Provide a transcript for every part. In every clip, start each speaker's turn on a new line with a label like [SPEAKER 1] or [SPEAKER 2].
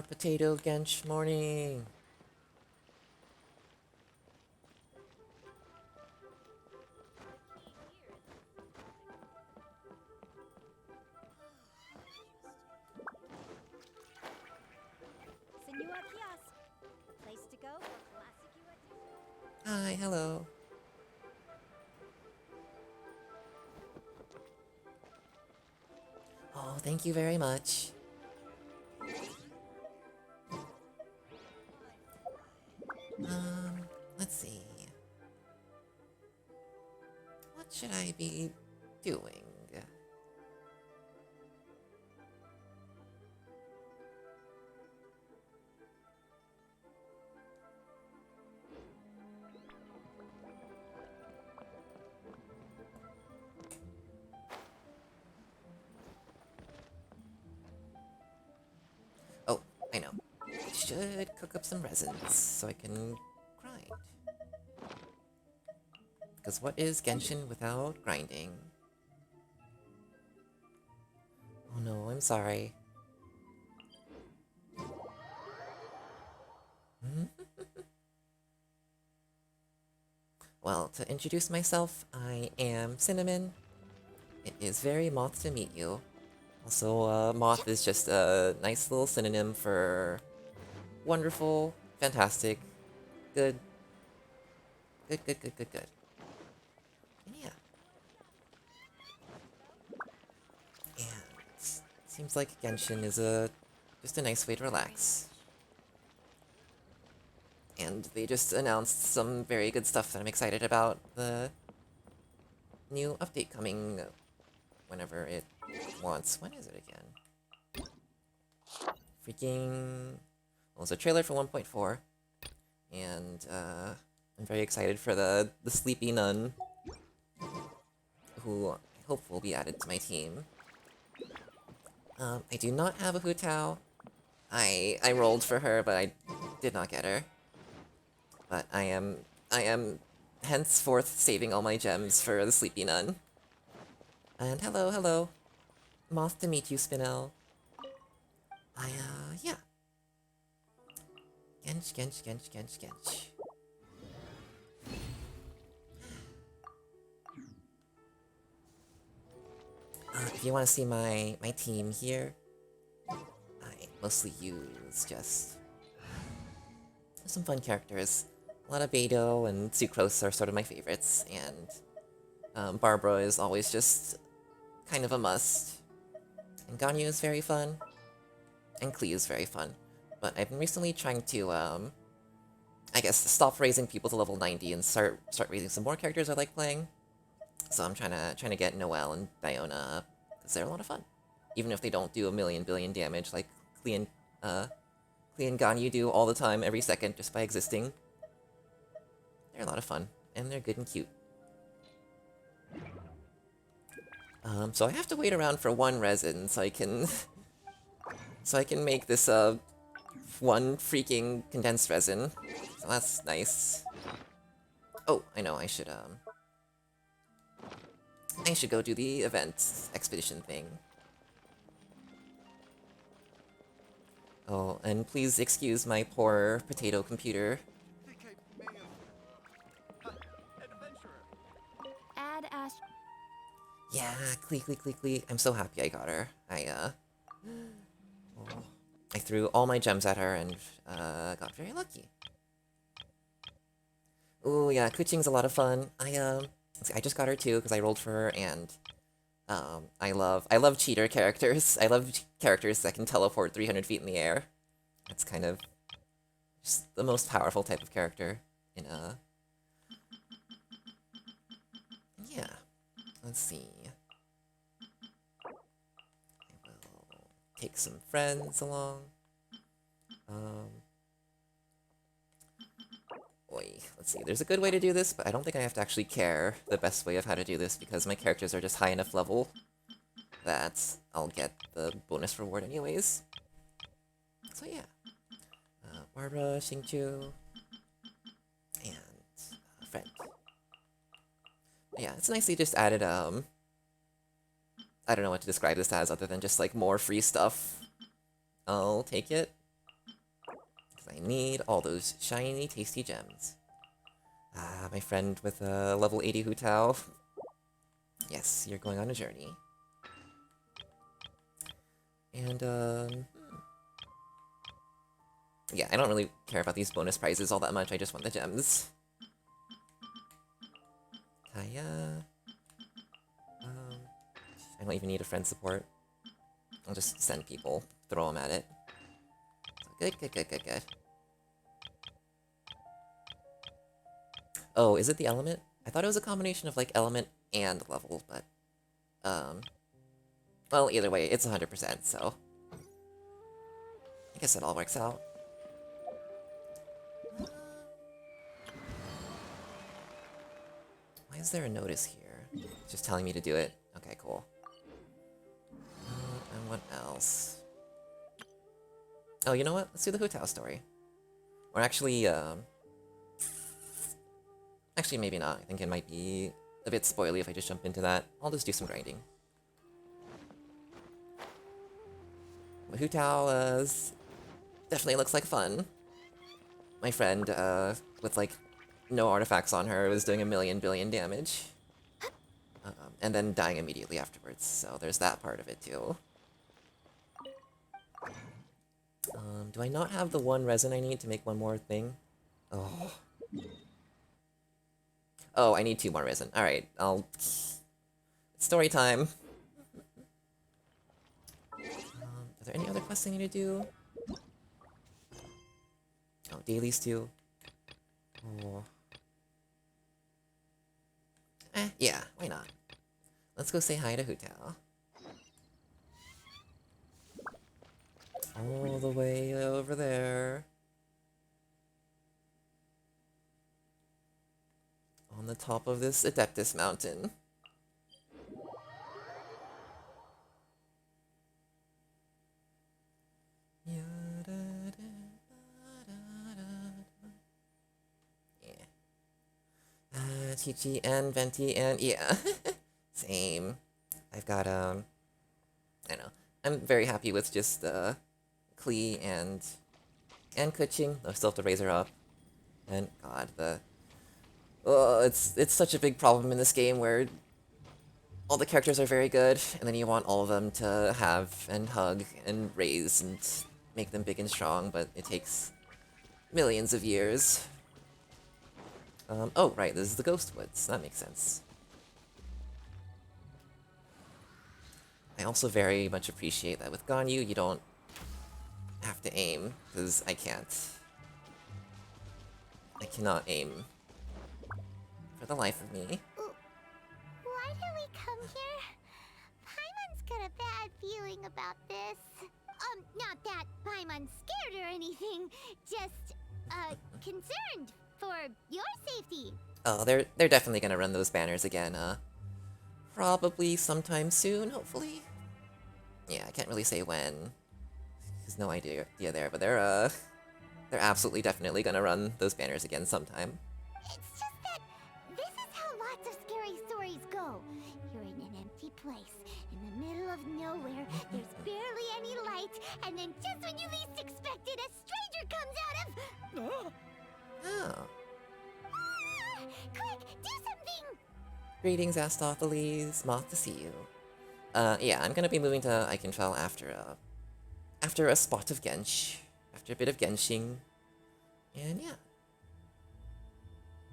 [SPEAKER 1] Potato Gensh morning.
[SPEAKER 2] Senua Kiosk. Place to go for classic you edition.
[SPEAKER 1] Hi, hello. Oh, thank you very much. Let's see. What should I be doing? Oh, I know. I should cook up some resins so I can grind. Because what is Genshin without grinding? Oh no, I'm sorry. Well, to introduce myself, I am Cinnamon. It is very Moth to meet you. Also, Moth is just a nice little synonym for wonderful, fantastic, good, good. And yeah. And seems like Genshin is just a nice way to relax. And they just announced some very good stuff that I'm excited about. The new update coming whenever it wants. When is it again? Freaking... Well, it's a trailer for 1.4. And I'm very excited for the Sleepy Nun, who I hope will be added to my team. I do not have a Hu Tao. I rolled for her, but I did not get her. But I am henceforth saving all my gems for the Sleepy Nun. And hello. Moth to meet you, Spinel. Yeah. Gensh. If you want to see my team here, I mostly use just some fun characters. A lot of Beto and Sucrose are sort of my favorites, and Barbara is always just kind of a must. And Ganyu is very fun, and Klee is very fun. But I've been recently trying to, I guess, stop raising people to level 90 and start raising some more characters I like playing. So I'm trying to get Noelle and Diona up, because they're a lot of fun. Even if they don't do a million billion damage like Klee and Ganyu do all the time, every second, just by existing. They're a lot of fun, and they're good and cute. So I have to wait around for one resin so I can make this one freaking condensed resin. So that's nice. Oh, I know, I should go do the event expedition thing. Oh, and please excuse my poor potato computer.
[SPEAKER 2] Add Ash.
[SPEAKER 1] Yeah, Klee. I'm so happy I got her. I threw all my gems at her and got very lucky. Ooh, yeah, Kuching's a lot of fun. I just got her too because I rolled for her, and I love cheater characters. I love characters that can teleport 300 feet in the air. That's kind of just the most powerful type of character in yeah. Let's see. I will take some friends along. Let's see. There's a good way to do this, but I don't think I have to actually care the best way of how to do this because my characters are just high enough level that I'll get the bonus reward anyways. So yeah. Barbara, Xingqiu, and friend. But yeah, it's nicely just added, I don't know what to describe this as other than just, like, more free stuff. I'll take it. I need all those shiny, tasty gems. Ah, my friend with a level 80 Hu Tao. Yes, you're going on a journey. And, yeah, I don't really care about these bonus prizes all that much, I just want the gems. Kaya... I don't even need a friend support. I'll just send people, throw them at it. So good. Oh, is it the element? I thought it was a combination of, like, element and level, but... Well, either way, it's 100%, so... I guess it all works out. Why is there a notice here? It's just telling me to do it. Okay, cool. And what else? Oh, you know what? Let's do the Hu Tao story. Or actually, actually, maybe not. I think it might be a bit spoily if I just jump into that. I'll just do some grinding. But Hu Tao, definitely looks like fun. My friend, with, like, no artifacts on her was doing 1,000,000,000,000 damage. And then dying immediately afterwards, so there's that part of it, too. Do I not have the one resin I need to make one more thing? Oh. Oh, I need 2 more resin. Alright, I'll... Story time! Are there any other quests I need to do? Oh, dailies too. Oh. Yeah, why not? Let's go say hi to Hu Tao. All the way over there. On the top of this Adeptus mountain. Yeah. Chi-Chi and Venti and yeah. Same. I've got, I don't know. I'm very happy with just, Klee and Kuching. I still have to raise her up. And, God, oh, it's such a big problem in this game where all the characters are very good, and then you want all of them to have and hug and raise and make them big and strong, but it takes millions of years. Oh, right, this is the Ghost Woods. That makes sense. I also very much appreciate that with Ganyu, you don't have to aim, because I can't. I cannot aim. For the life of me.
[SPEAKER 2] Why did we come here? Paimon's got a bad feeling about this. Not that Paimon's scared or anything, just, concerned for your safety.
[SPEAKER 1] Oh, they're definitely gonna run those banners again, probably sometime soon, hopefully. Yeah, I can't really say when. There's no idea there, but they're absolutely definitely gonna run those banners again sometime.
[SPEAKER 2] It's just that this is how lots of scary stories go. You're in an empty place, in the middle of nowhere, there's barely any light, and then just when you least expect it, a stranger comes out of...
[SPEAKER 1] Oh.
[SPEAKER 2] Ah! Quick, do something!
[SPEAKER 1] Greetings, Astophiles. Moth to see you. Yeah, I'm gonna be moving to Eichenfell after a spot of Gensh. After a bit of Genshing. And yeah.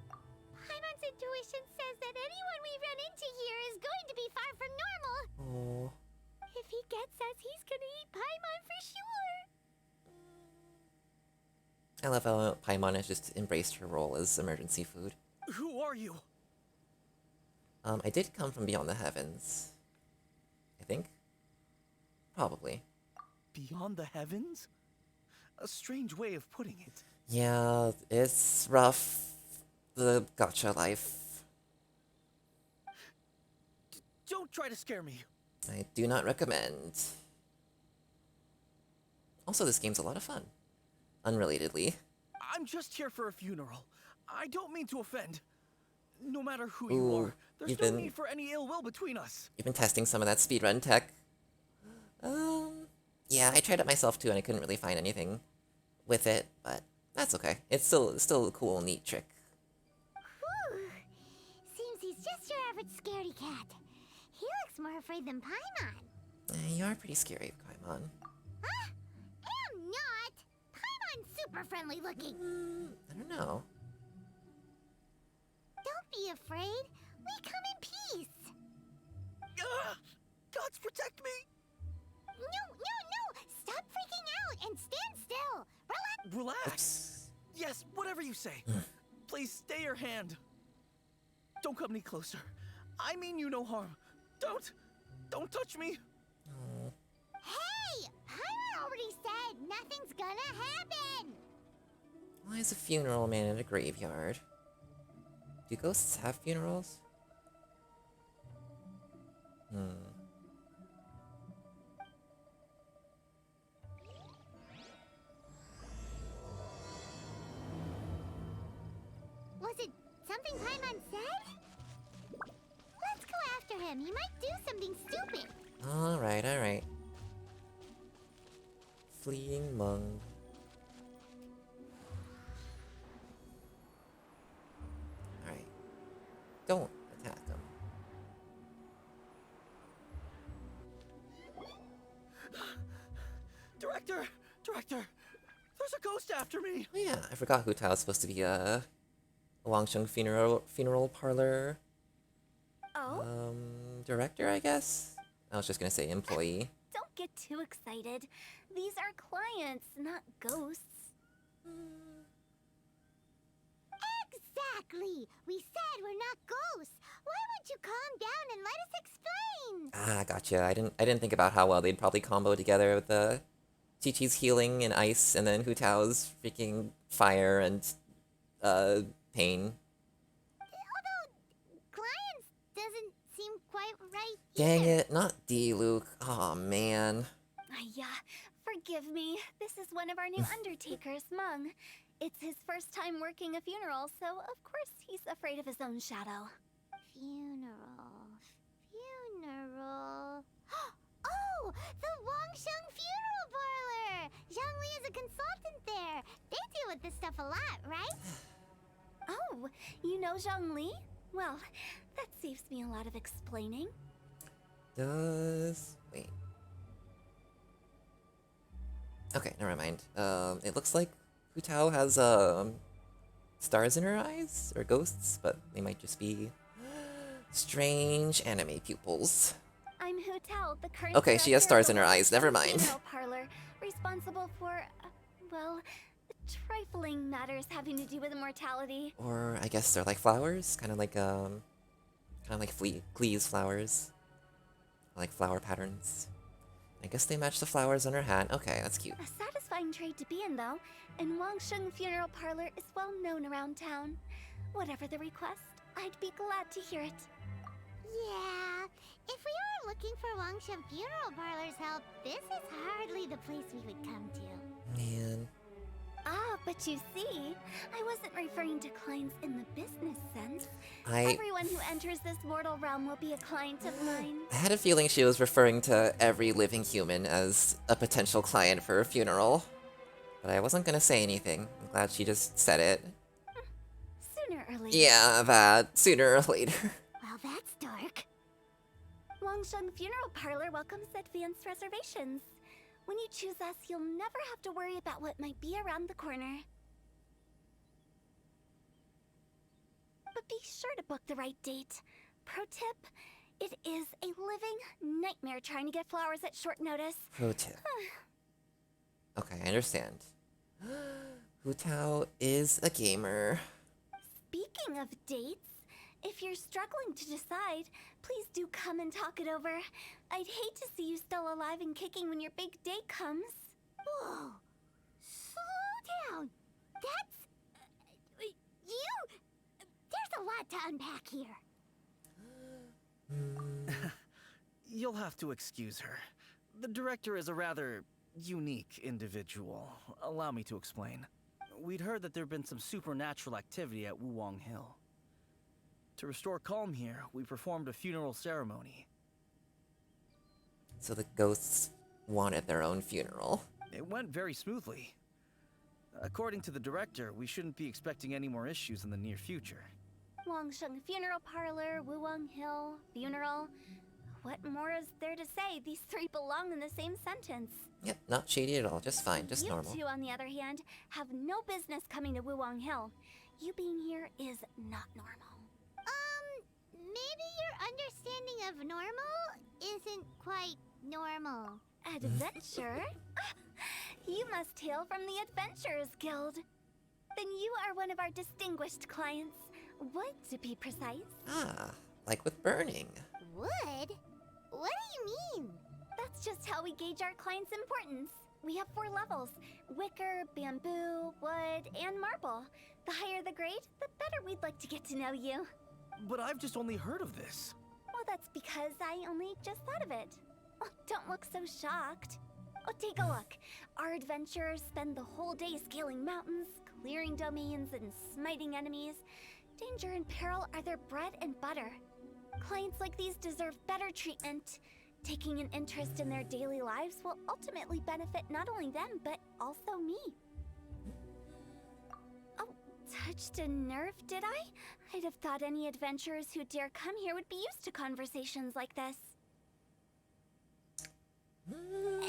[SPEAKER 2] Paimon's intuition says that anyone we run into here is going to be far from normal.
[SPEAKER 1] Oh.
[SPEAKER 2] If he gets us, he's gonna eat Paimon for sure.
[SPEAKER 1] I love how Paimon has just embraced her role as emergency food.
[SPEAKER 3] Who are you?
[SPEAKER 1] I did come from beyond the heavens. I think? Probably.
[SPEAKER 3] Beyond the heavens? A strange way of putting it.
[SPEAKER 1] Yeah, it's rough. The gacha life.
[SPEAKER 3] Don't try to scare me.
[SPEAKER 1] I do not recommend. Also, this game's a lot of fun. Unrelatedly.
[SPEAKER 3] I'm just here for a funeral. I don't mean to offend. No matter who
[SPEAKER 1] Ooh,
[SPEAKER 3] you are, there's
[SPEAKER 1] you've
[SPEAKER 3] no
[SPEAKER 1] been-
[SPEAKER 3] need for any ill will between us.
[SPEAKER 1] You've been testing some of that speedrun tech. Yeah, I tried it myself too, and I couldn't really find anything with it, but That's okay. It's still a cool, neat trick.
[SPEAKER 2] Whew. Seems he's just your average scaredy cat. He looks more afraid than Paimon.
[SPEAKER 1] You are pretty scary, Paimon.
[SPEAKER 2] Huh? I'm not. Paimon's super friendly looking.
[SPEAKER 1] I don't know.
[SPEAKER 2] Don't be afraid. We come in peace.
[SPEAKER 3] Gods protect me!
[SPEAKER 2] No. Stop freaking out and stand still. Relax.
[SPEAKER 3] Relax. Yes, whatever you say. Please stay your hand. Don't come any closer. I mean you no harm. Don't touch me.
[SPEAKER 1] Oh.
[SPEAKER 2] Hey, Paimon already said nothing's gonna happen.
[SPEAKER 1] Why is a funeral man in a graveyard? Do ghosts have funerals?
[SPEAKER 2] Was it something Paimon said? Let's go after him. He might do something stupid.
[SPEAKER 1] Alright. Fleeing Mung. Alright. Don't attack him.
[SPEAKER 3] Director, there's a ghost after me.
[SPEAKER 1] Oh yeah, I forgot Hu Tao is supposed to be a Wangsheng funeral parlor
[SPEAKER 4] Oh?
[SPEAKER 1] Director, I guess? I was just gonna say employee.
[SPEAKER 4] Don't get too excited. These are clients, not ghosts.
[SPEAKER 2] Exactly. We said we're not ghosts. Why won't you calm down and let us explain?
[SPEAKER 1] Ah, gotcha. I didn't think about how well they'd probably combo together with the Chi-Chi's healing and ice, and then Hu Tao's freaking fire and pain.
[SPEAKER 2] Although clients doesn't seem quite right.
[SPEAKER 1] Dang
[SPEAKER 2] either.
[SPEAKER 1] it, not D, Luke. Aw, man.
[SPEAKER 4] Yeah, forgive me. This is one of our new undertakers, Mung. It's his first time working a funeral, so of course he's afraid of his own shadow.
[SPEAKER 2] Funeral. Oh, the Wangsheng Funeral Parlor! Zhangli is a consultant there. They deal with this stuff a lot, right?
[SPEAKER 4] Oh, you know Zhongli? Well, that saves me a lot of explaining.
[SPEAKER 1] Wait. Okay, never mind. It looks like Hu Tao has, stars in her eyes? Or ghosts, but they might just be strange anime pupils.
[SPEAKER 4] I'm Hu Tao, the current
[SPEAKER 1] Okay, she has
[SPEAKER 4] director of
[SPEAKER 1] stars in
[SPEAKER 4] the
[SPEAKER 1] her eyes, never
[SPEAKER 4] Wangsheng
[SPEAKER 1] mind.
[SPEAKER 4] Funeral Parlor, responsible for, well, trifling matters having to do with immortality.
[SPEAKER 1] Or I guess they're like flowers? Kind of like Glee's flowers. Like flower patterns. I guess they match the flowers on her hat. Okay, that's cute.
[SPEAKER 4] A satisfying trade to be in, though, and Wangsheng Funeral Parlor is well known around town. Whatever the request, I'd be glad to hear it.
[SPEAKER 2] Yeah. If we were looking for Wangsheng Funeral Parlor's help, this is hardly the place we would come to.
[SPEAKER 1] Man.
[SPEAKER 4] Ah, but you see, I wasn't referring to clients in the business sense.
[SPEAKER 1] I
[SPEAKER 4] Everyone who enters this mortal realm will be a client of mine.
[SPEAKER 1] had a feeling she was referring to every living human as a potential client for a funeral. But I wasn't gonna say anything. I'm glad she just said it.
[SPEAKER 4] Sooner or later.
[SPEAKER 1] Yeah, that. Sooner or later.
[SPEAKER 2] Well, that's dark.
[SPEAKER 4] Wangsheng Funeral Parlor welcomes advanced reservations. When you choose us, you'll never have to worry about what might be around the corner. But be sure to book the right date. Pro tip, it is a living nightmare trying to get flowers at short notice.
[SPEAKER 1] Pro tip. Okay, I understand. Hu Tao is a gamer.
[SPEAKER 4] Speaking of dates, if you're struggling to decide, please do come and talk it over. I'd hate to see you still alive and kicking when your big day comes.
[SPEAKER 2] Whoa. Slow down. That's... you... There's a lot to unpack here.
[SPEAKER 3] You'll have to excuse her. The director is a rather unique individual. Allow me to explain. We'd heard that there'd been some supernatural activity at Wuwang Hill. To restore calm here, we performed a funeral ceremony.
[SPEAKER 1] So the ghosts wanted their own funeral.
[SPEAKER 3] It went very smoothly. According to the director, we shouldn't be expecting any more issues in the near future.
[SPEAKER 4] Wangsheng Funeral Parlor, Wuwang Hill, funeral. What more is there to say? These three belong in the same sentence.
[SPEAKER 1] Yep, not shady at all, just fine, just normal.
[SPEAKER 4] You two, on the other hand, have no business coming to Wuwang Hill. You being here is not normal.
[SPEAKER 2] Maybe your understanding of normal isn't quite normal.
[SPEAKER 4] Adventure? You must hail from the Adventurers Guild. Then you are one of our distinguished clients. Wood, to be precise.
[SPEAKER 1] Ah, like with burning.
[SPEAKER 2] Wood? What do you mean?
[SPEAKER 4] That's just how we gauge our clients' importance. We have 4 levels: wicker, bamboo, wood, and marble. The higher the grade, the better we'd like to get to know you.
[SPEAKER 3] But I've just only heard of this.
[SPEAKER 4] Well, that's because I only just thought of it. Oh, don't look so shocked. Oh, take a look. Our adventurers spend the whole day scaling mountains, clearing domains, and smiting enemies. Danger and peril are their bread and butter. Clients like these deserve better treatment. Taking an interest in their daily lives will ultimately benefit not only them, but also me. Oh, touched a nerve, did I? I'd have thought any adventurers who dare come here would be used to conversations like this.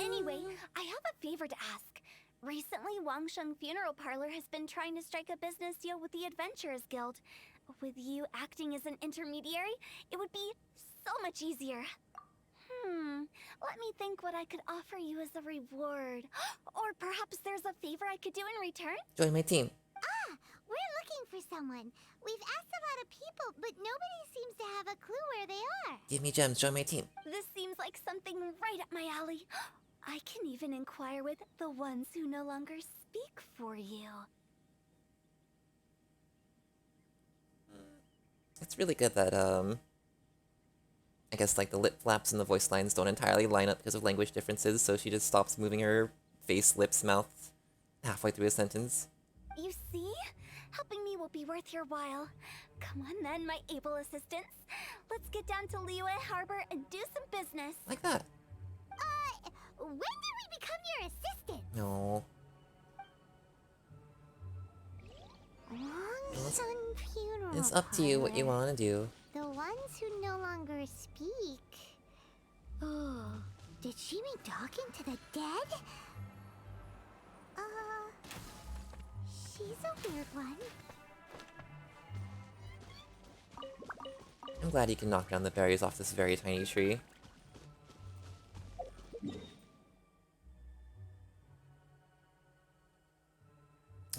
[SPEAKER 4] Anyway, I have a favor to ask. Recently, Wangsheng Funeral Parlor has been trying to strike a business deal with the Adventurers Guild. With you acting as an intermediary, it would be so much easier. Let me think what I could offer you as a reward. Or perhaps there's a favor I could do in return?
[SPEAKER 1] Join my team.
[SPEAKER 2] We're looking for someone. We've asked a lot of people, but nobody seems to have a clue where they are.
[SPEAKER 1] Give me gems, join my team.
[SPEAKER 4] This seems like something right up my alley. I can even inquire with the ones who no longer speak for you.
[SPEAKER 1] It's really good that, I guess, like, the lip flaps and the voice lines don't entirely line up because of language differences, so she just stops moving her face, lips, mouth halfway through a sentence.
[SPEAKER 4] You see? Helping me will be worth your while. Come on then, my able assistants. Let's get down to Liyue Harbor and do some business.
[SPEAKER 1] Like that.
[SPEAKER 2] When did we become your assistant?
[SPEAKER 1] No.
[SPEAKER 2] Wangsheng Funeral
[SPEAKER 1] It's up to you what you
[SPEAKER 2] Parlor.
[SPEAKER 1] want to do.
[SPEAKER 2] The ones who no longer speak. Oh, did she mean talking to the dead? She's a weird one.
[SPEAKER 1] I'm glad you can knock down the berries off this very tiny tree.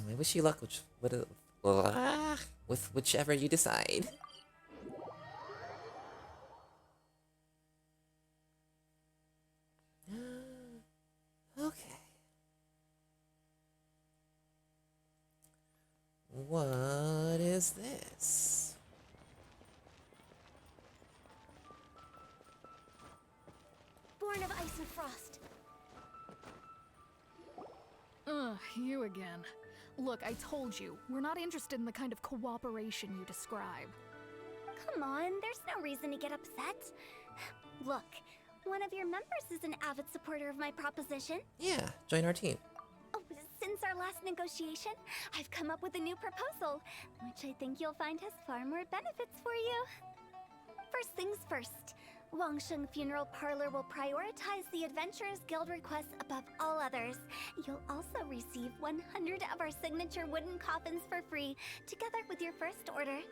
[SPEAKER 1] I wish you luck with whichever you decide. Okay. What is this?
[SPEAKER 4] Born of ice and frost.
[SPEAKER 5] Ugh, you again. Look, I told you, we're not interested in the kind of cooperation you describe.
[SPEAKER 4] Come on, there's no reason to get upset. Look, one of your members is an avid supporter of my proposition.
[SPEAKER 1] Yeah, join our team.
[SPEAKER 4] Oh, since our last negotiation, I've come up with a new proposal, which I think you'll find has far more benefits for you. First things first, Wangsheng Funeral Parlor will prioritize the Adventurers Guild requests above all others. You'll also receive 100 of our signature wooden coffins for free, together with your first order.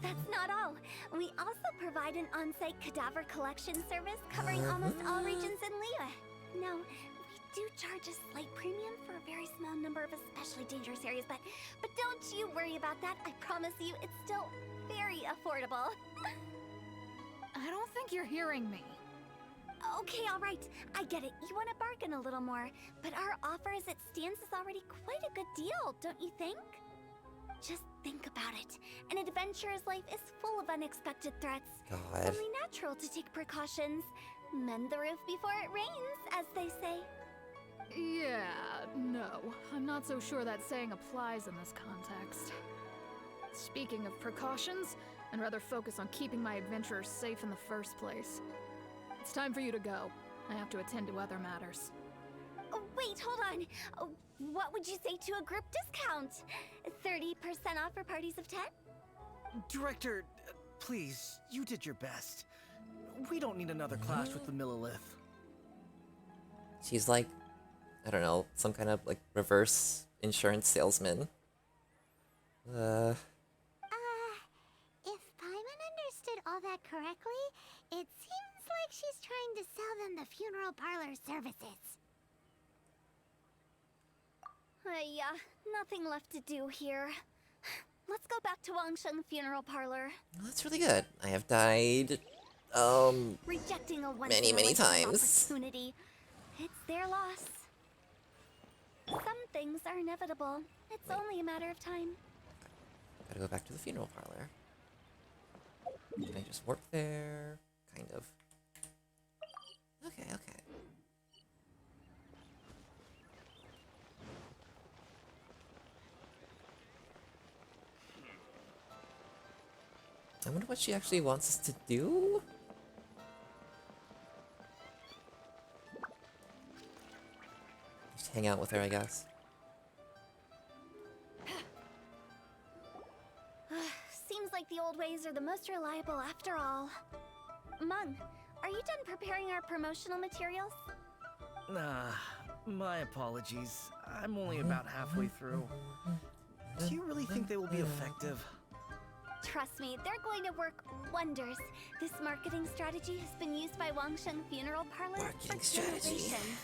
[SPEAKER 4] That's not all. We also provide an on-site cadaver collection service covering almost all regions in Liyue. Now, we do charge a slight premium for a very small number of especially dangerous areas, but don't you worry about that. I promise you, it's still very affordable.
[SPEAKER 5] I don't think you're hearing me.
[SPEAKER 4] Okay, all right. I get it. You want to bargain a little more, but our offer as it stands is already quite a good deal, don't you think? Just think about it. An adventurer's life is full of unexpected threats.
[SPEAKER 1] God.
[SPEAKER 4] It's only natural to take precautions. Mend the roof before it rains, as they say.
[SPEAKER 5] Yeah, no. I'm not so sure that saying applies in this context. Speaking of precautions, I'd rather focus on keeping my adventurers safe in the first place. It's time for you to go. I have to attend to other matters.
[SPEAKER 4] Oh, wait, hold on. What would you say to a group discount? 30% off for parties of 10?
[SPEAKER 3] Director, please, you did your best. We don't need another clash with the Millilith.
[SPEAKER 1] She's like, I don't know, some kind of like reverse insurance salesman.
[SPEAKER 2] If Paimon understood all that correctly, it seems like she's trying to sell them the funeral parlor services.
[SPEAKER 4] Yeah, nothing left to do here. Let's go back to Wangsheng Funeral Parlor.
[SPEAKER 1] Well, that's really good. I have died,
[SPEAKER 4] Rejecting a once
[SPEAKER 1] many,
[SPEAKER 4] in a
[SPEAKER 1] many
[SPEAKER 4] lifetime
[SPEAKER 1] times.
[SPEAKER 4] opportunity. It's their loss. Some things are inevitable. It's only a matter of time.
[SPEAKER 1] Gotta go back to the funeral parlor. Can I just work there? Kind of. Okay, okay. I wonder what she actually wants us to do? Just hang out with her, I guess.
[SPEAKER 4] Seems like the old ways are the most reliable after all. Mung, are you done preparing our promotional materials?
[SPEAKER 3] Nah, my apologies. I'm only about halfway through. Do you really think they will be effective?
[SPEAKER 4] Trust me, they're going to work wonders. This marketing strategy has been used by Wangsheng Funeral Parlor
[SPEAKER 1] Marketing
[SPEAKER 4] for
[SPEAKER 1] strategy.
[SPEAKER 4] generations.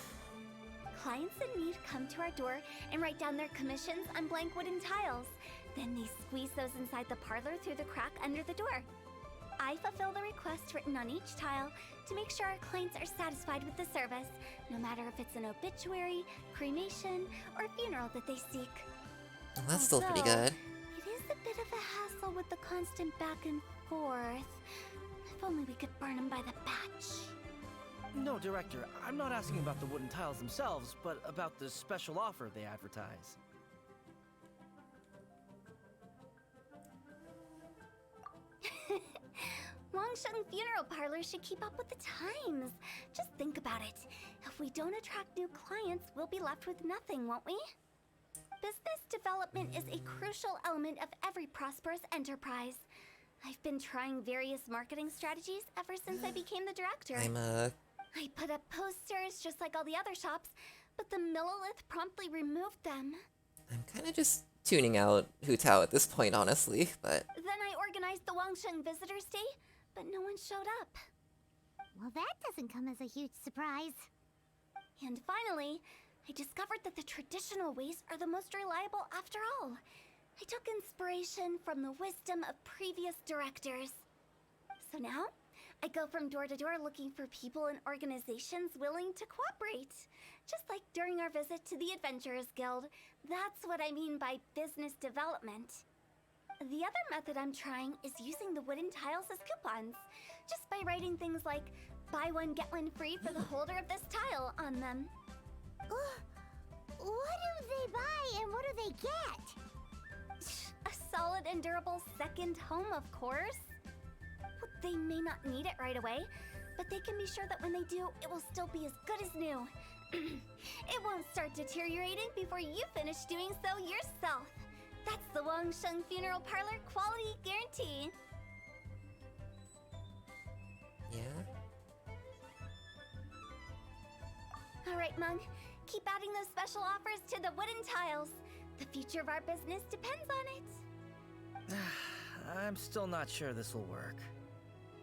[SPEAKER 4] Clients in need come to our door and write down their commissions on blank wooden tiles. Then they squeeze those inside the parlor through the crack under the door. I fulfill the requests written on each tile to make sure our clients are satisfied with the service, no matter if it's an obituary, cremation, or funeral that they seek.
[SPEAKER 1] Well, that's still pretty
[SPEAKER 4] Although,
[SPEAKER 1] good.
[SPEAKER 4] It is a bit of a hassle with the constant back and forth. If only we could burn them by the batch.
[SPEAKER 3] No, Director, I'm not asking about the wooden tiles themselves, but about the special offer they advertise.
[SPEAKER 4] Wangsheng Funeral Parlor should keep up with the times. Just think about it. If we don't attract new clients, we'll be left with nothing, won't we? Business development is a crucial element of every prosperous enterprise. I've been trying various marketing strategies ever since I became the director. I put up posters just like all the other shops, but the Millilith promptly removed them.
[SPEAKER 1] I'm kind of just tuning out Hu Tao at this point, honestly, but...
[SPEAKER 4] Then I organized the Wangsheng Visitors Day, but no one showed up.
[SPEAKER 2] Well, that doesn't come as a huge surprise.
[SPEAKER 4] And finally, I discovered that the traditional ways are the most reliable after all. I took inspiration from the wisdom of previous directors. So now, I go from door to door looking for people and organizations willing to cooperate. Just like during our visit to the Adventurers Guild. That's what I mean by business development. The other method I'm trying is using the wooden tiles as coupons. Just by writing things like, buy one, get one free for the holder of this tile on them.
[SPEAKER 2] What do they buy and what do they get?
[SPEAKER 4] A solid and durable second home, of course. Well, they may not need it right away, but they can be sure that when they do, it will still be as good as new. It won't start deteriorating before you finish doing so yourself. That's the Wangsheng Funeral Parlor quality guarantee.
[SPEAKER 1] Yeah?
[SPEAKER 4] All right, Mung. Keep adding those special offers to the wooden tiles. The future of our business depends on it.
[SPEAKER 3] I'm still not sure this will work.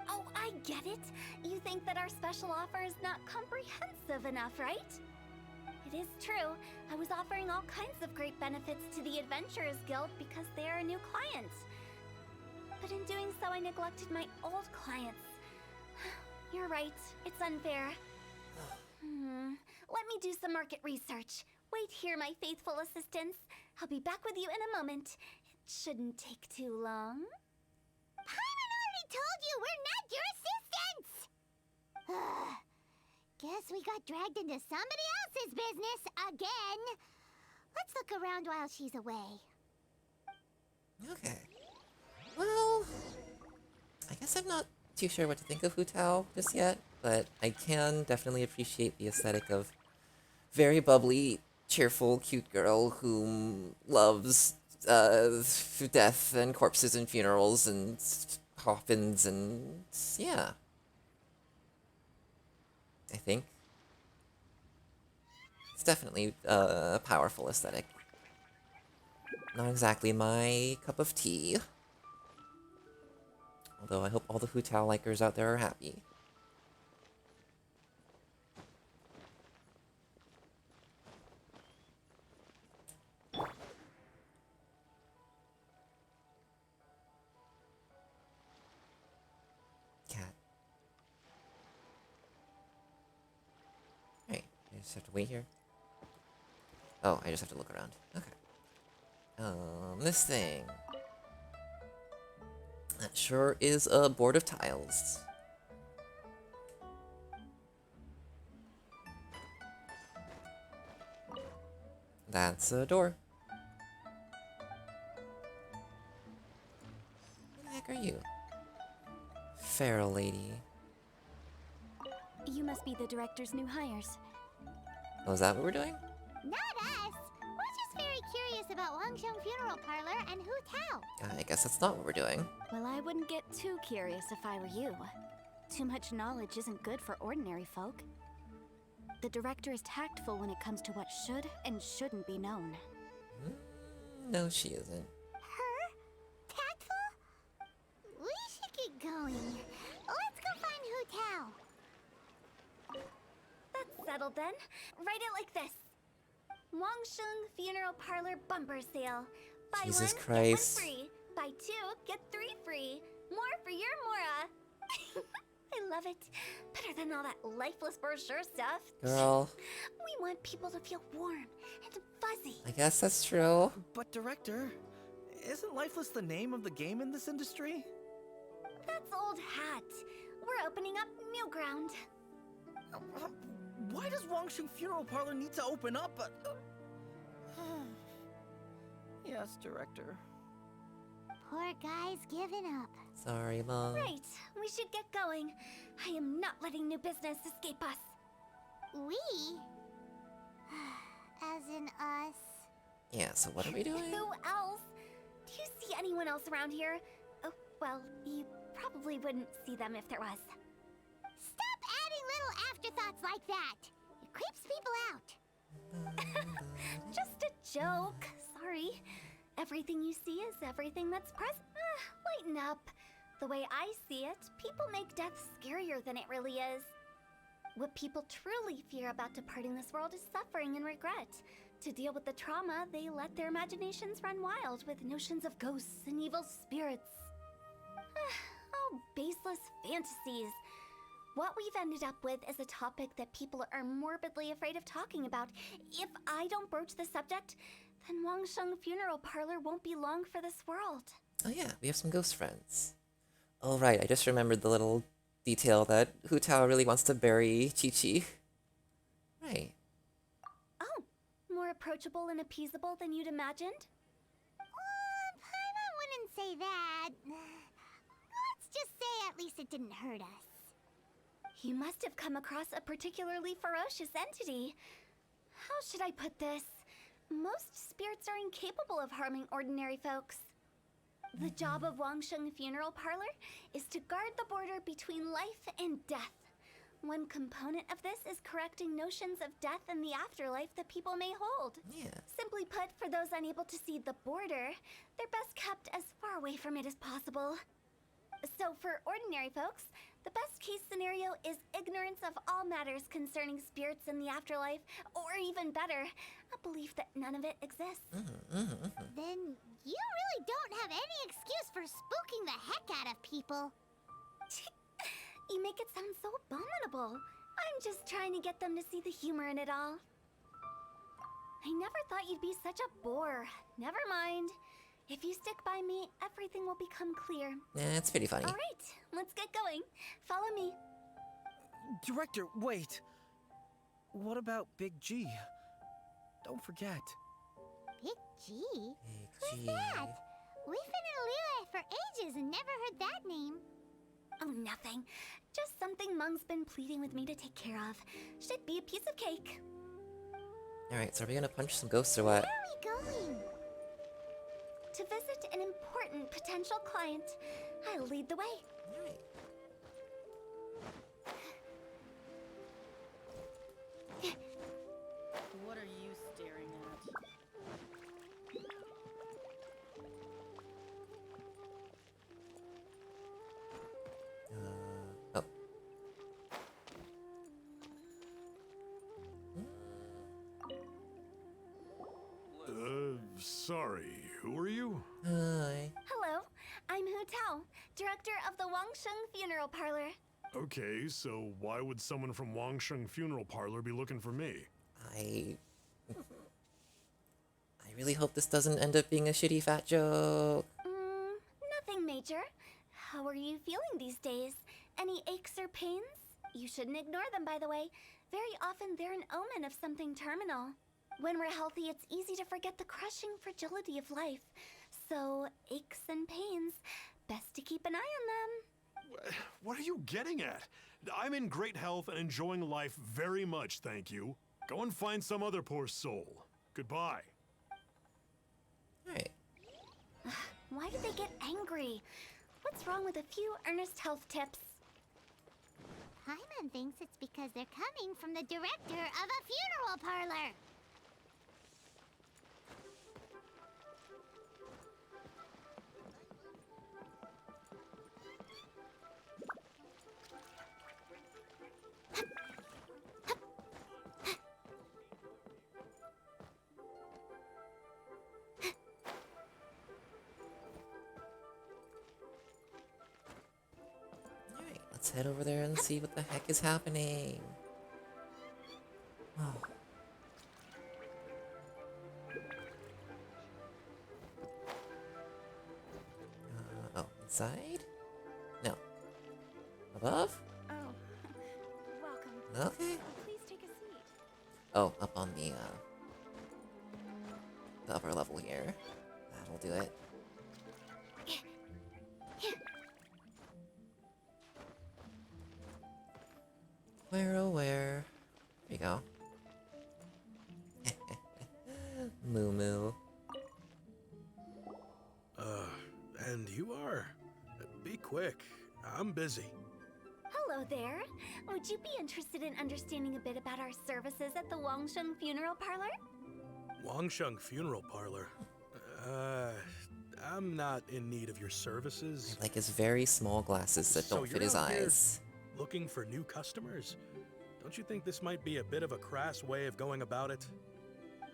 [SPEAKER 4] Oh, I get it. You think that our special offer is not comprehensive enough, right? It is true. I was offering all kinds of great benefits to the Adventurers Guild because they are a new client. But in doing so, I neglected my old clients. You're right. It's unfair. Let me do some market research. Wait here, my faithful assistants. I'll be back with you in a moment. It shouldn't take too long.
[SPEAKER 2] Paimon already told you we're not your assistants! Guess we got dragged into somebody else's business again. Let's look around while she's away.
[SPEAKER 1] Okay. Well... I guess I'm not too sure what to think of Hu Tao just yet, but I can definitely appreciate the aesthetic of very bubbly, cheerful, cute girl who loves death and corpses and funerals and coffins and yeah. I think it's definitely a powerful aesthetic. Not exactly my cup of tea. Although I hope all the Hu Tao likers out there are happy. Cat. Right, I just have to wait here. Oh, I just have to look around. Okay. This thing. That sure is a board of tiles. That's a door. Who the heck are you? Feral lady.
[SPEAKER 4] You must be the director's new hires.
[SPEAKER 1] Oh, is that what we're doing?
[SPEAKER 2] Not us. We're just very curious about Wangsheng Funeral Parlor and Hu Tao.
[SPEAKER 1] I guess that's not what we're doing.
[SPEAKER 4] Well, I wouldn't get too curious if I were you. Too much knowledge isn't good for ordinary folk. The director is tactful when it comes to what should and shouldn't be known.
[SPEAKER 1] No, she isn't.
[SPEAKER 2] Her? Tactful? We should get going. Let's go find Hu Tao.
[SPEAKER 4] That's settled then. Write it like this. Wangsheng Funeral Parlor Bumper Sale. Buy
[SPEAKER 1] Jesus
[SPEAKER 4] one,
[SPEAKER 1] Christ.
[SPEAKER 4] get one free. Buy two, get three free. More for your Mora. I love it. Better than all that lifeless brochure stuff.
[SPEAKER 1] Girl,
[SPEAKER 4] We want people to feel warm and fuzzy.
[SPEAKER 1] I guess that's true.
[SPEAKER 3] But Director, isn't Lifeless the name of the game in this industry?
[SPEAKER 4] That's old hat. We're opening up new ground.
[SPEAKER 3] Why does Wangsheng Funeral Parlor need to open up? Yes, Director.
[SPEAKER 2] Poor guy's given up.
[SPEAKER 1] Sorry, Mom.
[SPEAKER 4] Right, we should get going. I am not letting new business escape us.
[SPEAKER 2] We? As in us.
[SPEAKER 1] Yeah, so what are we doing?
[SPEAKER 4] Who else? Do you see anyone else around here? Oh, well, you probably wouldn't see them if there was.
[SPEAKER 2] Stop adding little afterthoughts like that. It creeps people out.
[SPEAKER 4] Just a joke. Sorry. Everything you see is everything that's present. Lighten up. The way I see it, people make death scarier than it really is. What people truly fear about departing this world is suffering and regret. To deal with the trauma, they let their imaginations run wild with notions of ghosts and evil spirits. All baseless fantasies. What we've ended up with is a topic that people are morbidly afraid of talking about. If I don't broach the subject, then Wangsheng Funeral Parlor won't be long for this world.
[SPEAKER 1] Oh yeah, we have some ghost friends. Oh right, I just remembered the little detail that Hu Tao really wants to bury Chi-Chi. Right.
[SPEAKER 4] Oh, more approachable and appeasable than you'd imagined?
[SPEAKER 2] Paimon wouldn't say that. Let's just say at least it didn't hurt us.
[SPEAKER 4] You must have come across a particularly ferocious entity. How should I put this? Most spirits are incapable of harming ordinary folks. The job of Wangsheng Funeral Parlor is to guard the border between life and death. One component of this is correcting notions of death and the afterlife that people may hold.
[SPEAKER 1] Yeah.
[SPEAKER 4] Simply put, for those unable to see the border, they're best kept as far away from it as possible. So for ordinary folks, the best case scenario is ignorance of all matters concerning spirits in the afterlife, or even better, a belief that none of it exists.
[SPEAKER 2] Then you really don't have any excuse for spooking the heck out of people.
[SPEAKER 4] You make it sound so abominable. I'm just trying to get them to see the humor in it all. I never thought you'd be such a bore. Never mind. If you stick by me, everything will become clear.
[SPEAKER 1] Yeah, it's pretty funny.
[SPEAKER 4] All right, let's get going. Follow me.
[SPEAKER 3] Director, wait. What about Big G? Don't forget.
[SPEAKER 2] Big G?
[SPEAKER 1] Hey,
[SPEAKER 2] Who's
[SPEAKER 1] gee.
[SPEAKER 2] that? We've been in Liyue for ages and never heard that name.
[SPEAKER 4] Oh, nothing. Just something Mung's been pleading with me to take care of. Should be a piece of cake.
[SPEAKER 1] Alright, so are we gonna punch some ghosts or what?
[SPEAKER 2] Where are we going?
[SPEAKER 4] To visit an important potential client, I'll lead the way.
[SPEAKER 1] Alright.
[SPEAKER 6] What are you staring at?
[SPEAKER 1] Oh.
[SPEAKER 7] Sorry, who are you?
[SPEAKER 1] Hi.
[SPEAKER 4] Hello, I'm Hu Tao, director of the Wangsheng Funeral Parlor.
[SPEAKER 7] Okay, so why would someone from Wangsheng Funeral Parlor be looking for me?
[SPEAKER 1] I really hope this doesn't end up being a shitty fat joke.
[SPEAKER 4] Nothing major. How are you feeling these days? Any aches or pains? You shouldn't ignore them, by the way. Very often they're an omen of something terminal. When we're healthy, it's easy to forget the crushing fragility of life. So, aches and pains, best to keep an eye on them.
[SPEAKER 7] What are you getting at? I'm in great health and enjoying life very much, thank you. Go and find some other poor soul. Goodbye.
[SPEAKER 1] Alright.
[SPEAKER 4] Why do they get angry? What's wrong with a few earnest health tips?
[SPEAKER 2] Paimon thinks it's because they're coming from the director of a funeral parlor.
[SPEAKER 1] Alright, let's head over there and see what the heck is happening. Oh. Oh, inside? No. Above?
[SPEAKER 4] Oh, welcome.
[SPEAKER 1] Okay.
[SPEAKER 4] Please take a seat.
[SPEAKER 1] Oh, up on the upper level here. That'll do it. Where, oh where? There you go. Moo moo.
[SPEAKER 8] And you are? Be quick. I'm busy.
[SPEAKER 4] Hello there. Would you be interested in understanding a bit about our services at the Wangsheng Funeral Parlor?
[SPEAKER 8] Wangsheng Funeral Parlor. I'm not in need of your services.
[SPEAKER 1] Like his very small glasses that
[SPEAKER 8] So
[SPEAKER 1] don't fit
[SPEAKER 8] you're
[SPEAKER 1] his
[SPEAKER 8] out here
[SPEAKER 1] eyes.
[SPEAKER 8] Looking for new customers? Don't you think this might be a bit of a crass way of going about it?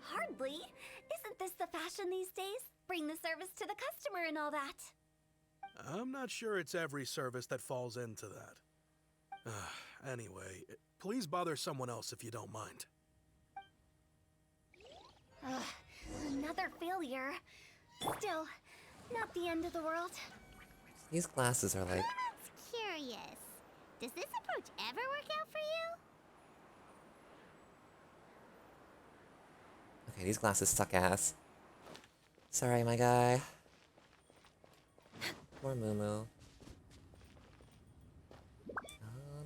[SPEAKER 4] Hardly. Isn't this the fashion these days? Bring the service to the customer and all that.
[SPEAKER 8] I'm not sure it's every service that falls into that. Anyway, please bother someone else if you don't mind.
[SPEAKER 4] Ugh, another failure. Still, not the end of the world.
[SPEAKER 1] These glasses are like,
[SPEAKER 2] Paimon's curious. Does this approach ever work out for you?
[SPEAKER 1] okay, these glasses suck ass. Sorry, my guy. Poor Moo Moo.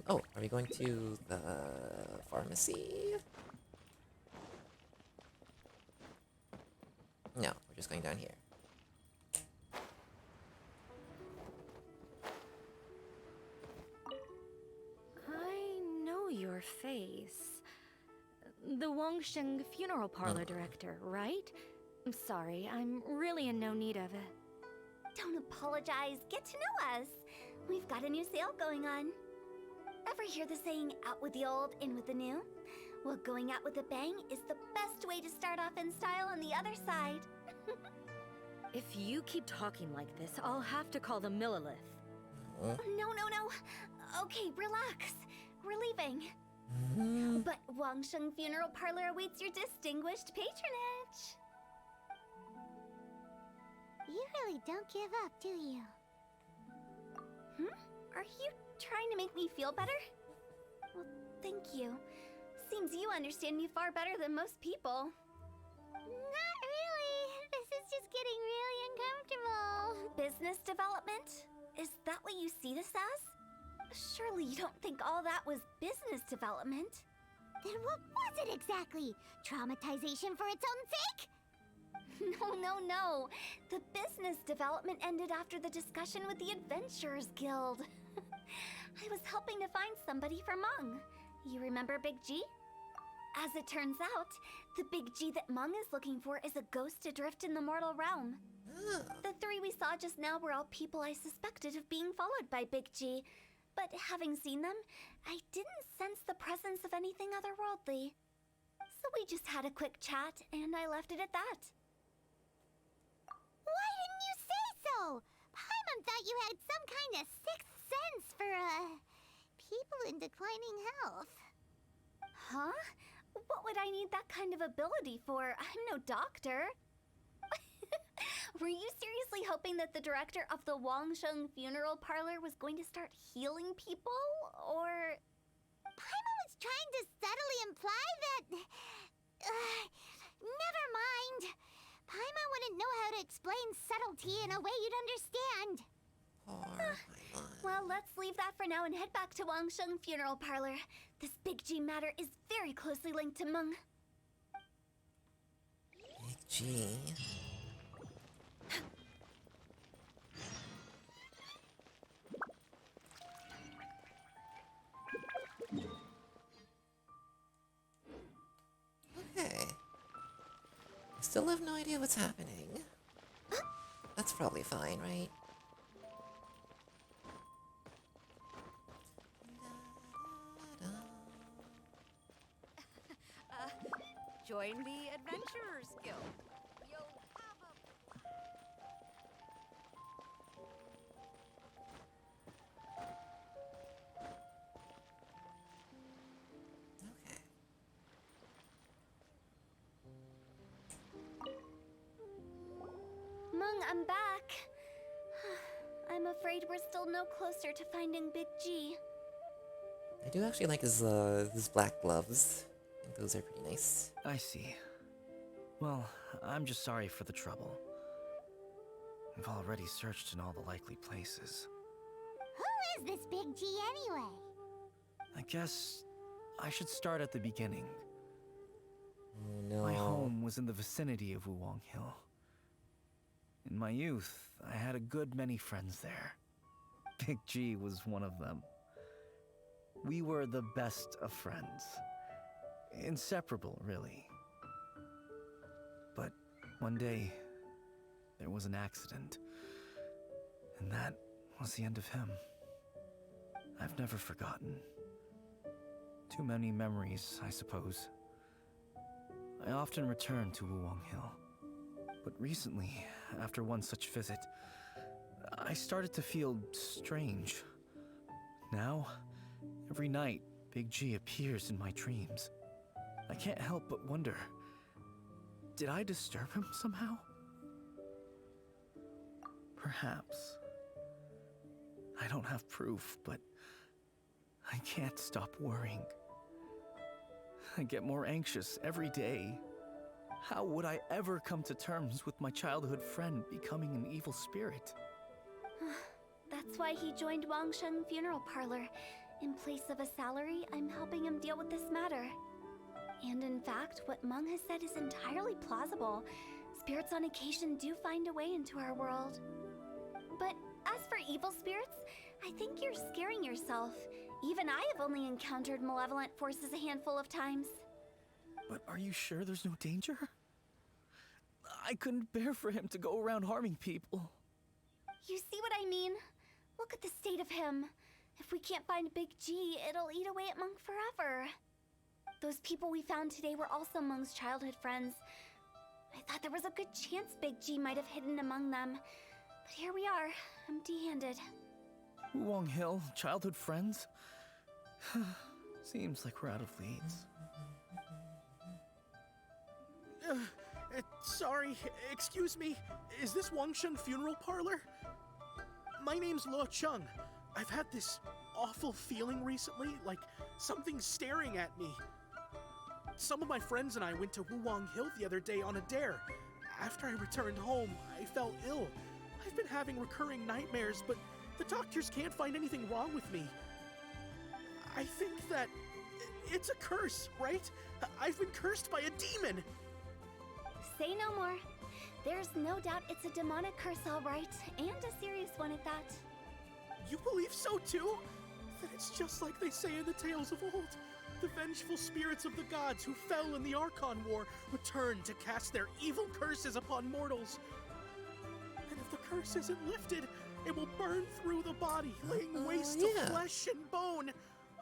[SPEAKER 1] Oh, are we going to the pharmacy? No, we're just going down here.
[SPEAKER 9] I know your face. The Wangsheng Funeral Parlor director, right? I'm sorry, I'm really in no need of it.
[SPEAKER 4] Don't apologize. Get to know us. We've got a new sale going on. Ever hear the saying, out with the old, in with the new? Well, going out with a bang is the best way to start off in style on the other side.
[SPEAKER 9] If you keep talking like this, I'll have to call the Millilith.
[SPEAKER 1] Oh.
[SPEAKER 4] No. Okay, relax. We're leaving. But Wangsheng Funeral Parlor awaits your distinguished patronage.
[SPEAKER 2] You really don't give up, do you?
[SPEAKER 4] Are you trying to make me feel better? Well, thank you. Seems you understand me far better than most people.
[SPEAKER 2] Not really. This is just getting really uncomfortable.
[SPEAKER 4] Business development? Is that what you see this as? Surely you don't think all that was business development?
[SPEAKER 2] Then what was it exactly? Traumatization for its own sake?
[SPEAKER 4] No. The business development ended after the discussion with the Adventurers Guild. I was helping to find somebody for Mung. You remember Big G? As it turns out, the Big G that Mung is looking for is a ghost adrift in the mortal realm. The three we saw just now were all people I suspected of being followed by Big G, but having seen them, I didn't sense the presence of anything otherworldly. So we just had a quick chat, and I left it at that.
[SPEAKER 2] Why didn't you say so? Paimon thought you had some kind of sixth sense for, people in declining health.
[SPEAKER 4] Huh? What would I need that kind of ability for? I'm no doctor. Were you seriously hoping that the director of the Wangsheng Funeral Parlor was going to start healing people, or...?
[SPEAKER 2] Paimon was trying to subtly imply that... never mind. Paimon wouldn't know how to explain subtlety in a way you'd understand.
[SPEAKER 1] Poor Paimon.
[SPEAKER 4] Well, let's leave that for now and head back to Wangsheng Funeral Parlor. This Big G matter is very closely linked to Mung.
[SPEAKER 1] Big G. Okay. I still have no idea what's happening. That's probably fine, right?
[SPEAKER 6] Join the Adventurers Guild. You'll have a...
[SPEAKER 1] Okay.
[SPEAKER 4] Mung, I'm back. I'm afraid we're still no closer to finding Big G.
[SPEAKER 1] I do actually like his black gloves. I think those are pretty nice.
[SPEAKER 3] I see. Well, I'm just sorry for the trouble. We've already searched in all the likely places.
[SPEAKER 2] Who is this Big G anyway?
[SPEAKER 3] I guess I should start at the beginning.
[SPEAKER 1] Oh no.
[SPEAKER 3] My home was in the vicinity of Wuwang Hill. In my youth, I had a good many friends there. Big G was one of them. We were the best of friends. Inseparable, really. But one day, there was an accident. And that was the end of him. I've never forgotten. Too many memories, I suppose. I often return to Wuwang Hill. But recently, after one such visit, I started to feel strange. Now, every night, Big G appears in my dreams. I can't help but wonder, did I disturb him somehow? Perhaps. I don't have proof, but I can't stop worrying. I get more anxious every day. How would I ever come to terms with my childhood friend becoming an evil spirit?
[SPEAKER 4] That's why he joined Wangsheng Funeral Parlor. In place of a salary, I'm helping him deal with this matter. And in fact, what Mung has said is entirely plausible. Spirits on occasion do find a way into our world. But as for evil spirits, I think you're scaring yourself. Even I have only encountered malevolent forces a handful of times.
[SPEAKER 3] But are you sure there's no danger? I couldn't bear for him to go around harming people.
[SPEAKER 4] You see what I mean? Look at the state of him. If we can't find Big G, it'll eat away at Mung forever. Those people we found today were also Mung's childhood friends. I thought there was a good chance Big G might have hidden among them. But here we are, empty-handed.
[SPEAKER 3] Wuwang Hill, childhood friends? Seems like we're out of leads.
[SPEAKER 8] Sorry, excuse me. Is this Wangsheng Funeral Parlor? My name's Luo Chung. I've had this awful feeling recently, like something's staring at me. Some of my friends and I went to Wuwang Hill the other day on a dare. After I returned home, I fell ill. I've been having recurring nightmares, but the doctors can't find anything wrong with me. I think that It's a curse, right? I've been cursed by a demon.
[SPEAKER 4] Say no more. There's no doubt it's a demonic curse, all right, and a serious one at that.
[SPEAKER 8] You believe so too? Then it's just like they say in the tales of old. The vengeful spirits of the gods who fell in the Archon War return to cast their evil curses upon mortals. And if the curse isn't lifted, it will burn through the body, laying waste to flesh and bone.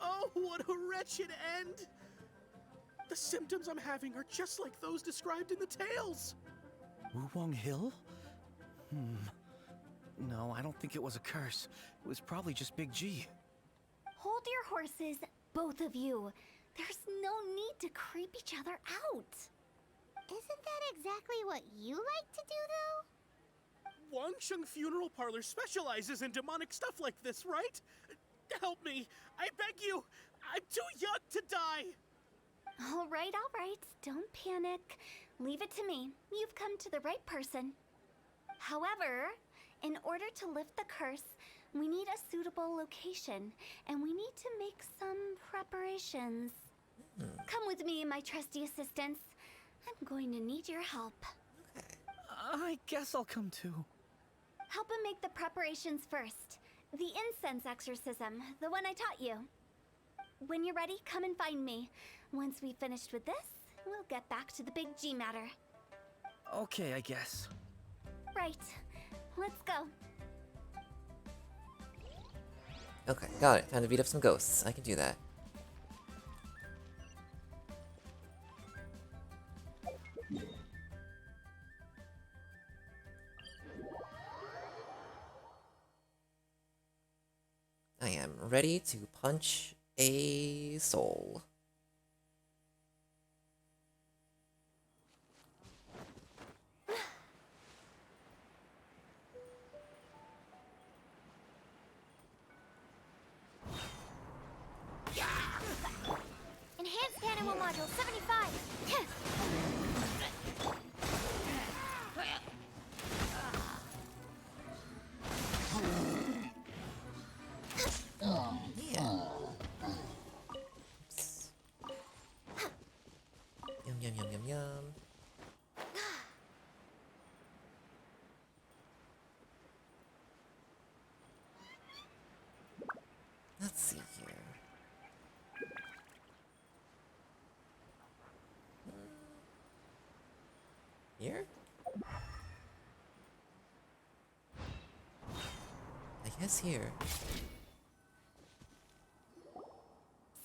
[SPEAKER 8] Oh, what a wretched end! The symptoms I'm having are just like those described in the tales.
[SPEAKER 3] Wuwang Hill? No, I don't think it was a curse. It was probably just Big G.
[SPEAKER 4] Hold your horses, both of you. There's no need to creep each other out.
[SPEAKER 2] Isn't that exactly what you like to do, though?
[SPEAKER 8] Wangsheng Funeral Parlor specializes in demonic stuff like this, right? Help me! I beg you! I'm too young to die!
[SPEAKER 4] All right, don't panic. Leave it to me. You've come to the right person. However, in order to lift the curse, we need a suitable location, and we need to make some preparations. Come with me, my trusty assistants. I'm going to need your help.
[SPEAKER 3] I guess I'll come too.
[SPEAKER 4] Help him make the preparations first. The incense exorcism, the one I taught you. When you're ready, come and find me. Once we've finished with this, we'll get back to the Big G matter.
[SPEAKER 3] Okay, I guess.
[SPEAKER 4] Right. Let's go.
[SPEAKER 1] Okay, got it. Time to beat up some ghosts. I can do that. I am ready to punch a soul.
[SPEAKER 2] Enhanced Animal Module 75!
[SPEAKER 1] Yeah. Oops. Yum yum yum yum yum. Let's see here. Here? I guess here.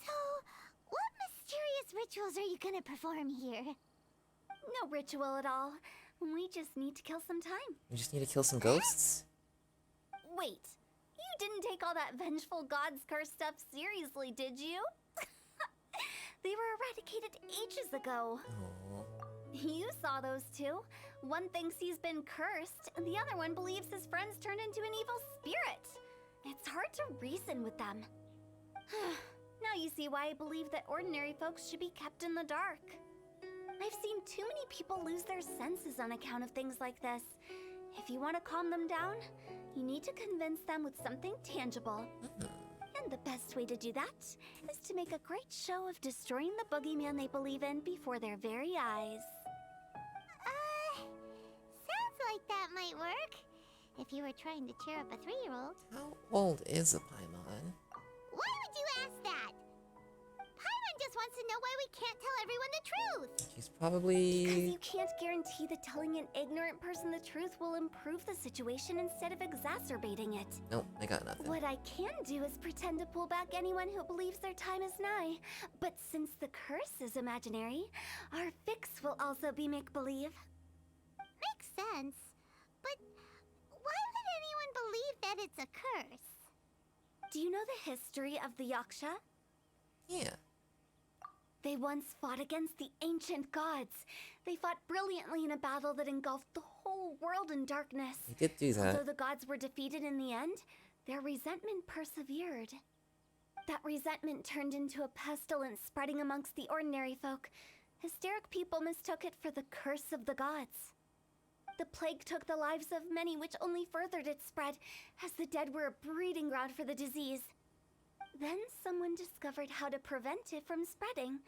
[SPEAKER 2] So, what mysterious rituals are you gonna perform here?
[SPEAKER 4] No ritual at all. We just need to kill some time.
[SPEAKER 1] We just need to kill some ghosts?
[SPEAKER 4] Wait, you didn't take all that vengeful god's curse stuff seriously, did you? They were eradicated ages ago.
[SPEAKER 1] Oh.
[SPEAKER 4] You saw those two. One thinks he's been cursed, and the other one believes his friends turned into an evil spirit. It's hard to reason with them. Now you see why I believe that ordinary folks should be kept in the dark. I've seen too many people lose their senses on account of things like this. If you want to calm them down, you need to convince them with something tangible. And the best way to do that is to make a great show of destroying the boogeyman they believe in before their very eyes.
[SPEAKER 2] Sounds like that might work. If you were trying to cheer up a 3-year-old.
[SPEAKER 1] How old is a Paimon?
[SPEAKER 2] Why would you ask that? Paimon just wants to know why we can't tell everyone the truth.
[SPEAKER 1] She's
[SPEAKER 4] Because
[SPEAKER 1] probably...
[SPEAKER 4] you can't guarantee that telling an ignorant person the truth will improve the situation instead of exacerbating it.
[SPEAKER 1] Nope, I got nothing.
[SPEAKER 4] What I can do is pretend to pull back anyone who believes their time is nigh. But since the curse is imaginary, our fix will also be make-believe.
[SPEAKER 2] Makes sense. But why would anyone believe that it's a curse?
[SPEAKER 4] Do you know the history of the Yaksha?
[SPEAKER 1] Yeah.
[SPEAKER 4] They once fought against the ancient gods. They fought brilliantly in a battle that engulfed the whole world in darkness.
[SPEAKER 1] They did do that.
[SPEAKER 4] Although the gods were defeated in the end, their resentment persevered. That resentment turned into a pestilence spreading amongst the ordinary folk. Hysteric people mistook it for the curse of the gods. The plague took the lives of many, which only furthered its spread, as the dead were a breeding ground for the disease. Then someone discovered how to prevent it from spreading,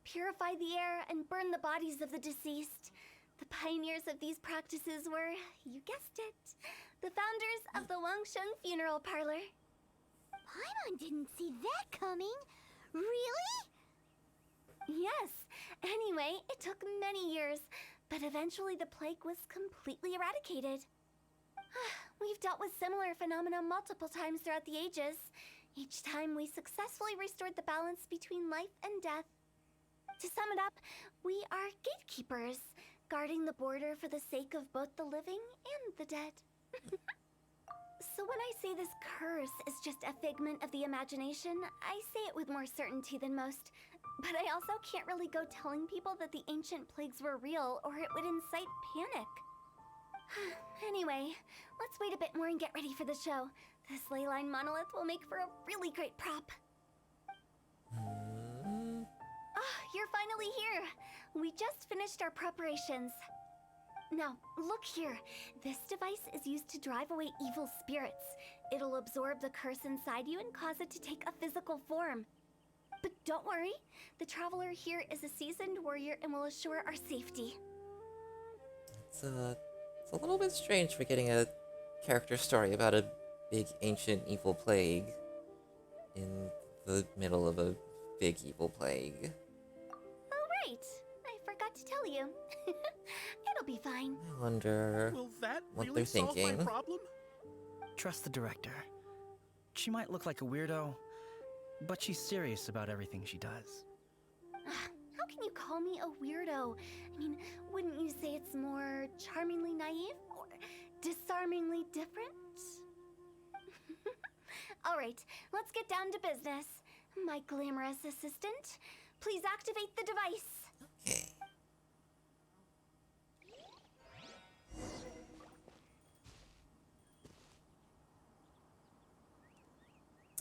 [SPEAKER 4] purify the air, and burn the bodies of the deceased. The pioneers of these practices were, you guessed it, the founders of the Wangsheng Funeral Parlor.
[SPEAKER 2] Paimon didn't see that coming. Really?
[SPEAKER 4] Yes. Anyway, it took many years, but eventually the plague was completely eradicated. We've dealt with similar phenomena multiple times throughout the ages. Each time we successfully restored the balance between life and death. To sum it up, we are gatekeepers, guarding the border for the sake of both the living and the dead. So when I say this curse is just a figment of the imagination, I say it with more certainty than most. But I also can't really go telling people that the ancient plagues were real, or it would incite panic. Anyway, let's wait a bit more and get ready for the show. This ley line monolith will make for a really great prop. You're finally here! We just finished our preparations. Now, look here. This device is used to drive away evil spirits. It'll absorb the curse inside you and cause it to take a physical form. But don't worry, the traveler here is a seasoned warrior and will assure our safety.
[SPEAKER 1] It's a little bit strange for getting a character story about a big ancient evil plague in the middle of a big evil plague.
[SPEAKER 4] Oh right, I forgot to tell you. It'll be fine.
[SPEAKER 1] I wonder
[SPEAKER 8] Will that
[SPEAKER 1] what
[SPEAKER 8] really
[SPEAKER 1] they're
[SPEAKER 8] solve
[SPEAKER 1] thinking.
[SPEAKER 8] my problem?
[SPEAKER 3] Trust the director. She might look like a weirdo, but she's serious about everything she does.
[SPEAKER 4] How can you call me a weirdo? I mean, wouldn't you say it's more charmingly naive or disarmingly different? All right, let's get down to business. My glamorous assistant, please activate the device.
[SPEAKER 1] Okay.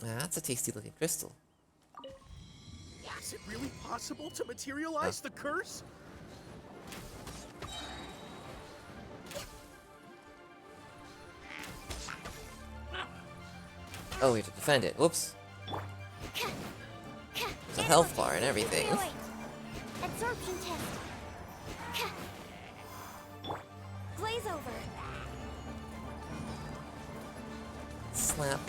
[SPEAKER 1] That's a tasty looking crystal.
[SPEAKER 8] Is it really possible to materialize the curse?
[SPEAKER 1] Oh, we have to defend it. Whoops. There's a health bar and everything.
[SPEAKER 2] Absorption test.
[SPEAKER 4] Glaze over.
[SPEAKER 1] Slap.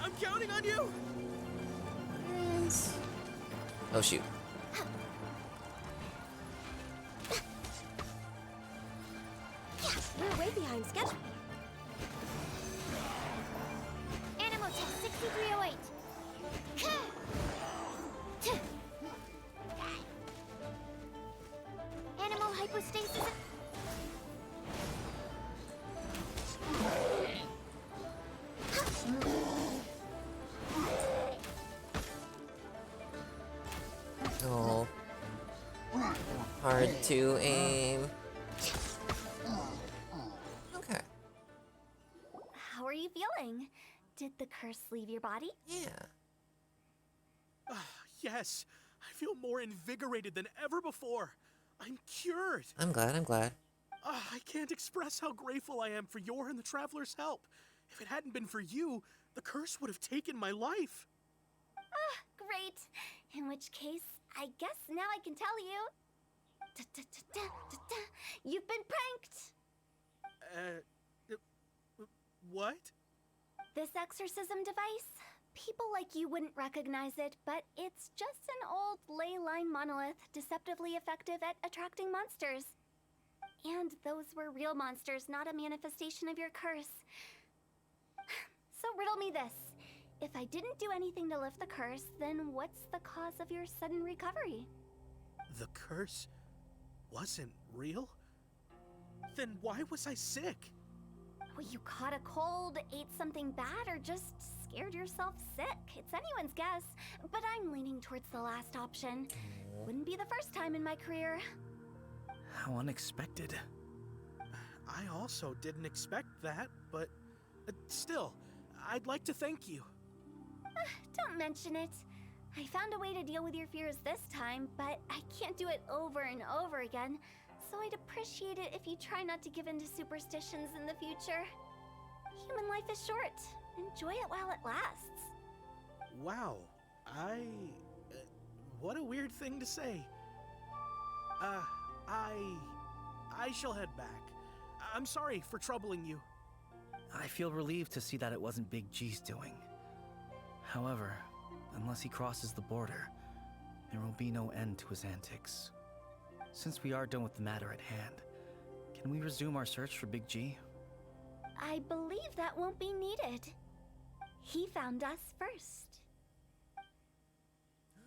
[SPEAKER 8] I'm counting on you!
[SPEAKER 1] Oh shoot.
[SPEAKER 2] We're way behind schedule. Animal test 6308. Animal hypostasis.
[SPEAKER 1] Oh. Hard to aim. Okay.
[SPEAKER 4] How are you feeling? Did the curse leave your body?
[SPEAKER 1] Yeah.
[SPEAKER 8] Yes, I feel more invigorated than ever before. I'm cured.
[SPEAKER 1] I'm glad, I'm glad.
[SPEAKER 8] I can't express how grateful I am for your and the Traveler's help. If it hadn't been for you, the curse would have taken my life.
[SPEAKER 4] Great. In which case, I guess now I can tell you. You've been pranked!
[SPEAKER 8] What?
[SPEAKER 4] This exorcism device? People like you wouldn't recognize it, but it's just an old ley line monolith deceptively effective at attracting monsters. And those were real monsters, not a manifestation of your curse. So riddle me this. If I didn't do anything to lift the curse, then what's the cause of your sudden recovery?
[SPEAKER 8] The curse wasn't real? Then why was I sick?
[SPEAKER 4] Well, you caught a cold, ate something bad, or just scared yourself sick. It's anyone's guess, but I'm leaning towards the last option. Wouldn't be the first time in my career.
[SPEAKER 3] How unexpected.
[SPEAKER 8] I also didn't expect that, but still, I'd like to thank you.
[SPEAKER 4] Don't mention it. I found a way to deal with your fears this time, but I can't do it over and over again, so I'd appreciate it if you try not to give in to superstitions in the future. Human life is short. Enjoy it while it lasts.
[SPEAKER 8] Wow, what a weird thing to say. I shall head back. I'm sorry for troubling you.
[SPEAKER 3] I feel relieved to see that it wasn't Big G's doing. However, unless he crosses the border, there will be no end to his antics. Since we are done with the matter at hand, can we resume our search for Big G?
[SPEAKER 4] I believe that won't be needed. He found us first.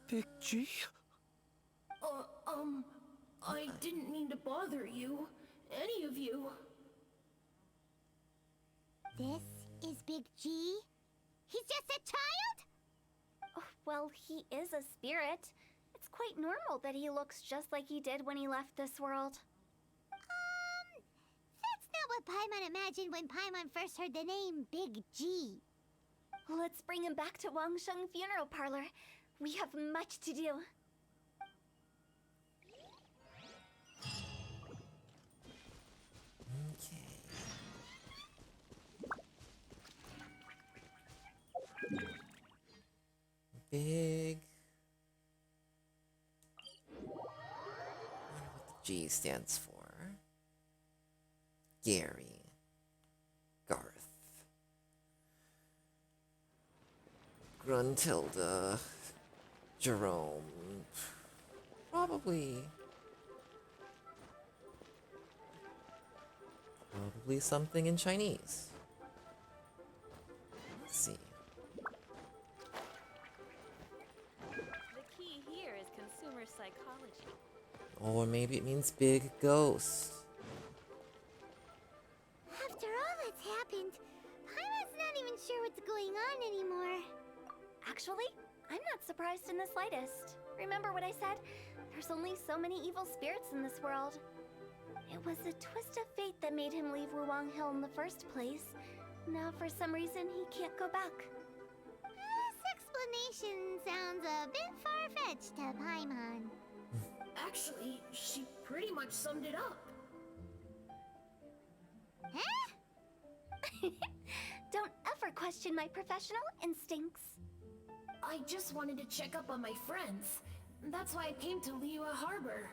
[SPEAKER 3] Big G?
[SPEAKER 10] I didn't mean to bother you. Any of you.
[SPEAKER 2] This is Big G? He's just a child?
[SPEAKER 4] Oh, well, he is a spirit. It's quite normal that he looks just like he did when he left this world.
[SPEAKER 2] That's not what Paimon imagined when Paimon first heard the name Big G.
[SPEAKER 4] Let's bring him back to Wangsheng Funeral Parlor. We have much to do.
[SPEAKER 1] Big. I wonder what the G stands for. Gary. Garth. Gruntilda. Jerome. Probably something in Chinese. Let's see.
[SPEAKER 6] The key here is consumer psychology.
[SPEAKER 1] Or maybe it means big ghost.
[SPEAKER 2] After all that's happened, Paimon's not even sure what's going on anymore.
[SPEAKER 4] Actually, I'm not surprised in the slightest. Remember what I said? There's only so many evil spirits in this world. It was a twist of fate that made him leave Wuwang Hill in the first place. Now, for some reason, he can't go back.
[SPEAKER 2] This explanation sounds a bit far-fetched to Paimon.
[SPEAKER 10] Actually, she pretty much summed it up.
[SPEAKER 2] Huh?
[SPEAKER 4] Don't ever question my professional instincts.
[SPEAKER 10] I just wanted to check up on my friends. That's why I came to Liyue Harbor.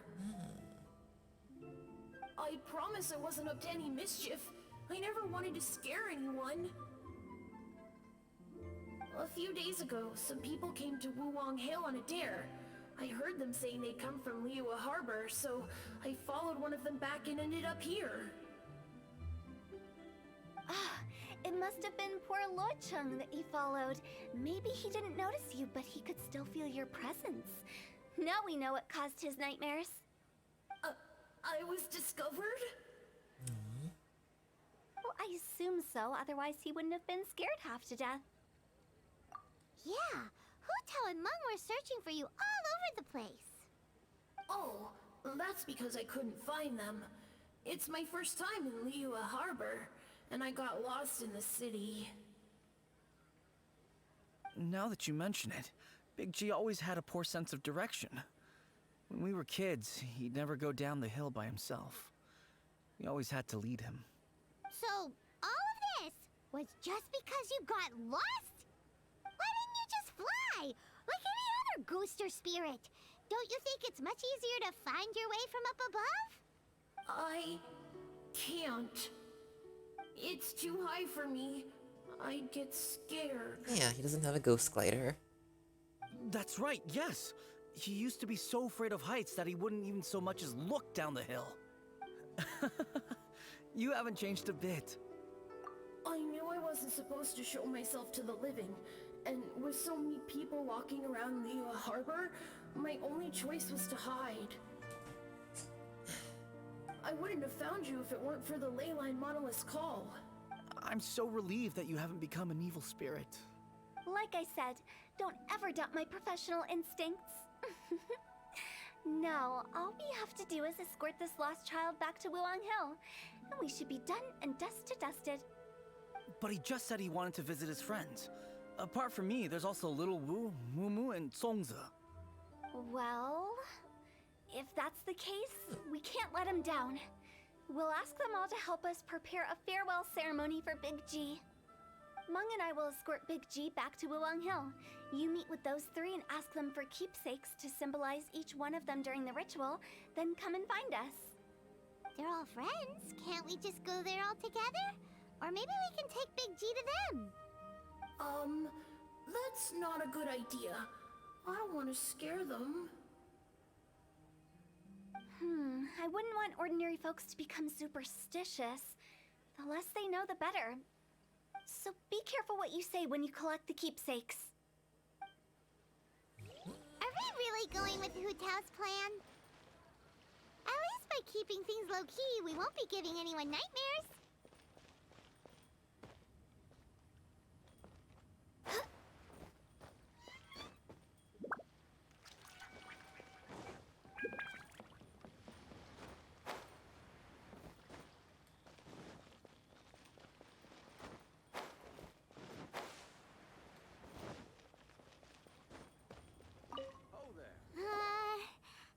[SPEAKER 10] I promise I wasn't up to any mischief. I never wanted to scare anyone. A few days ago, some people came to Wuwang Hill on a dare. I heard them saying they'd come from Liyue Harbor, so I followed one of them back and ended up here.
[SPEAKER 4] Ah, it must have been poor Lo Chung that you followed. Maybe he didn't notice you, but he could still feel your presence. Now we know what caused his nightmares.
[SPEAKER 10] I was discovered?
[SPEAKER 4] Well, I assume so, otherwise he wouldn't have been scared half to death.
[SPEAKER 2] Yeah, Hu Tao and Meng were searching for you all over the place.
[SPEAKER 10] Oh, that's because I couldn't find them. It's my first time in Liyue Harbor, and I got lost in the city.
[SPEAKER 3] Now that you mention it, Big G always had a poor sense of direction. When we were kids, he'd never go down the hill by himself. We always had to lead him.
[SPEAKER 2] So, all of this was just because you got lost? Why didn't you just fly? Like any other ghost or spirit? Don't you think it's much easier to find your way from up above?
[SPEAKER 10] I can't. It's too high for me. I'd get scared.
[SPEAKER 1] Yeah, he doesn't have a ghost glider.
[SPEAKER 3] That's right, yes! He used to be so afraid of heights that he wouldn't even so much as look down the hill. You haven't changed a bit.
[SPEAKER 10] I knew I wasn't supposed to show myself to the living, and with so many people walking around Liyue Harbor, my only choice was to hide. I wouldn't have found you if it weren't for the Leyline Monolith's call.
[SPEAKER 3] I'm so relieved that you haven't become an evil spirit.
[SPEAKER 4] Like I said, don't ever doubt my professional instincts. Now, all we have to do is escort this lost child back to Wuwang Hill, and we should be done and dusted.
[SPEAKER 3] But he just said he wanted to visit his friends. Apart from me, there's also Little Wu, Mumu, and Songza.
[SPEAKER 4] Well, if that's the case, we can't let him down. We'll ask them all to help us prepare a farewell ceremony for Big G. Mung and I will escort Big G back to Wuwang Hill. You meet with those three and ask them for keepsakes to symbolize each one of them during the ritual, then come and find us.
[SPEAKER 2] They're all friends. Can't we just go there all together? Or maybe we can take Big G to them.
[SPEAKER 10] That's not a good idea. I don't want to scare them.
[SPEAKER 4] I wouldn't want ordinary folks to become superstitious. The less they know, the better. So be careful what you say when you collect the keepsakes.
[SPEAKER 2] Are we really going with Hu Tao's plan? At least by keeping things low-key, we won't be giving anyone nightmares.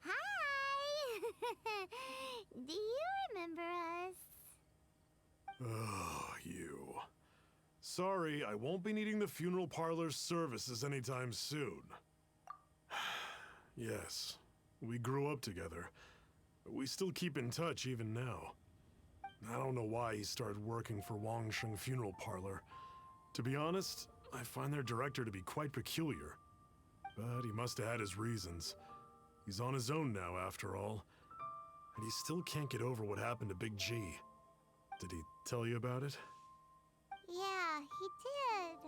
[SPEAKER 2] Hi! Do you remember us?
[SPEAKER 7] Oh, you. Sorry, I won't be needing the funeral parlor's services anytime soon. Yes, we grew up together, but we still keep in touch even now. I don't know why he started working for Wangsheng Funeral Parlor. To be honest, I find their director to be quite peculiar. But he must have had his reasons. He's on his own now, after all. And he still can't get over what happened to Big G. Did he tell you about it?
[SPEAKER 2] Yeah, he did.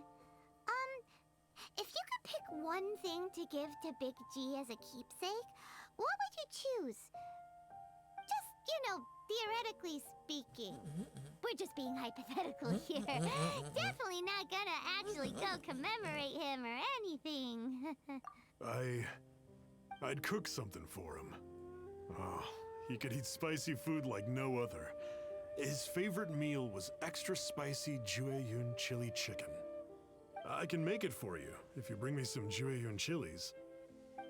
[SPEAKER 2] If you could pick one thing to give to Big G as a keepsake, what would you choose? Just, theoretically speaking. We're just being hypothetical here. Definitely not gonna actually go commemorate him or anything.
[SPEAKER 7] I'd cook something for him. Oh, he could eat spicy food like no other. His favorite meal was extra spicy Jueyun chili chicken. I can make it for you if you bring me some Jueyun chilies.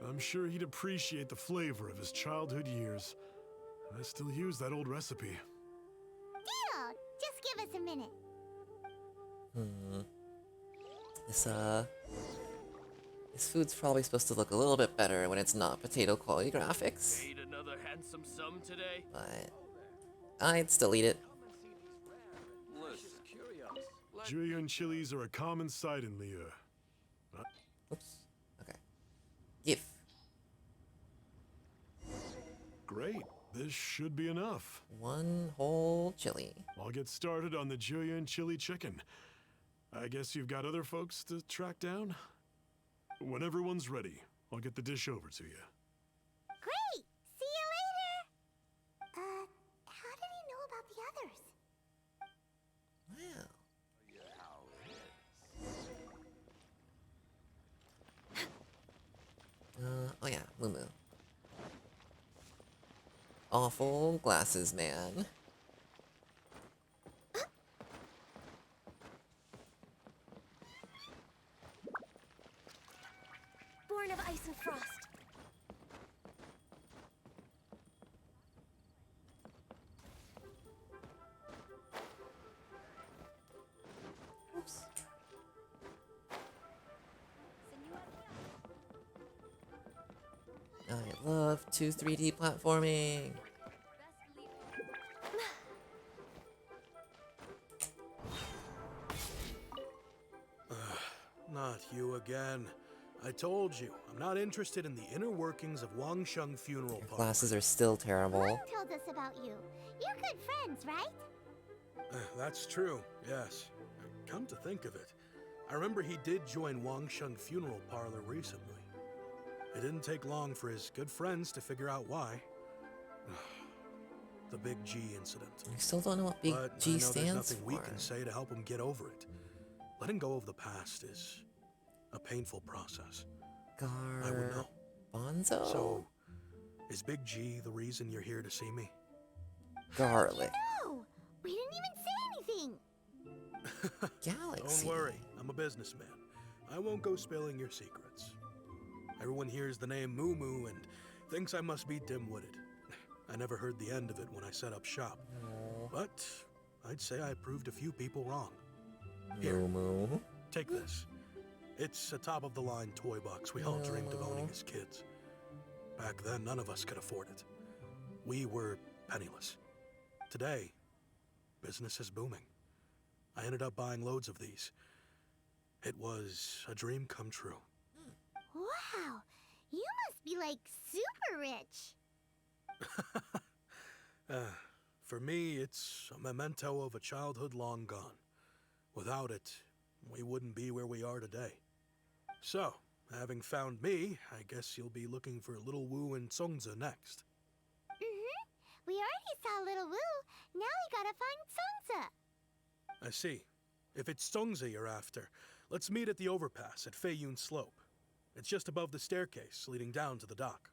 [SPEAKER 7] I'm sure he'd appreciate the flavor of his childhood years. I still use that old recipe.
[SPEAKER 2] Deal! Just give us a minute.
[SPEAKER 1] This food's probably supposed to look a little bit better when it's not potato quality graphics.
[SPEAKER 11] Made another handsome sum today.
[SPEAKER 1] But I'd still eat it.
[SPEAKER 7] Jueyun chilies are a common sight in Liu.
[SPEAKER 1] Oops. Okay. Give.
[SPEAKER 7] Great. This should be enough.
[SPEAKER 1] One whole chili.
[SPEAKER 7] I'll get started on the Jueyun chili chicken. I guess you've got other folks to track down? When everyone's ready, I'll get the dish over to you.
[SPEAKER 2] Great! See you later! How did he know about the others?
[SPEAKER 1] Wow. Oh yeah, Moo. Awful glasses man.
[SPEAKER 4] Born of ice and frost.
[SPEAKER 1] Oops. I love 3D platforming.
[SPEAKER 8] Not you again. I told you, I'm not interested in the inner workings of Wangsheng Funeral
[SPEAKER 1] Your
[SPEAKER 8] Parlor.
[SPEAKER 1] glasses are still terrible.
[SPEAKER 2] Mom told us about you. You're good friends, right?
[SPEAKER 8] That's true, yes. Come to think of it, I remember he did join Wangsheng Funeral Parlor recently. It didn't take long for his good friends to figure out why. The Big G incident.
[SPEAKER 1] You still don't know what Big
[SPEAKER 8] But
[SPEAKER 1] G
[SPEAKER 8] I know
[SPEAKER 1] stands
[SPEAKER 8] there's nothing
[SPEAKER 1] for.
[SPEAKER 8] we can say to help him get over it. Letting go of the past is a painful process. I would know.
[SPEAKER 1] Bonzo?
[SPEAKER 8] So, is Big G the reason you're here to see me?
[SPEAKER 1] Garlic.
[SPEAKER 2] No! We didn't even say anything!
[SPEAKER 1] Galaxy.
[SPEAKER 8] Don't worry, I'm a businessman. I won't go spilling your secrets. Everyone hears the name Moo Moo and thinks I must be dim-witted. I never heard the end of it when I set up shop.
[SPEAKER 1] No.
[SPEAKER 8] But I'd say I proved a few people wrong. Here.
[SPEAKER 1] Moo moo.
[SPEAKER 8] Take this. It's a top-of-the-line toy box we all dreamed of owning as kids. Back then, none of us could afford it. We were penniless. Today, business is booming. I ended up buying loads of these. It was a dream come true.
[SPEAKER 2] Wow, you must be like super rich.
[SPEAKER 8] For me, it's a memento of a childhood long gone. Without it, we wouldn't be where we are today. So, having found me, I guess you'll be looking for Little Wu and Songza next.
[SPEAKER 2] We already saw Little Wu. Now we gotta find Songza.
[SPEAKER 8] I see. If it's Songza you're after, let's meet at the overpass at Feiyun Slope. It's just above the staircase leading down to the dock.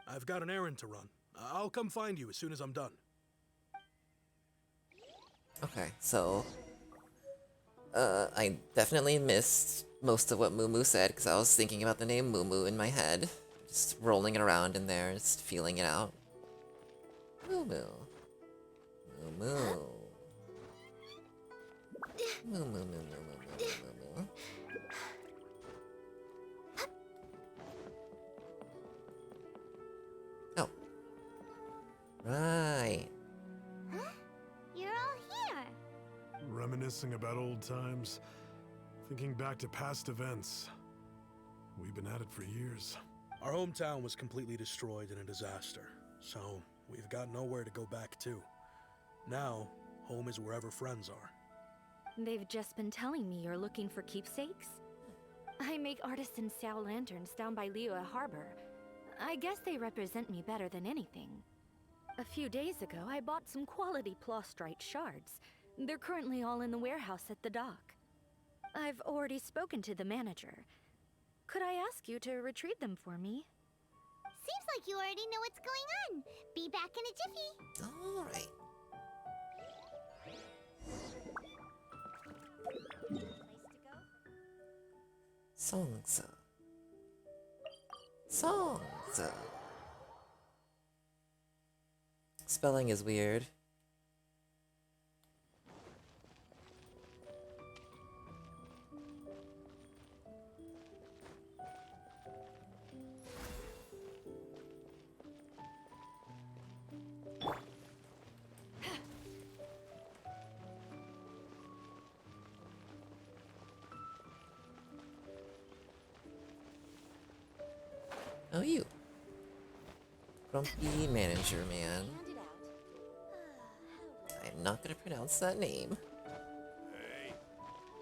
[SPEAKER 8] I've got an errand to run. I'll come find you as soon as I'm done.
[SPEAKER 1] Okay, so I definitely missed most of what Moo Moo said because I was thinking about the name Moo Moo in my head, just rolling it around in there, just feeling it out. Moo Moo. Moo Moo. Moo Moo Moo Moo Moo Moo Moo Moo. Oh. Right.
[SPEAKER 2] You're all here.
[SPEAKER 7] Reminiscing about old times, thinking back to past events. We've been at it for years.
[SPEAKER 8] Our hometown was completely destroyed in a disaster, so we've got nowhere to go back to. Now, home is wherever friends are.
[SPEAKER 9] They've just been telling me you're looking for keepsakes. I make artisan Xiao lanterns down by Liyue Harbor. I guess they represent me better than anything. A few days ago, I bought some quality plastrite shards. They're currently all in the warehouse at the dock. I've already spoken to the manager. Could I ask you to retrieve them for me?
[SPEAKER 2] Seems like you already know what's going on. Be back in a jiffy.
[SPEAKER 1] Alright. Songza. Songza. Spelling is weird. Oh, you. Grumpy manager man. I'm not gonna pronounce that name.
[SPEAKER 12] Hey,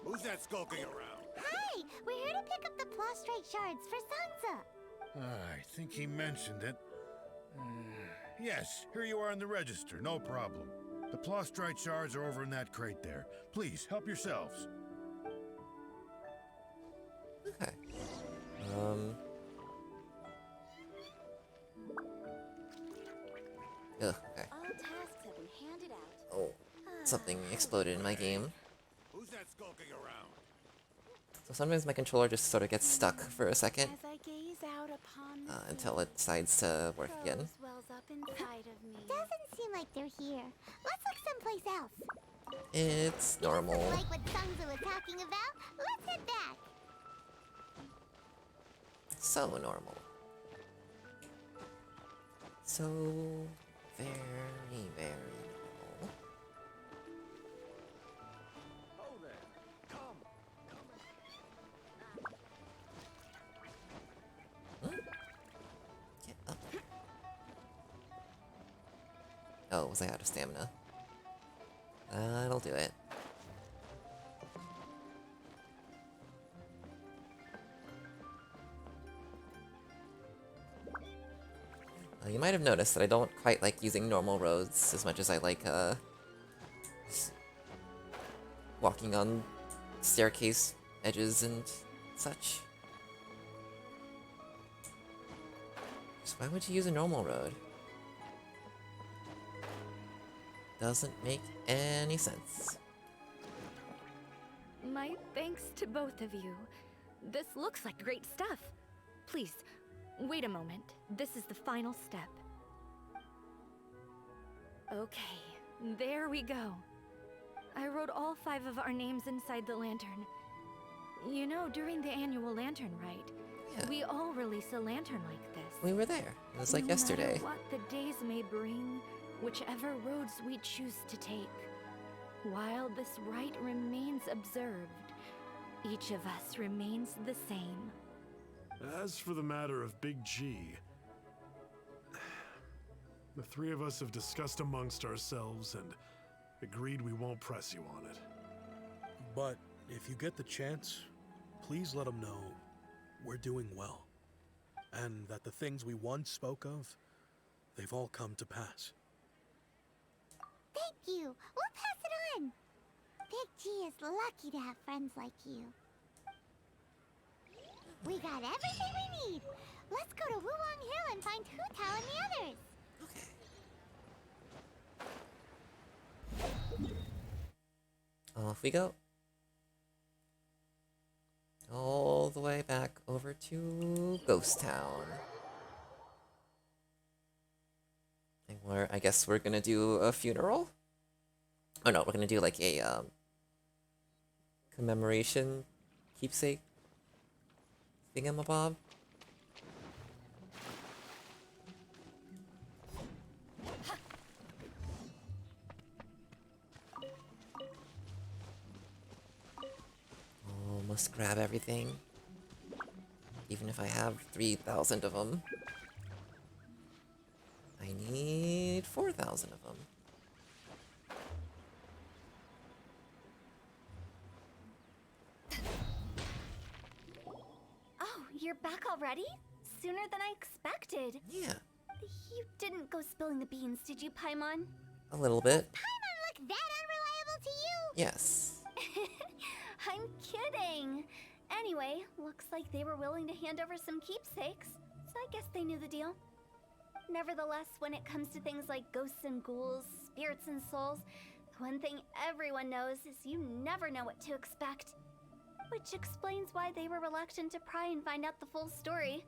[SPEAKER 12] who's that skulking around?
[SPEAKER 2] Hi, we're here to pick up the plastrite shards for Songza.
[SPEAKER 12] I think he mentioned it. Yes, here you are in the register, no problem. The plastrite shards are over in that crate there. Please, help yourselves.
[SPEAKER 1] Okay. Ugh, okay.
[SPEAKER 6] All tasks have been handed out.
[SPEAKER 1] Oh, something exploded in my game.
[SPEAKER 12] Who's that skulking around?
[SPEAKER 1] So sometimes my controller just sort of gets stuck for a second
[SPEAKER 6] As I gaze out upon the
[SPEAKER 1] until it decides to work again.
[SPEAKER 6] rose wells up inside of me.
[SPEAKER 2] Doesn't seem like they're here. Let's look someplace else.
[SPEAKER 1] It's normal.
[SPEAKER 2] Like what Songza was talking about? Let's head back.
[SPEAKER 1] So normal. So very, very normal.
[SPEAKER 11] Oh there. Come.
[SPEAKER 1] Get up. Oh, was I out of stamina? That'll do it. You might have noticed that I don't quite like using normal roads as much as I like, walking on staircase edges and such. So why would you use a normal road? Doesn't make any sense.
[SPEAKER 9] My thanks to both of you. This looks like great stuff. Please, wait a moment. This is the final step. Okay, there we go. I wrote all 5 of our names inside the lantern. You know, during the annual lantern rite, we all release a lantern like this.
[SPEAKER 1] We were there. It was like yesterday.
[SPEAKER 9] No matter what the days may bring, whichever roads we choose to take, while this rite remains observed, each of us remains the same.
[SPEAKER 7] As for the matter of Big G, the 3 of us have discussed amongst ourselves and agreed we won't press you on it.
[SPEAKER 8] But if you get the chance, please let them know we're doing well, and that the things we once spoke of, they've all come to pass.
[SPEAKER 2] Thank you. We'll pass it on. Big G is lucky to have friends like you. We got everything we need. Let's go to Wuwang Hill and find Hu Tao and the others.
[SPEAKER 1] Off we go. All the way back over to Ghost Town. And I guess we're gonna do a funeral? Oh no, we're gonna do like a commemoration keepsake thingamabob. Must grab everything. Even if I have 3,000 of them. I need 4,000 of them.
[SPEAKER 4] Oh, you're back already? Sooner than I expected.
[SPEAKER 1] Yeah.
[SPEAKER 4] You didn't go spilling the beans, did you, Paimon?
[SPEAKER 1] A little bit.
[SPEAKER 2] Paimon look that unreliable to you?
[SPEAKER 1] Yes.
[SPEAKER 4] I'm kidding. Anyway, looks like they were willing to hand over some keepsakes, so I guess they knew the deal. Nevertheless, when it comes to things like ghosts and ghouls, spirits and souls, the one thing everyone knows is you never know what to expect. Which explains why they were reluctant to pry and find out the full story.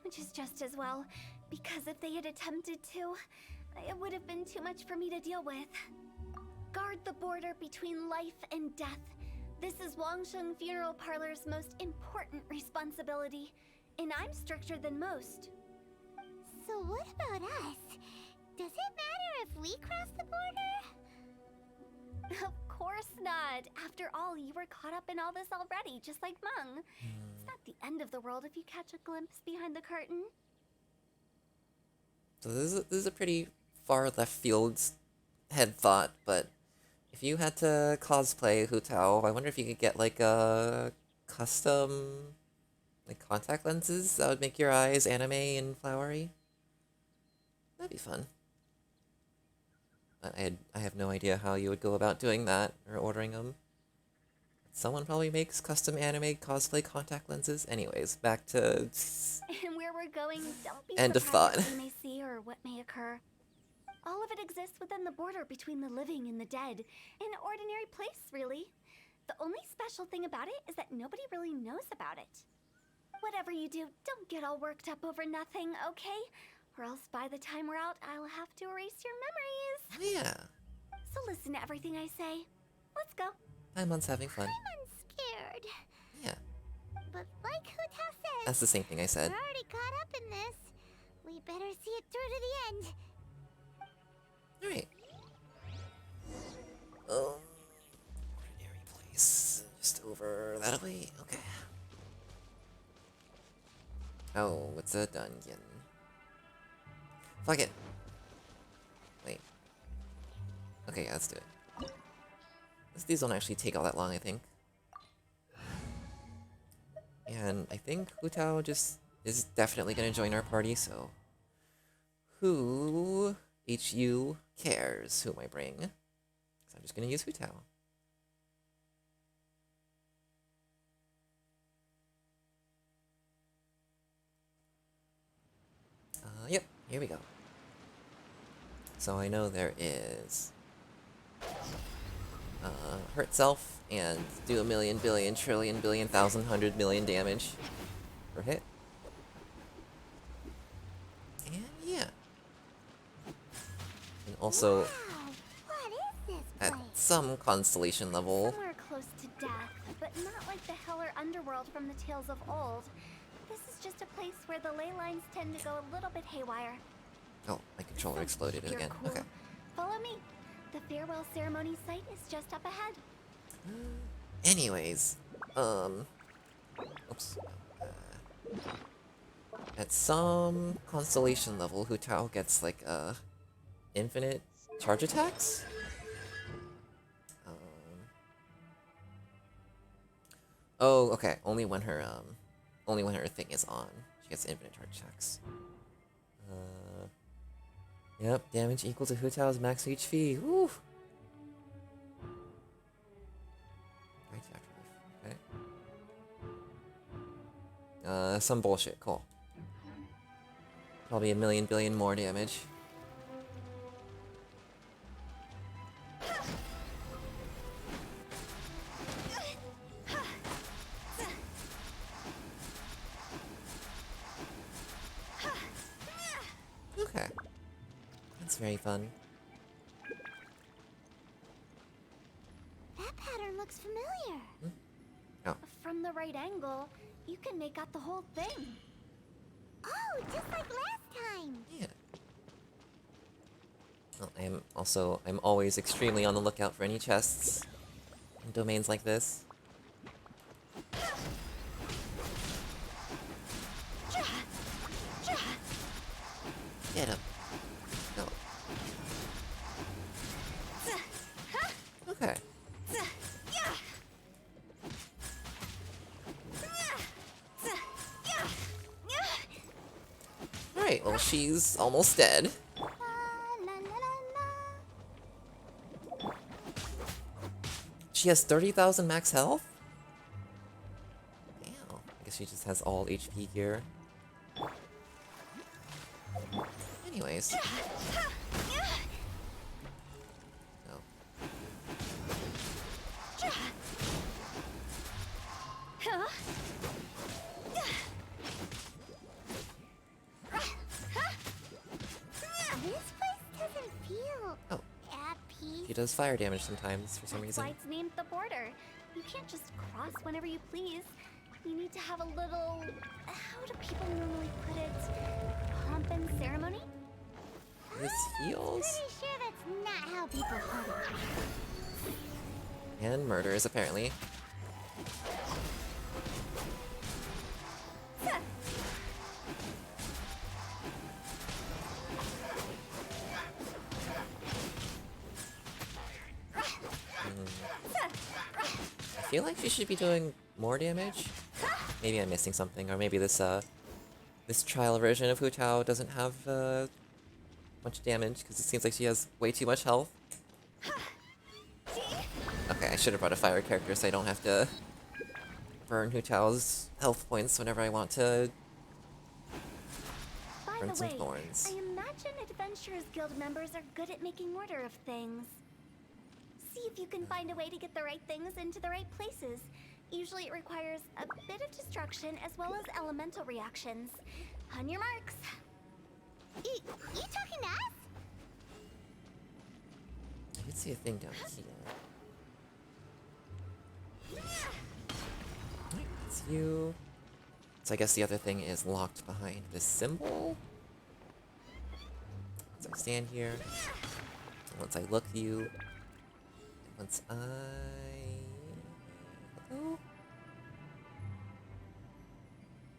[SPEAKER 4] Which is just as well, because if they had attempted to, it would have been too much for me to deal with. Guard the border between life and death. This is Wangsheng Funeral Parlor's most important responsibility, and I'm stricter than most.
[SPEAKER 2] So what about us? Does it matter if we cross the border?
[SPEAKER 4] Of course not. After all, you were caught up in all this already, just like Meng. It's not the end of the world if you catch a glimpse behind the curtain.
[SPEAKER 1] So this is a pretty far left field head thought, but if you had to cosplay Hu Tao, I wonder if you could get like a custom like contact lenses that would make your eyes anime and flowery. That'd be fun. I have no idea how you would go about doing that or ordering them. Someone probably makes custom anime cosplay contact lenses. Anyways, back to
[SPEAKER 4] And where we're going, don't be
[SPEAKER 1] end of
[SPEAKER 4] surprised
[SPEAKER 1] thought.
[SPEAKER 4] what we may see or what may occur. All of it exists within the border between the living and the dead. An ordinary place, really. The only special thing about it is that nobody really knows about it. Whatever you do, don't get all worked up over nothing, okay? Or else by the time we're out, I'll have to erase your memories.
[SPEAKER 1] Yeah.
[SPEAKER 4] So listen to everything I say. Let's go.
[SPEAKER 1] Paimon's having fun.
[SPEAKER 2] I'm scared.
[SPEAKER 1] Yeah.
[SPEAKER 2] But like Hu Tao says,
[SPEAKER 1] That's the same thing I said.
[SPEAKER 2] we're already caught up in this. We better see it through to the end.
[SPEAKER 1] Alright. Oh. Ordinary place. Just over that way. Okay. Oh, it's a dungeon. Fuck it. Wait. Okay, yeah, let's do it. These don't actually take all that long, I think. And I think Hu Tao just is definitely gonna join our party, so... Who... HU cares whom I bring. So I'm just gonna use Hu Tao. Yep, here we go. So I know there is... hurt self and do 1,000,000 billion trillion billion thousand 100,000,000 damage per hit. And yeah. And also
[SPEAKER 2] Wow, what is this
[SPEAKER 1] at
[SPEAKER 2] place?
[SPEAKER 1] some constellation level.
[SPEAKER 4] Somewhere close to death, but not like the hell or underworld from the tales of old. This is just a place where the ley lines tend to go a little bit haywire.
[SPEAKER 1] Oh, my controller exploded
[SPEAKER 4] You're
[SPEAKER 1] again.
[SPEAKER 4] cool.
[SPEAKER 1] Okay.
[SPEAKER 4] Follow me. The farewell ceremony site is just up ahead.
[SPEAKER 1] Anyways, oops. At some constellation level, Hu Tao gets like infinite charge attacks. Oh, okay. Only when her thing is on, she gets infinite charge attacks. Yep, damage equal to Hu Tao's max HP. Woo. Right afterlife. Okay. Some bullshit. Cool. Probably a million billion more damage. Okay. That's very fun.
[SPEAKER 2] That pattern looks familiar.
[SPEAKER 1] Oh.
[SPEAKER 4] From the right angle, you can make out the whole thing.
[SPEAKER 2] Oh, just like last time.
[SPEAKER 1] Yeah. Well, I'm always extremely on the lookout for any chests in domains like this. Get him. Go. Okay. Alright, well, she's almost dead. She has 30,000 max health? Damn. I guess she just has all HP here. Anyways. Oh.
[SPEAKER 2] This place doesn't feel
[SPEAKER 1] Oh.
[SPEAKER 2] at peace.
[SPEAKER 1] She does fire damage sometimes for some
[SPEAKER 4] That's
[SPEAKER 1] reason.
[SPEAKER 4] why it's named the border. You can't just cross whenever you please. You need to have a little... How do people normally put it? Pomp and ceremony?
[SPEAKER 1] This heals.
[SPEAKER 2] Pretty sure that's not how people put it.
[SPEAKER 1] And murders, apparently. I feel like she should be doing more damage. Maybe I'm missing something, or maybe this trial version of Hu Tao doesn't have much damage because it seems like she has way too much health. Okay, I should have brought a fire character so I don't have to burn Hu Tao's health points whenever I want to burn some thorns.
[SPEAKER 4] I imagine Adventurers Guild members are good at making order of things. See if you can find a way to get the right things into the right places. Usually it requires a bit of destruction as well as elemental reactions. On your marks.
[SPEAKER 2] You talking to us?
[SPEAKER 1] I can see a thing down here. Alright, that's you. So I guess the other thing is locked behind this symbol. So I stand here. And once I look you, and once I... Hello?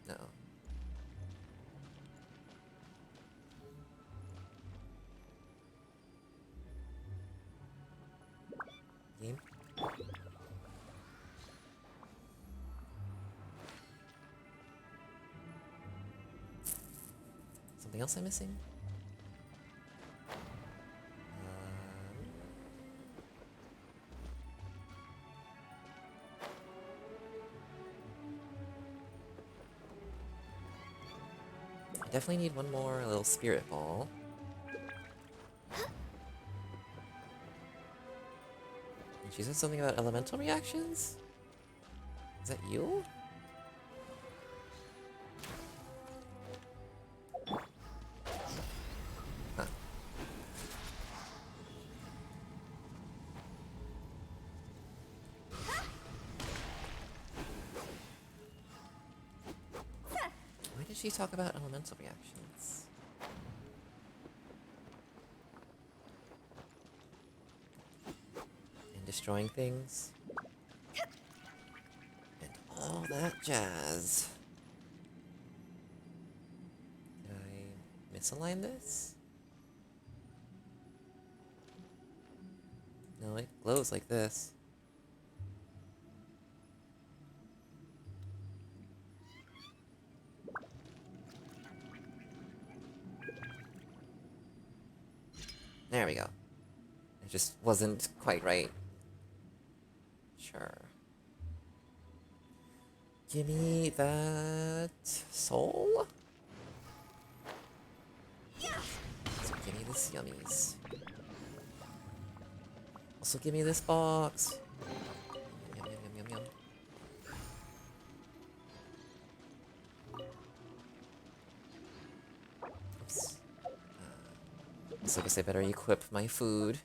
[SPEAKER 1] No. Game? Something else I'm missing? I definitely need one more little spirit ball. And she said something about elemental reactions? Is that you? Huh. she talk about elemental reactions? And destroying things? And all that jazz. Did I misalign this? No, it glows like this. There we go. It just wasn't quite right. Sure. Give me that soul? So give me this yummies. Also give me this box. Yum, yum, yum, yum, yum. Oops. So I guess I better equip my food.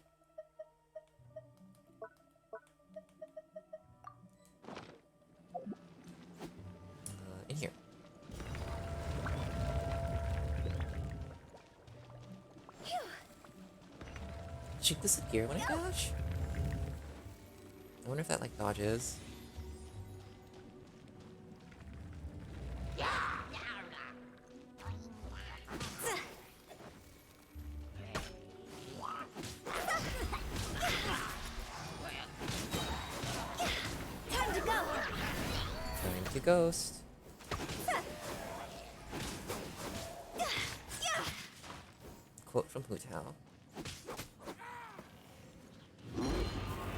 [SPEAKER 1] In here. Should disappear when I dash? I wonder if that like dodges.
[SPEAKER 4] Time to go.
[SPEAKER 1] Time to ghost. Quote from Hu Tao.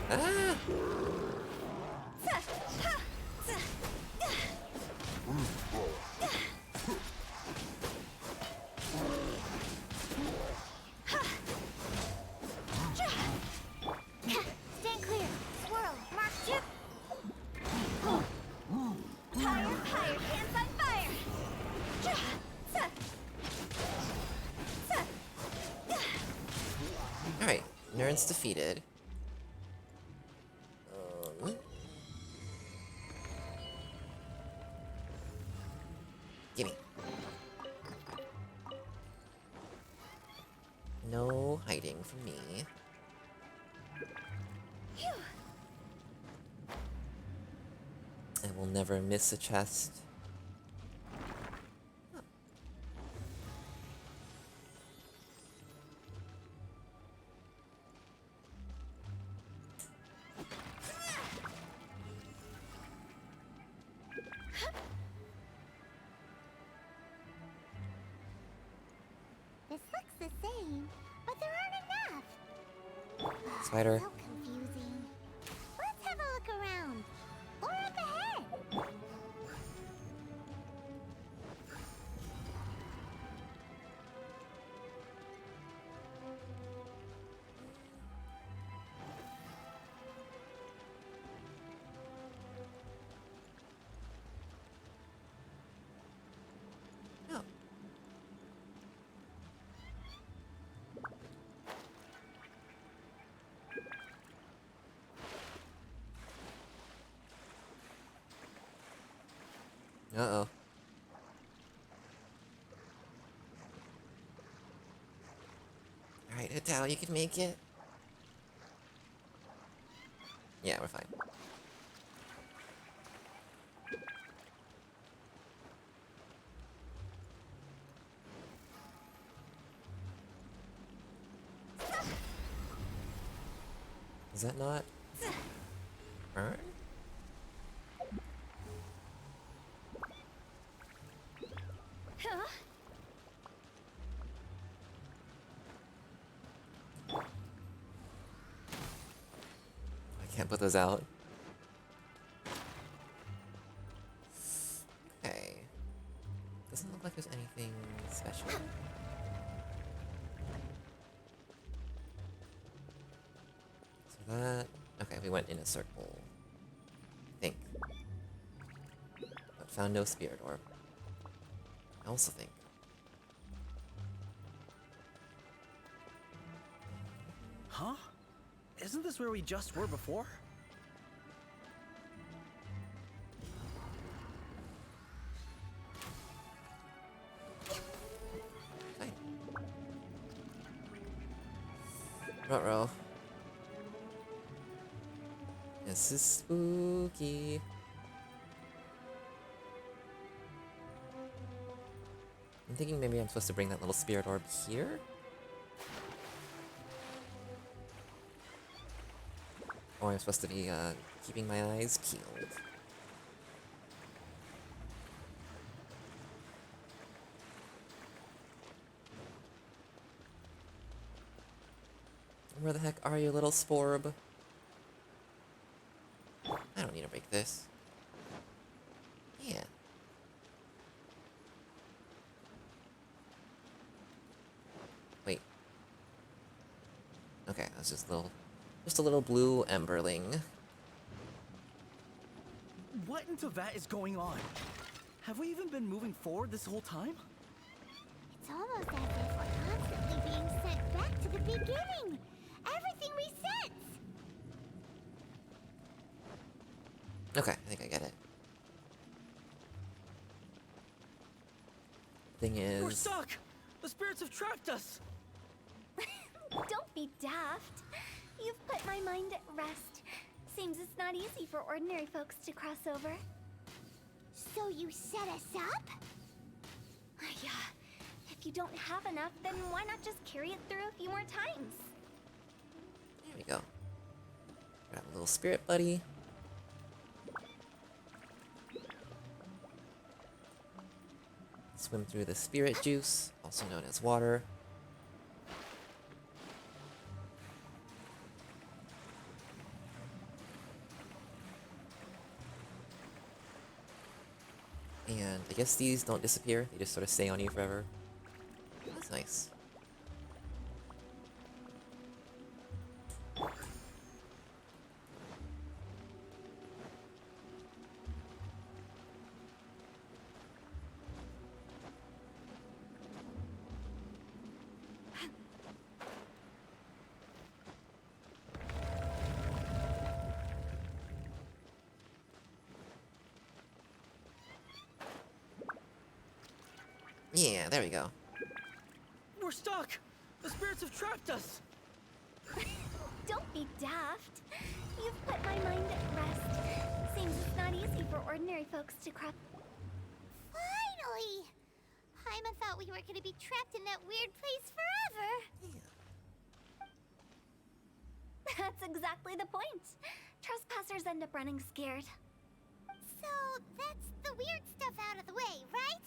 [SPEAKER 1] Ah!
[SPEAKER 2] Stand clear. Swirl. Mark chip.
[SPEAKER 4] Higher, higher, hands on fire.
[SPEAKER 1] Alright, Nern's defeated. Gimme. No hiding from me. I will never miss a chest.
[SPEAKER 2] This looks the same, but there aren't enough.
[SPEAKER 1] Spider.
[SPEAKER 2] So confusing. Let's have a look around. Or up ahead.
[SPEAKER 1] Oh. Uh-oh. Alright, Hidao, you can make it. Yeah, we're fine. Is that not burn?
[SPEAKER 4] Huh?
[SPEAKER 1] I can't put those out. Okay. Doesn't look like there's anything special. So that... Okay, we went in a circle. I think. But found no spirit orb. I also think.
[SPEAKER 3] Huh? Isn't this where we just were before?
[SPEAKER 1] Ruh-roh. This is spooky. I'm thinking maybe I'm supposed to bring that little spirit orb here? Or I'm supposed to be, keeping my eyes peeled. Where the heck are you, little sporb? I don't need to break this. Yeah. Wait. Okay, that's just a little blue emberling.
[SPEAKER 3] What in Tibet is going on? Have we even been moving forward this whole time?
[SPEAKER 2] It's almost as if we're constantly being sent back to the beginning. Everything resets.
[SPEAKER 1] Okay, I think I get it. Thing is...
[SPEAKER 3] We're stuck! The spirits have trapped us!
[SPEAKER 4] Don't be daft. You've put my mind at rest. Seems it's not easy for ordinary folks to cross over.
[SPEAKER 2] So you set us up?
[SPEAKER 4] Yeah. If you don't have enough, then why not just carry it through a few more times?
[SPEAKER 1] There we go. Grab a little spirit buddy. Swim through the spirit juice, also known as water. And I guess these don't disappear, they just sort of stay on you forever. That's nice. Yeah, there we go.
[SPEAKER 3] We're stuck! The spirits have trapped us!
[SPEAKER 4] Don't be daft. You've put my mind at rest. Seems it's not easy for ordinary folks to cross.
[SPEAKER 2] Finally! Paimon thought we were gonna be trapped in that weird place forever.
[SPEAKER 4] That's exactly the point. Trespassers end up running scared.
[SPEAKER 2] So that's the weird stuff out of the way, right?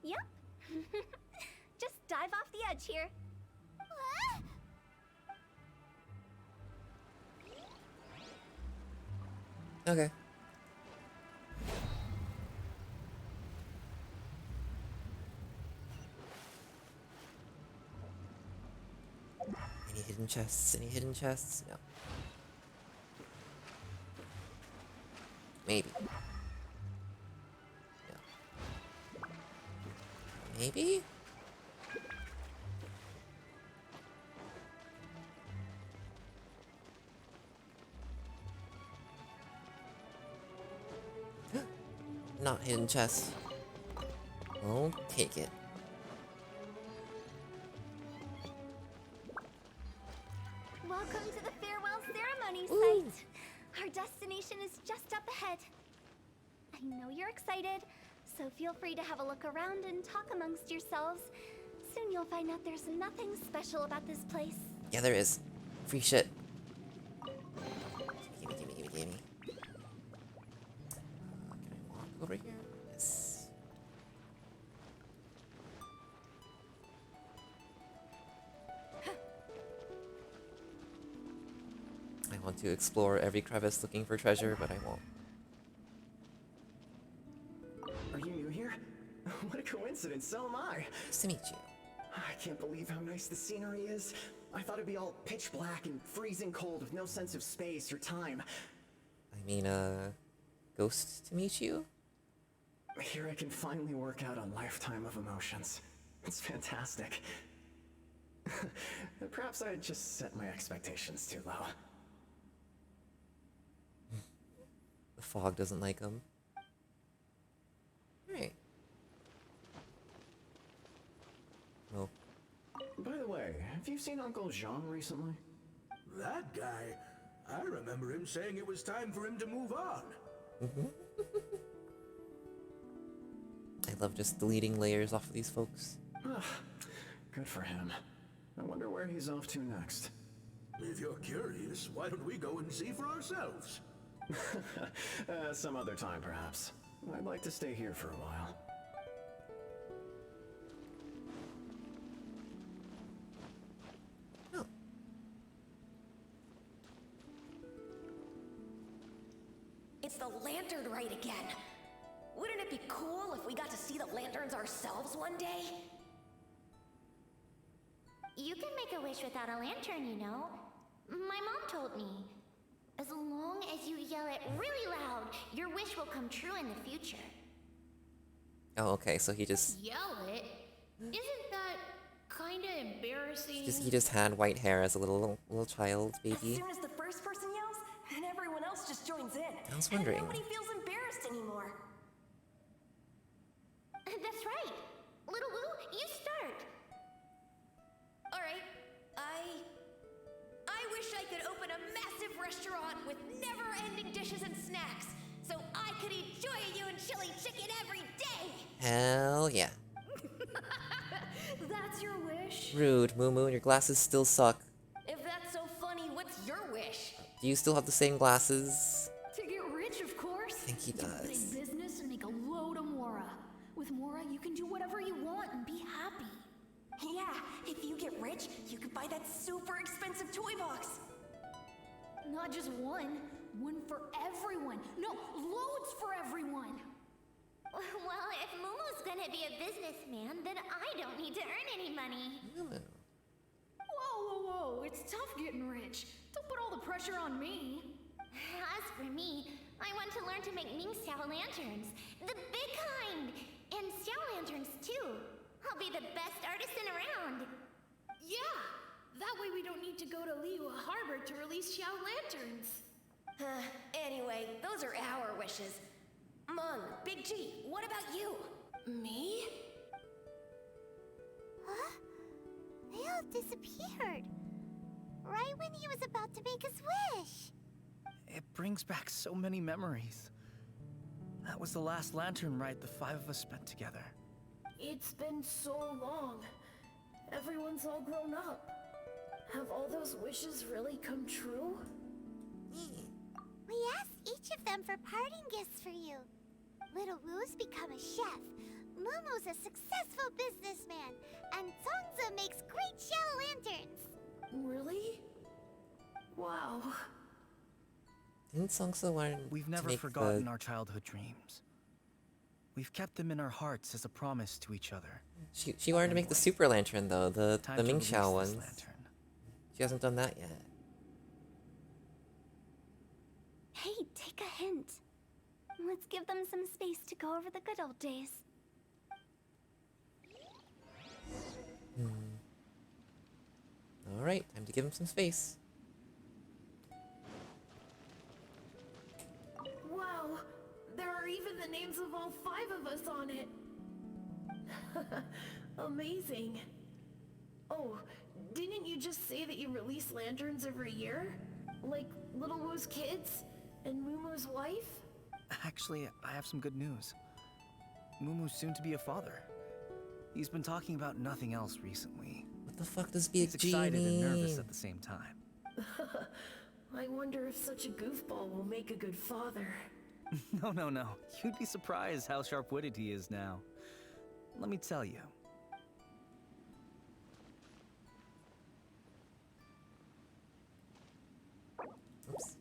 [SPEAKER 4] Yep. Just dive off the edge here.
[SPEAKER 2] What?
[SPEAKER 1] Okay. Any hidden chests? Any hidden chests? No. Maybe. No. Maybe? Not hidden chest. I'll take it.
[SPEAKER 4] Welcome to the farewell ceremony site. Our destination is just up ahead. I know you're excited, so feel free to have a look around and talk amongst yourselves. Soon you'll find out there's nothing special about this place.
[SPEAKER 1] Yeah, there is. Free shit. Gimme, gimme, gimme, gimme. Can I walk over here? Yes. I want to explore every crevice looking for treasure, but I won't.
[SPEAKER 13] Are you new here? What a coincidence, so am I.
[SPEAKER 1] Nice to meet you.
[SPEAKER 13] I can't believe how nice the scenery is. I thought it'd be all pitch black and freezing cold with no sense of space or time.
[SPEAKER 1] I mean, ghost to meet you?
[SPEAKER 13] Here I can finally work out a lifetime of emotions. It's fantastic. Perhaps I just set my expectations too low.
[SPEAKER 1] The fog doesn't like him. Right. Well.
[SPEAKER 13] By the way, have have you seen Uncle Jean recently?
[SPEAKER 11] That guy? I remember him saying it was time for him to move on.
[SPEAKER 1] I love just deleting layers off of these folks.
[SPEAKER 13] Good for him. I wonder where he's off to next.
[SPEAKER 11] If you're curious, why don't we go and see for ourselves?
[SPEAKER 13] Some other time, perhaps. I'd like to stay here for a while.
[SPEAKER 14] It's the lantern rite again. Wouldn't it be cool if we got to see the lanterns ourselves one day?
[SPEAKER 2] You can make a wish without a lantern, you know. My mom told me. As long as you yell it really loud, your wish will come true in the future.
[SPEAKER 1] Oh, okay, so he just
[SPEAKER 10] Yell it? Isn't that kinda embarrassing?
[SPEAKER 1] he just had white hair as a little child
[SPEAKER 14] As
[SPEAKER 1] baby.
[SPEAKER 14] soon as the first person yells, then everyone else just joins in.
[SPEAKER 1] I was wondering.
[SPEAKER 14] And nobody feels embarrassed anymore.
[SPEAKER 2] That's right. Little Woo, you start.
[SPEAKER 14] Alright, I wish I could open a massive restaurant with never-ending dishes and snacks, so I could eat Joy-You and chili chicken every day!
[SPEAKER 1] Hell yeah.
[SPEAKER 14] That's your wish?
[SPEAKER 1] Rude, Moo Moo, your glasses still suck.
[SPEAKER 14] If that's so funny, what's your wish?
[SPEAKER 1] Do you still have the same glasses?
[SPEAKER 5] To get rich, of course.
[SPEAKER 1] I think he
[SPEAKER 5] You can
[SPEAKER 1] does.
[SPEAKER 5] big business and make a load of Mora. With Mora, you can do whatever you want and be happy.
[SPEAKER 14] Yeah, if you get rich, you could buy that super expensive toy box.
[SPEAKER 5] Not just one. One for everyone. No, loads for everyone.
[SPEAKER 2] Well, if Moomoo's gonna be a businessman, then I don't need to earn any money.
[SPEAKER 5] Whoa. It's tough getting rich. Don't put all the pressure on me.
[SPEAKER 2] As for me, I want to learn to make Ming Xiao lanterns. The big kind! And Xiao lanterns, too. I'll be the best artisan around.
[SPEAKER 10] Yeah! That way we don't need to go to Liyue Harbor to release Xiao lanterns.
[SPEAKER 14] Anyway, those are our wishes. Mung, Big G, what about you?
[SPEAKER 10] Me?
[SPEAKER 2] Huh? They all disappeared. Right when he was about to make his wish.
[SPEAKER 3] It brings back so many memories. That was the last lantern ride the 5 of us spent together.
[SPEAKER 10] It's been so long. Everyone's all grown up. Have all those wishes really come true?
[SPEAKER 2] We asked each of them for parting gifts for you. Little Woo's become a chef. Moomoo's a successful businessman. And Zongza makes great shell lanterns.
[SPEAKER 10] Really? Wow.
[SPEAKER 1] Didn't Songso want
[SPEAKER 3] We've
[SPEAKER 1] to
[SPEAKER 3] never
[SPEAKER 1] make
[SPEAKER 3] forgotten our childhood dreams. We've kept them in our hearts as a promise to each other.
[SPEAKER 1] She wanted to make the super lantern though, the
[SPEAKER 3] Time to
[SPEAKER 1] Ming
[SPEAKER 3] release
[SPEAKER 1] Xiao
[SPEAKER 3] this
[SPEAKER 1] ones.
[SPEAKER 3] lantern.
[SPEAKER 1] She hasn't done that yet.
[SPEAKER 4] Hey, take a hint. Let's give them some space to go over the good old days.
[SPEAKER 1] Alright, time to give him some space.
[SPEAKER 10] Wow, there are even the names of all 5 of us on it. Amazing. Oh, didn't you just say that you release lanterns every year? Like Little Woo's kids and Moomoo's wife?
[SPEAKER 3] Actually, I have some good news. Moomoo's soon to be a father. He's been talking about nothing else recently.
[SPEAKER 1] What the fuck does Big
[SPEAKER 3] He's
[SPEAKER 1] G
[SPEAKER 3] excited and nervous
[SPEAKER 1] mean?
[SPEAKER 3] at the same time.
[SPEAKER 10] I wonder if such a goofball will make a good father.
[SPEAKER 3] No. You'd be surprised how sharp-witted he is now. Let me tell you.
[SPEAKER 1] Oops.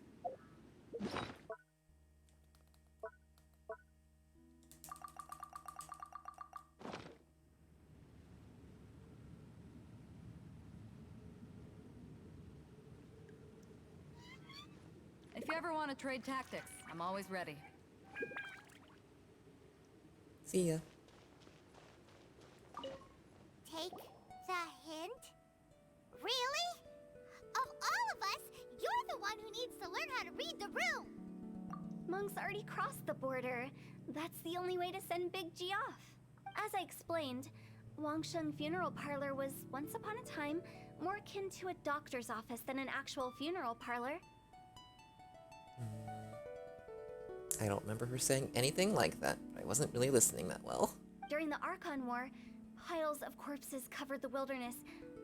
[SPEAKER 15] If you ever want to trade tactics, I'm always ready.
[SPEAKER 1] See ya.
[SPEAKER 2] Take the hint? Really? Of all of us, you're the one who needs to learn how to read the room.
[SPEAKER 4] Monk's already crossed the border. That's the only way to send Big G off. As I explained, Wangsheng Funeral Parlor was once upon a time more akin to a doctor's office than an actual funeral parlor.
[SPEAKER 1] I don't remember her saying anything like that. I wasn't really listening that well.
[SPEAKER 4] During the Archon War, piles of corpses covered the wilderness.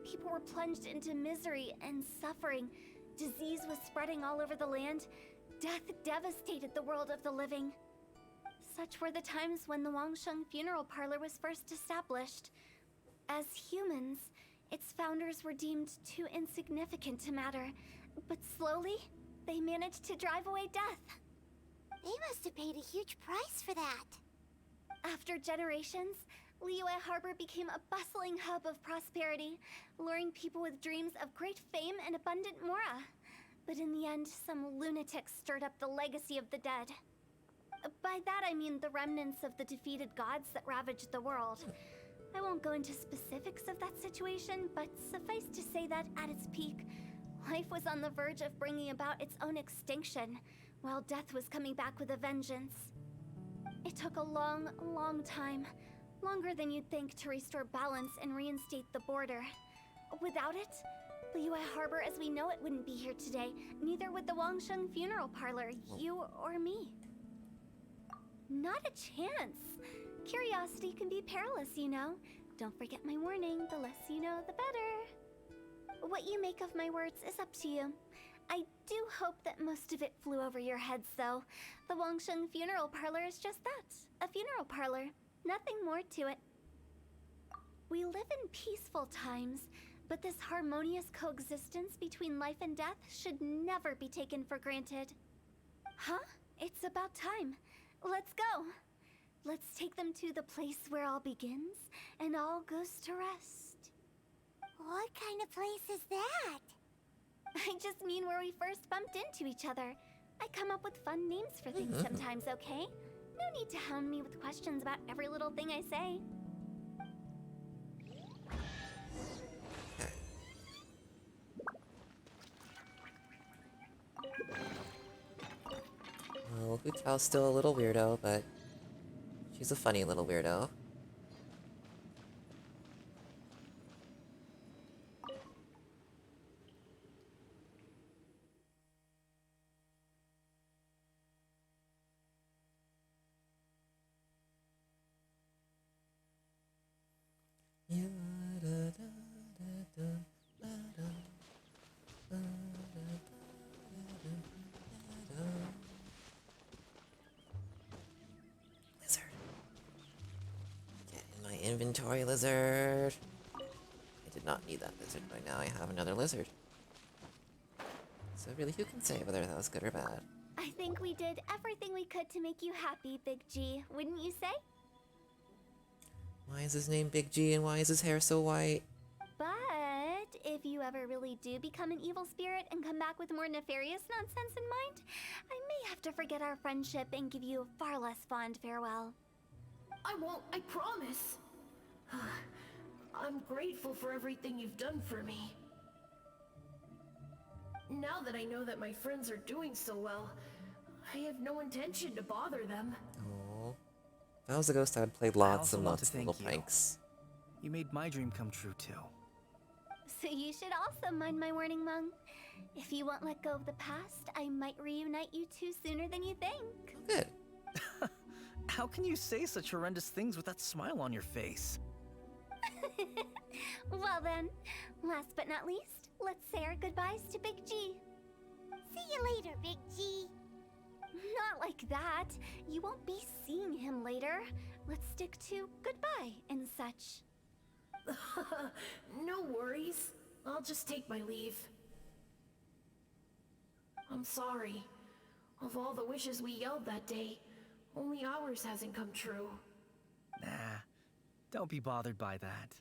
[SPEAKER 4] People were plunged into misery and suffering. Disease was spreading all over the land. Death devastated the world of the living. Such were the times when the Wangsheng Funeral Parlor was first established. As humans, its founders were deemed too insignificant to matter, but slowly, they managed to drive away death.
[SPEAKER 2] They must have paid a huge price for that.
[SPEAKER 4] After generations, Liyue Harbor became a bustling hub of prosperity, luring people with dreams of great fame and abundant mora. But in the end, some lunatics stirred up the legacy of the dead. By that I mean the remnants of the defeated gods that ravaged the world. I won't go into specifics of that situation, but suffice to say that at its peak, life was on the verge of bringing about its own extinction, while death was coming back with a vengeance. It took a long, long time, longer than you'd think, to restore balance and reinstate the border. Without it, Liyue Harbor as we know it wouldn't be here today, neither would the Wangsheng Funeral Parlor, you or me. Not a chance. Curiosity can be perilous, you know. Don't forget my warning, the less you know, the better. What you make of my words is up to you. I do hope that most of it flew over your heads, though. The Wangsheng Funeral Parlor is just that, a funeral parlor. Nothing more to it. We live in peaceful times, but this harmonious coexistence between life and death should never be taken for granted. Huh? It's about time. Let's go. Let's take them to the place where all begins and all goes to rest.
[SPEAKER 2] What kind of place is that?
[SPEAKER 4] I just mean where we first bumped into each other. I come up with fun names for things sometimes, okay? No need to hound me with questions about every little thing I say.
[SPEAKER 1] Well, Hu Tao's still a little weirdo, but she's a funny little weirdo. Lizard. Get in my inventory, lizard. I did not need that lizard right now. I have another lizard. So really, who can say whether that was good or bad?
[SPEAKER 4] I think we did everything we could to make you happy, Big G, wouldn't you say?
[SPEAKER 1] Why is his name Big G and why is his hair so white?
[SPEAKER 4] But if you ever really do become an evil spirit and come back with more nefarious nonsense in mind, I may have to forget our friendship and give you a far less fond farewell.
[SPEAKER 10] I won't, I promise. I'm grateful for everything you've done for me. Now that I know that my friends are doing so well, I have no intention to bother them.
[SPEAKER 1] Oh. If I was a ghost, I would play lots and lots of little pranks.
[SPEAKER 3] You made my dream come true, too.
[SPEAKER 4] So you should also mind my warning, Mung. If you won't let go of the past, I might reunite you two sooner than you think.
[SPEAKER 1] Good.
[SPEAKER 3] How can you say such horrendous things with that smile on your face?
[SPEAKER 4] Well then, last but not least, let's say our goodbyes to Big G.
[SPEAKER 2] See you later, Big G.
[SPEAKER 4] Not like that. You won't be seeing him later. Let's stick to goodbye and such.
[SPEAKER 10] No worries. I'll just take my leave. I'm sorry. Of all the wishes we yelled that day, only ours hasn't come true.
[SPEAKER 3] Nah, don't be bothered by that.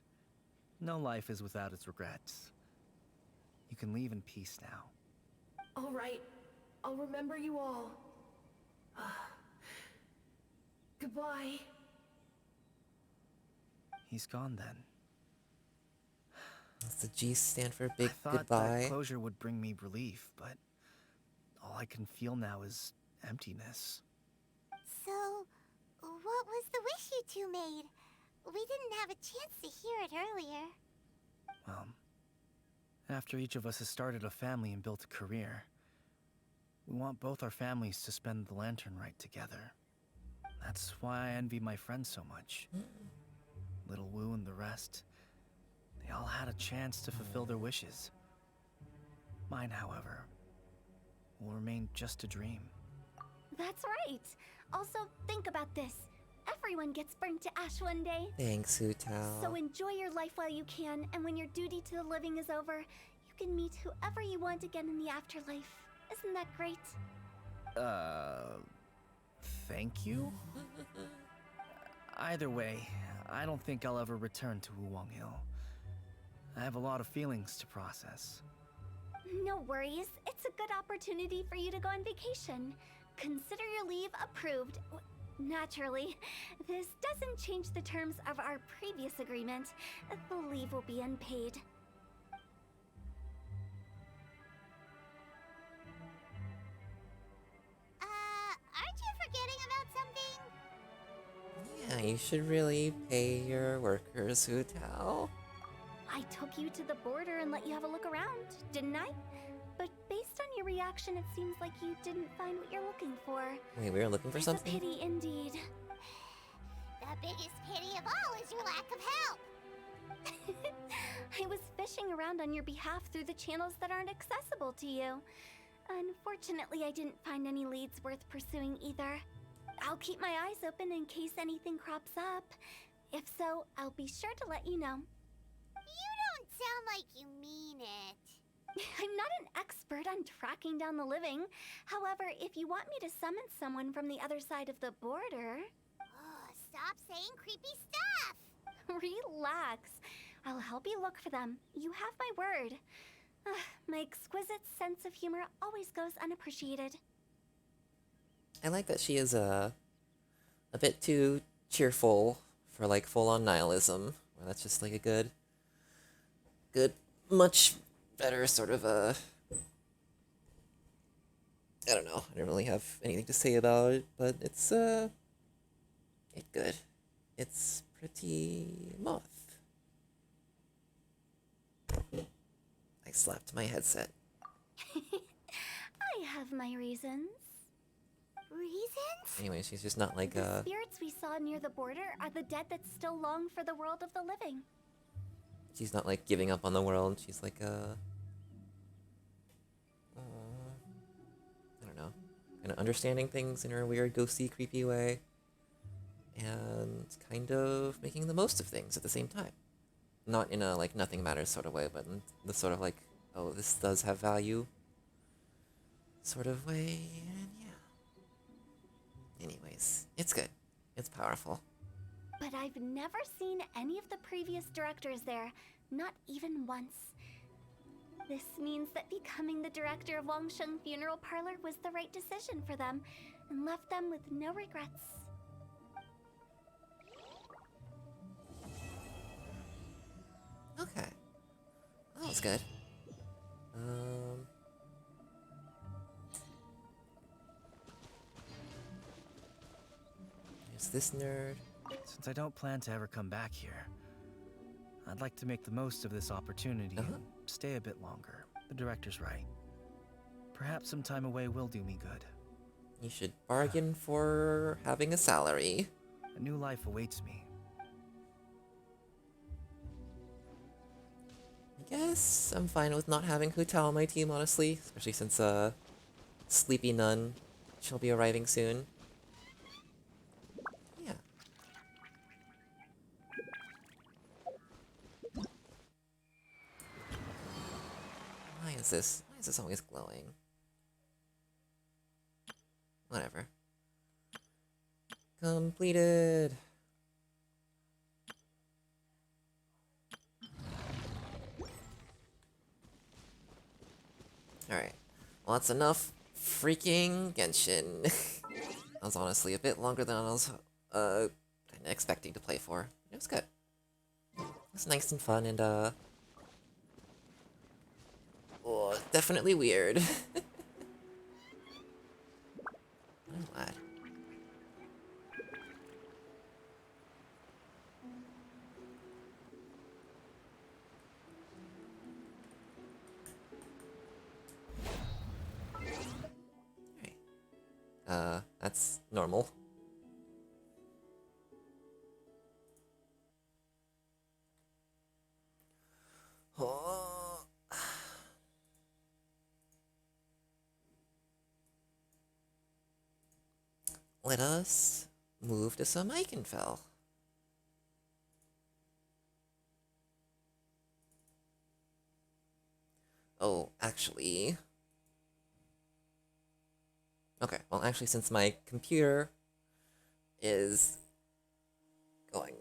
[SPEAKER 3] No life is without its regrets. You can leave in peace now.
[SPEAKER 10] All right. I'll remember you all. Goodbye.
[SPEAKER 3] He's gone then.
[SPEAKER 1] Does the G stand for big
[SPEAKER 3] I thought
[SPEAKER 1] goodbye?
[SPEAKER 3] that closure would bring me relief, but all I can feel now is emptiness.
[SPEAKER 2] So, what was the wish you two made? We didn't have a chance to hear it earlier.
[SPEAKER 3] After each of us has started a family and built a career, we want both our families to spend the lantern rite together. That's why I envy my friends so much. Little Wu and the rest, they all had a chance to fulfill their wishes. Mine, however, will remain just a dream.
[SPEAKER 4] That's right. Also, think about this. Everyone gets burnt to ash one day.
[SPEAKER 1] Thanks, Hu Tao.
[SPEAKER 4] So enjoy your life while you can, and when your duty to the living is over, you can meet whoever you want again in the afterlife. Isn't that great?
[SPEAKER 3] Thank you? Either way, I don't think I'll ever return to Wuwang Hill. I have a lot of feelings to process.
[SPEAKER 4] No worries. It's a good opportunity for you to go on vacation. Consider your leave approved. Naturally, this doesn't change the terms of our previous agreement. The leave will be unpaid.
[SPEAKER 2] Aren't you forgetting about something?
[SPEAKER 1] Yeah, you should really pay your workers, Hu Tao.
[SPEAKER 4] I took you to the border and let you have a look around, didn't I? But based on your reaction, it seems like you didn't find what you're looking for.
[SPEAKER 1] Wait, we were looking for
[SPEAKER 4] It's
[SPEAKER 1] something?
[SPEAKER 4] a pity indeed.
[SPEAKER 2] The biggest pity of all is your lack of help.
[SPEAKER 4] I was fishing around on your behalf through the channels that aren't accessible to you. Unfortunately, I didn't find any leads worth pursuing either. I'll keep my eyes open in case anything crops up. If so, I'll be sure to let you know.
[SPEAKER 2] You don't sound like you mean it.
[SPEAKER 4] I'm not an expert on tracking down the living. However, if you want me to summon someone from the other side of the border...
[SPEAKER 2] Oh, stop saying creepy stuff!
[SPEAKER 4] Relax. I'll help you look for them. You have my word. My exquisite sense of humor always goes unappreciated.
[SPEAKER 1] I like that she is a bit too cheerful for like full-on nihilism. Where that's just like a good, much better sort of I don't know. I don't really have anything to say about it, but it's good. It's pretty Moth. I slapped my headset.
[SPEAKER 4] I have my reasons.
[SPEAKER 2] Reasons?
[SPEAKER 1] Anyway, she's just not like
[SPEAKER 4] The spirits we saw near the border are the dead that still long for the world of the living.
[SPEAKER 1] she's not like giving up on the world. She's like I don't know, kind of understanding things in her weird, ghosty, creepy way, and kind of making the most of things at the same time. Not in a like nothing matters sort of way, but in the sort of like, oh, this does have value sort of way, and yeah. Anyways, it's good. It's powerful.
[SPEAKER 4] But I've never seen any of the previous directors there, not even once. This means that becoming the director of Wangsheng Funeral Parlor was the right decision for them, and left them with no regrets.
[SPEAKER 1] Okay. That was good. There's this nerd.
[SPEAKER 3] Since I don't plan to ever come back here, I'd like to make the most of this opportunity and stay a bit longer. The director's right. Perhaps some time away will do me good.
[SPEAKER 1] You should bargain for having a salary.
[SPEAKER 3] A new life awaits me.
[SPEAKER 1] I guess I'm fine with not having Hu Tao on my team, honestly. Especially since, Sleepy Nun, she'll be arriving soon. Yeah. Why is this always glowing? Whatever. Completed! Alright. Well, that's enough freaking Genshin. That was honestly a bit longer than I was expecting to play for. It was good. It was nice and fun and oh, definitely weird. I'm glad. That's normal. Oh. Let us move to some Eichenfell. Oh, actually... Okay, well actually since my computer is going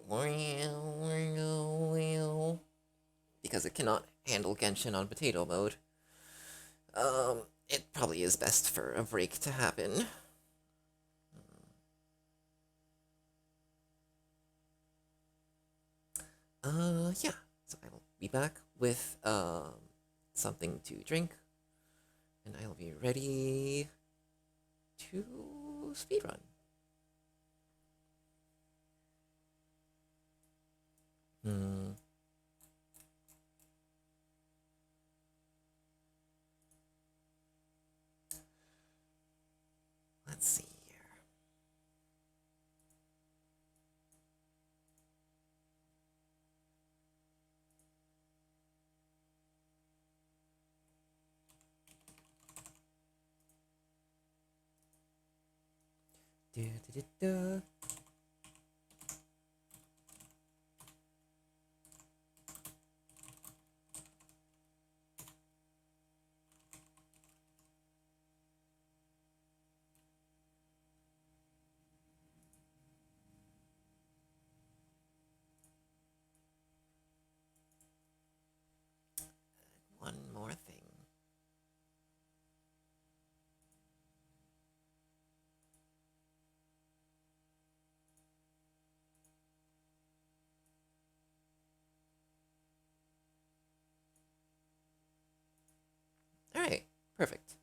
[SPEAKER 1] because it cannot handle Genshin on potato mode, it probably is best for a break to happen. Yeah. So I will be back with, something to drink. And I will be ready to speedrun. Let's see here. Do. One more thing. Alright, perfect.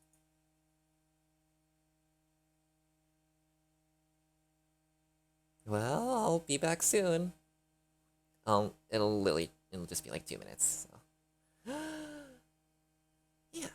[SPEAKER 1] Well, I'll be back soon. It'll just be like 2 minutes, so. Yeah.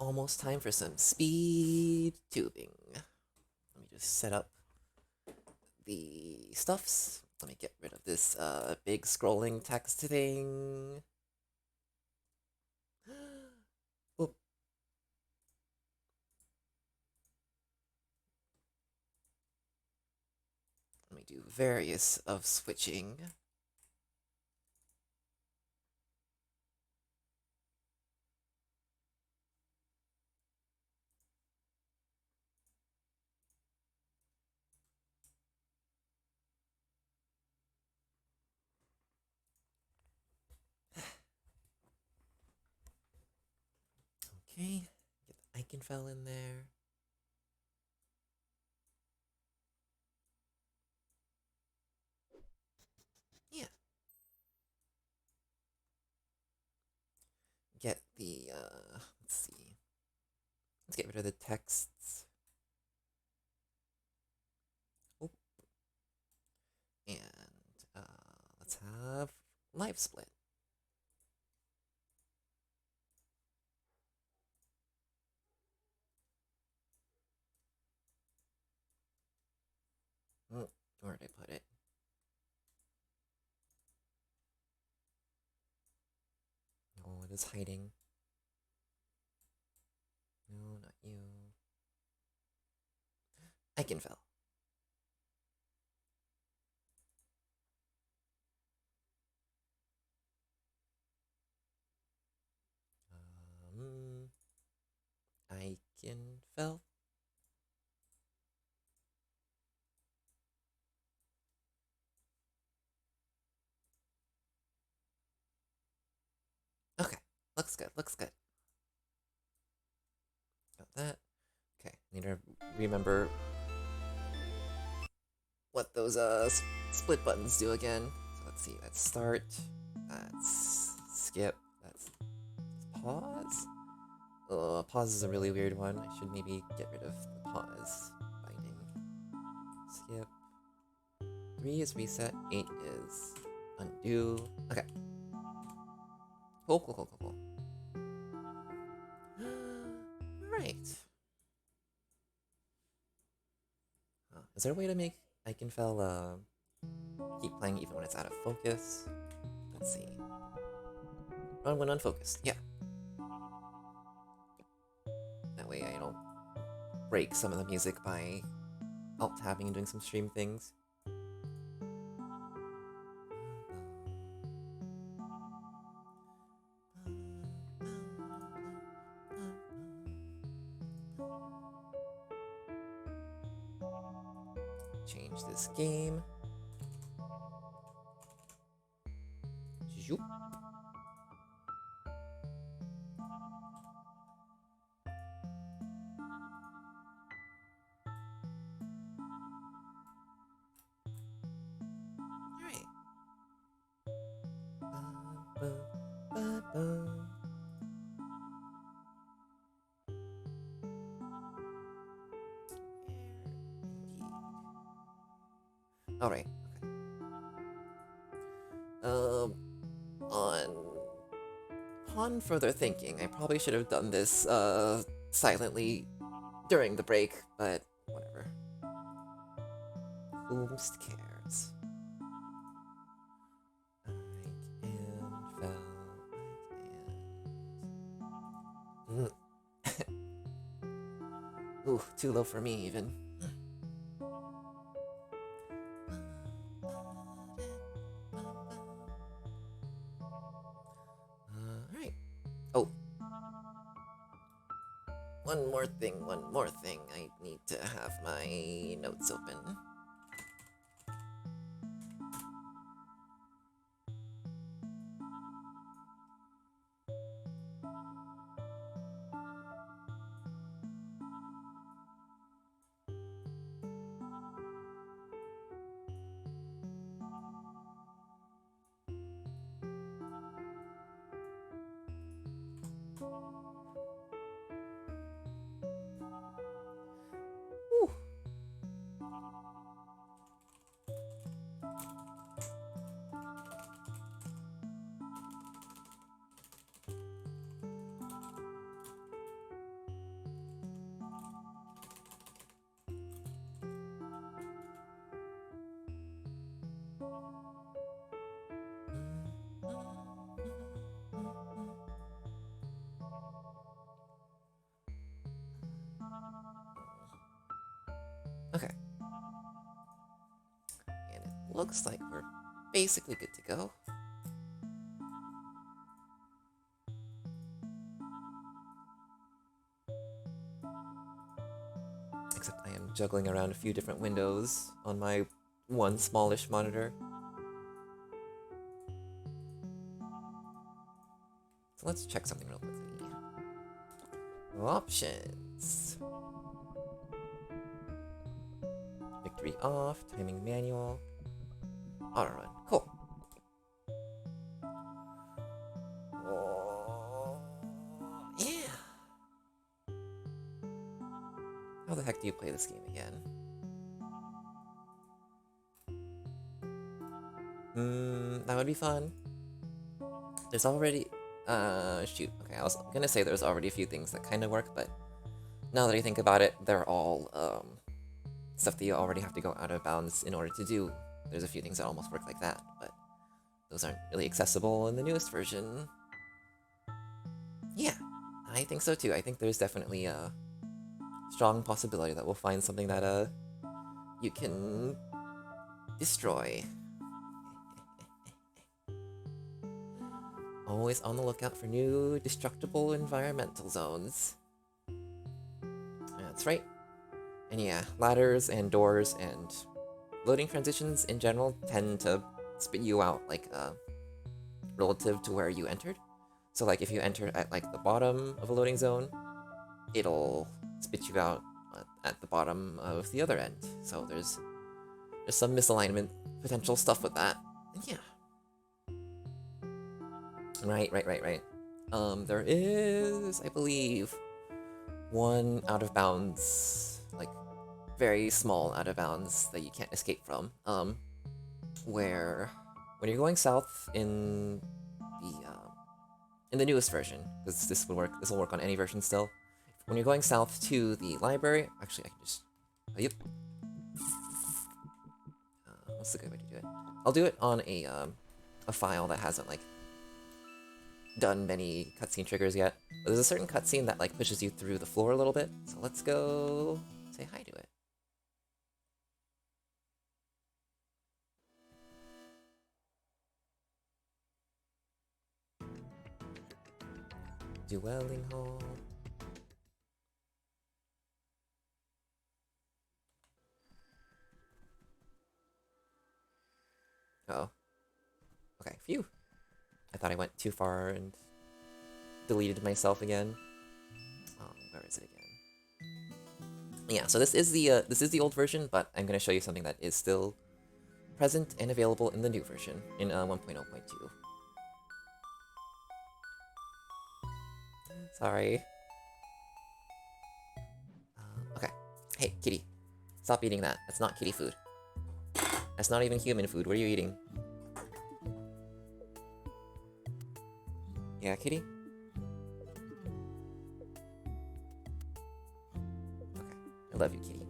[SPEAKER 1] almost time for some speed tubing. Let me just set up the stuffs. Let me get rid of this big scrolling text thing. Oop. Let me do various of switching. Okay, get the Eichenfell in there. Yeah. Get the, let's see. Let's get rid of the texts. Oh. And, let's have live split. Where did I put it? Oh, it is hiding. No, not you. Eichenfell. Eichenfell. Okay, looks good, looks good. Got that. Okay, need to remember what those split buttons do again. So let's see, that's start, that's skip, that's pause. Pause is a really weird one. I should maybe get rid of the pause binding. Skip. 3 is reset, 8 is undo. Okay. Cool, cool, cool, cool, cool. Right. Is there a way to make Eichenfell keep playing even when it's out of focus? Let's see. Run when unfocused. Yeah. That way I don't break some of the music by alt-tabbing and doing some stream things. Change this game. Zoop. Alright. Alright. Okay. Upon further thinking, I probably should have done this silently during the break, but whatever. Whomst cares? Ooh, too low for me even. Alright. Oh. One more thing. I need to have my notes open. looks like we're basically good to go. Except I am juggling around a few different windows on my one smallish monitor. So let's check something real quickly. Options. Victory off, timing manual. Auto run. Cool. Oh, yeah. How the heck do you play this game again? That would be fun. There's already... shoot. Okay, I was gonna say there's already a few things that kind of work, but now that I think about it, they're all, stuff that you already have to go out of bounds in order to do. There's a few things that almost work like that, but those aren't really accessible in the newest version. Yeah, I think so too. I think there's definitely a strong possibility that we'll find something that, you can destroy. Always on the lookout for new destructible environmental zones. That's right. And yeah, ladders and doors and loading transitions in general tend to spit you out, like, relative to where you entered. So, like, if you enter at, like, the bottom of a loading zone, it'll spit you out at the bottom of the other end. So there's some misalignment potential stuff with that. And yeah. Right. There is, I believe, one out of bounds, like, very small out of bounds that you can't escape from. Where when you're going south in the newest version, because this will work on any version still. When you're going south to the library, actually I can just, yep. What's the good way to do it? I'll do it on a file that hasn't, like, done many cutscene triggers yet. But there's a certain cutscene that, like, pushes you through the floor a little bit. So let's go say hi to it. Dwelling Hall. Uh-oh. Okay, phew. I thought I went too far and deleted myself again. Where is it again? Yeah, so this is the old version, but I'm gonna show you something that is still present and available in the new version in 1.0.2. Sorry. Okay. Hey, kitty. Stop eating that. That's not kitty food. That's not even human food. What are you eating? Yeah, kitty? Okay. I love you, kitty.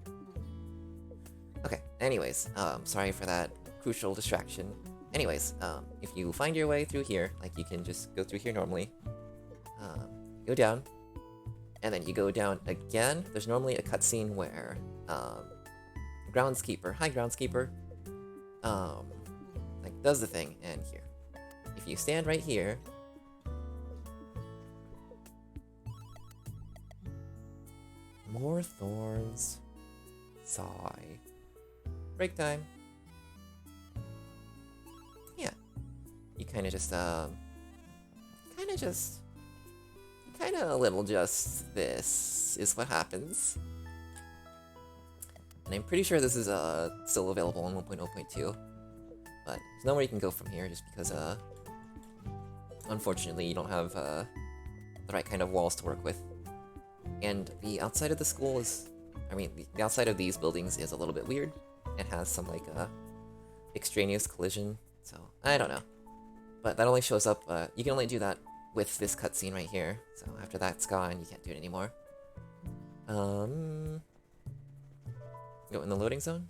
[SPEAKER 1] Okay, anyways, sorry for that crucial distraction. Anyways, if you find your way through here, like, you can just go through here normally. Go down, and then you go down again. There's normally a cutscene where, Groundskeeper, hi Groundskeeper, like, does the thing, and here. If you stand right here, more thorns, sigh, break time. Yeah, you kind of a little just this is what happens. And I'm pretty sure this is still available in 1.0.2, but there's nowhere you can go from here just because unfortunately you don't have the right kind of walls to work with. And the outside of the school is, I mean, the outside of these buildings is a little bit weird. It has some, like, extraneous collision, so I don't know. But that only shows up, you can only do that with this cutscene right here, so after that's gone, you can't do it anymore. Go in the loading zone?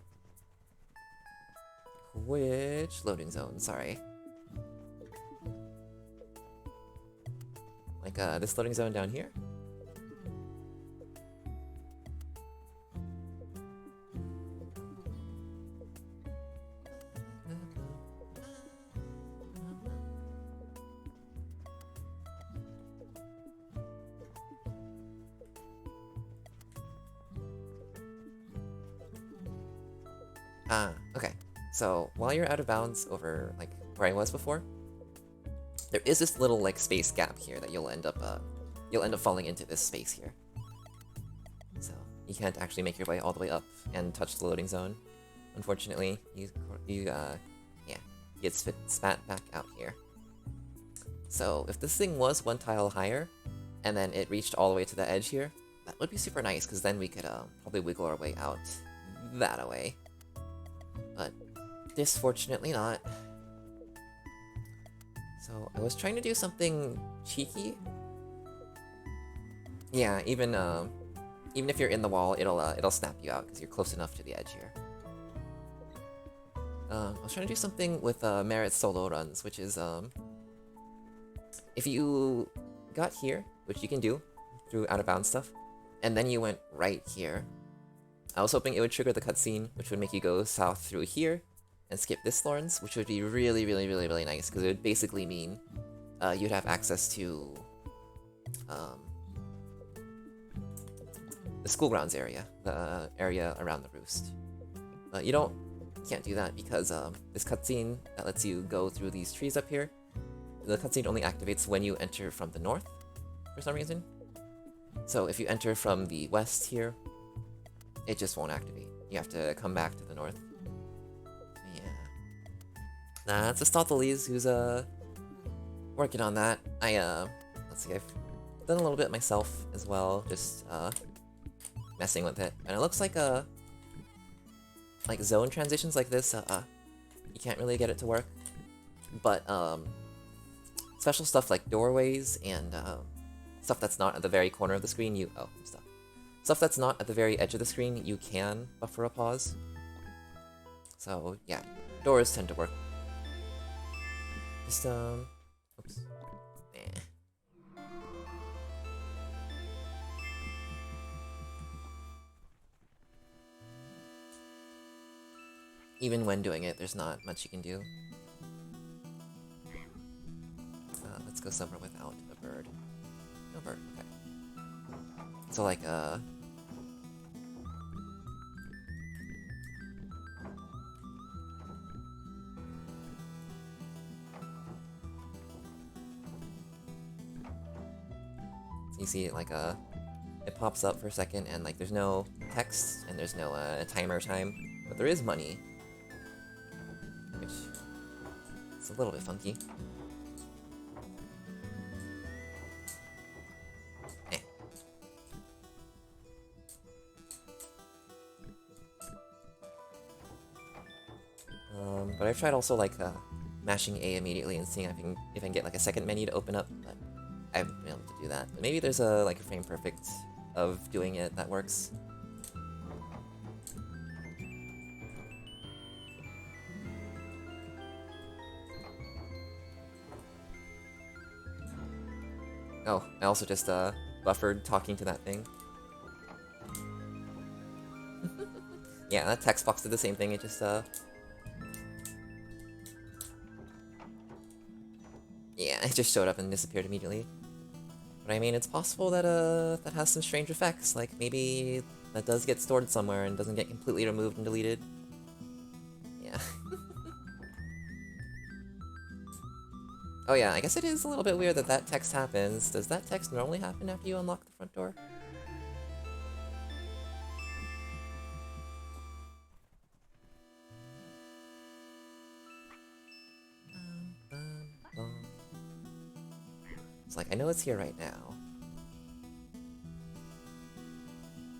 [SPEAKER 1] Which loading zone? Sorry. Like, this loading zone down here? Okay. So, while you're out of bounds over, like, where I was before, there is this little, like, space gap here that you'll end up falling into this space here. So, you can't actually make your way all the way up and touch the loading zone. Unfortunately, you get spat back out here. So, if this thing was one tile higher, and then it reached all the way to the edge here, that would be super nice, because then we could probably wiggle our way out that way. But, disfortunately not. So, I was trying to do something cheeky. Yeah, even if you're in the wall, it'll snap you out, because you're close enough to the edge here. I was trying to do something with merit solo runs, which is, if you got here, which you can do through out-of-bounds stuff, and then you went right here, I was hoping it would trigger the cutscene, which would make you go south through here, and skip this Thorns, which would be really, really, really, really nice, because it would basically mean you'd have access to the school grounds area, the area around the roost. But you can't do that because this cutscene that lets you go through these trees up here, the cutscene only activates when you enter from the north, for some reason. So if you enter from the west here, it just won't activate. You have to come back to the north. Yeah. That's Aristoteles who's working on that. Let's see, I've done a little bit myself as well, just messing with it. And it looks like zone transitions like this, you can't really get it to work. But special stuff like doorways and stuff that's not at the very corner of the screen, stuff that's not at the very edge of the screen, you can buffer a pause. So yeah, doors tend to work. Just oops. Even when doing it, there's not much you can do. Let's go somewhere without a bird. No bird, okay. So like, you see it like, it pops up for a second and like there's no text and there's no timer time, but there is money. Which is a little bit funky. But I've tried also like mashing A immediately and seeing if I can get like a second menu to open up, but I haven't been able to do that. But maybe there's like a frame perfect of doing it that works. Oh, I also just buffered talking to that thing. Yeah, that text box did the same thing, it just yeah, it just showed up and disappeared immediately. But I mean, it's possible that that has some strange effects, like maybe that does get stored somewhere and doesn't get completely removed and deleted. Yeah. Oh yeah, I guess it is a little bit weird that that text happens. Does that text normally happen after you unlock the front door? It's like, I know it's here right now.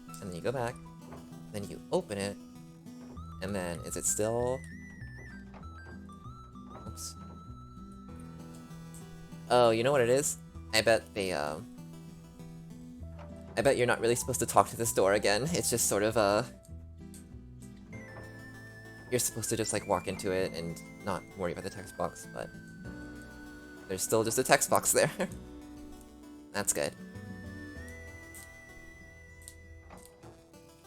[SPEAKER 1] And then you go back, then you open it, and then is it still... Oops. Oh, you know what it is? I bet they, I bet you're not really supposed to talk to this door again. It's just sort of, you're supposed to just, like, walk into it and not worry about the text box, but... there's still just a text box there. That's good.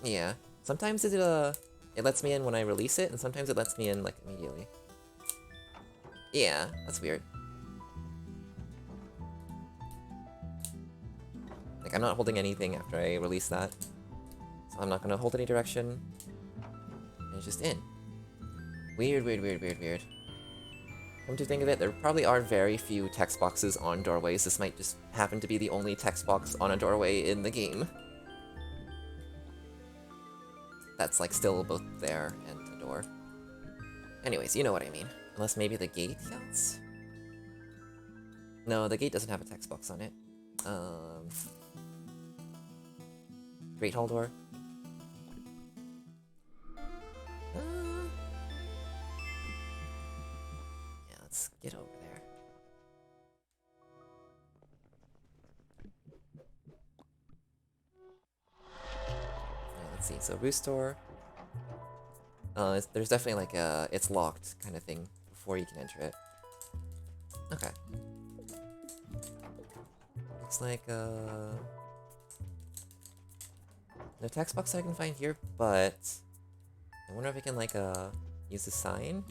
[SPEAKER 1] Yeah. Sometimes it lets me in when I release it, and sometimes it lets me in, like, immediately. Yeah, that's weird. Like, I'm not holding anything after I release that. So I'm not gonna hold any direction. And it's just in. Weird, weird, weird, weird, weird. Come to think of it, there probably are very few text boxes on doorways. This might just happen to be the only text box on a doorway in the game. That's like still both there and the door. Anyways, you know what I mean. Unless maybe the gate counts? No, the gate doesn't have a text box on it. Great Hall door. Yeah, let's get over there. Let's see, so Roost door. There's definitely like a it's locked kind of thing before you can enter it. Okay. Looks like no text box I can find here, but I wonder if I can like use the sign.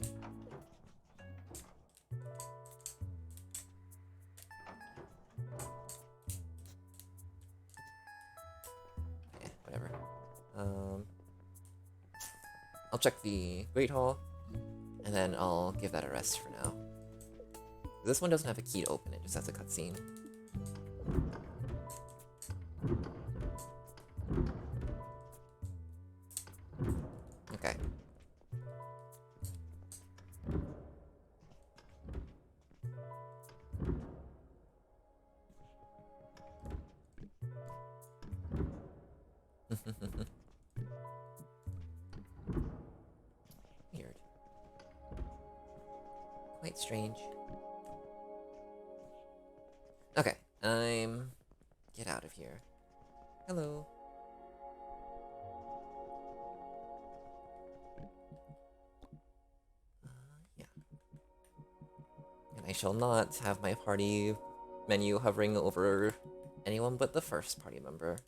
[SPEAKER 1] Yeah, whatever. I'll check the Great Hall, and then I'll give that a rest for now. This one doesn't have a key to open, it just has a cutscene. Okay. Weird. Quite strange. Okay, get out of here. Hello. Yeah. And I shall not have my party menu hovering over anyone but the first party member.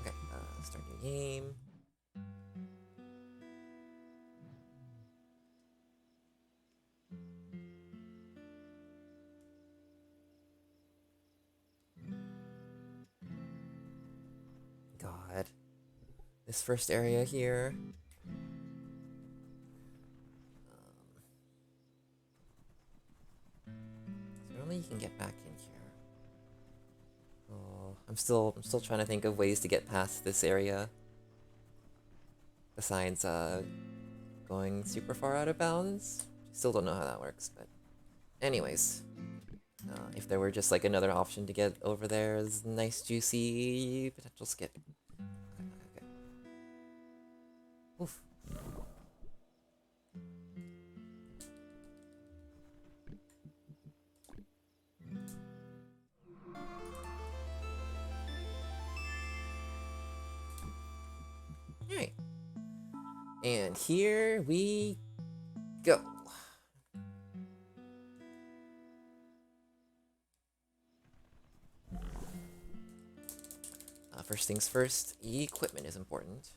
[SPEAKER 1] Okay, start new game. God. This first area here. So only you can get back in here. Oh, I'm still trying to think of ways to get past this area. Besides going super far out of bounds. Still don't know how that works, but anyways. If there were just like another option to get over there as nice juicy potential skip. Okay. Oof. Alright. And here we go. First things first, equipment is important.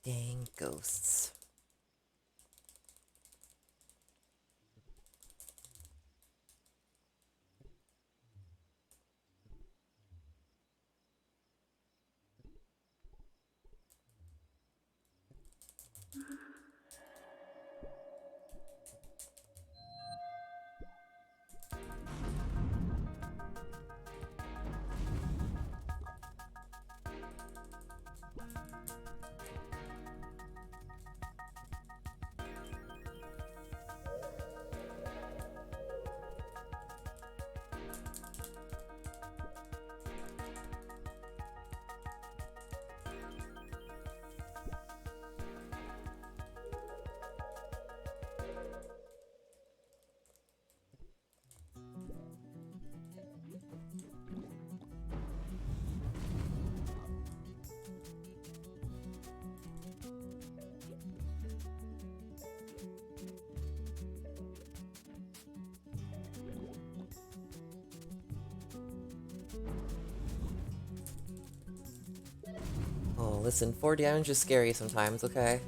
[SPEAKER 1] Dang ghosts. Listen, 4 damage is scary sometimes, okay?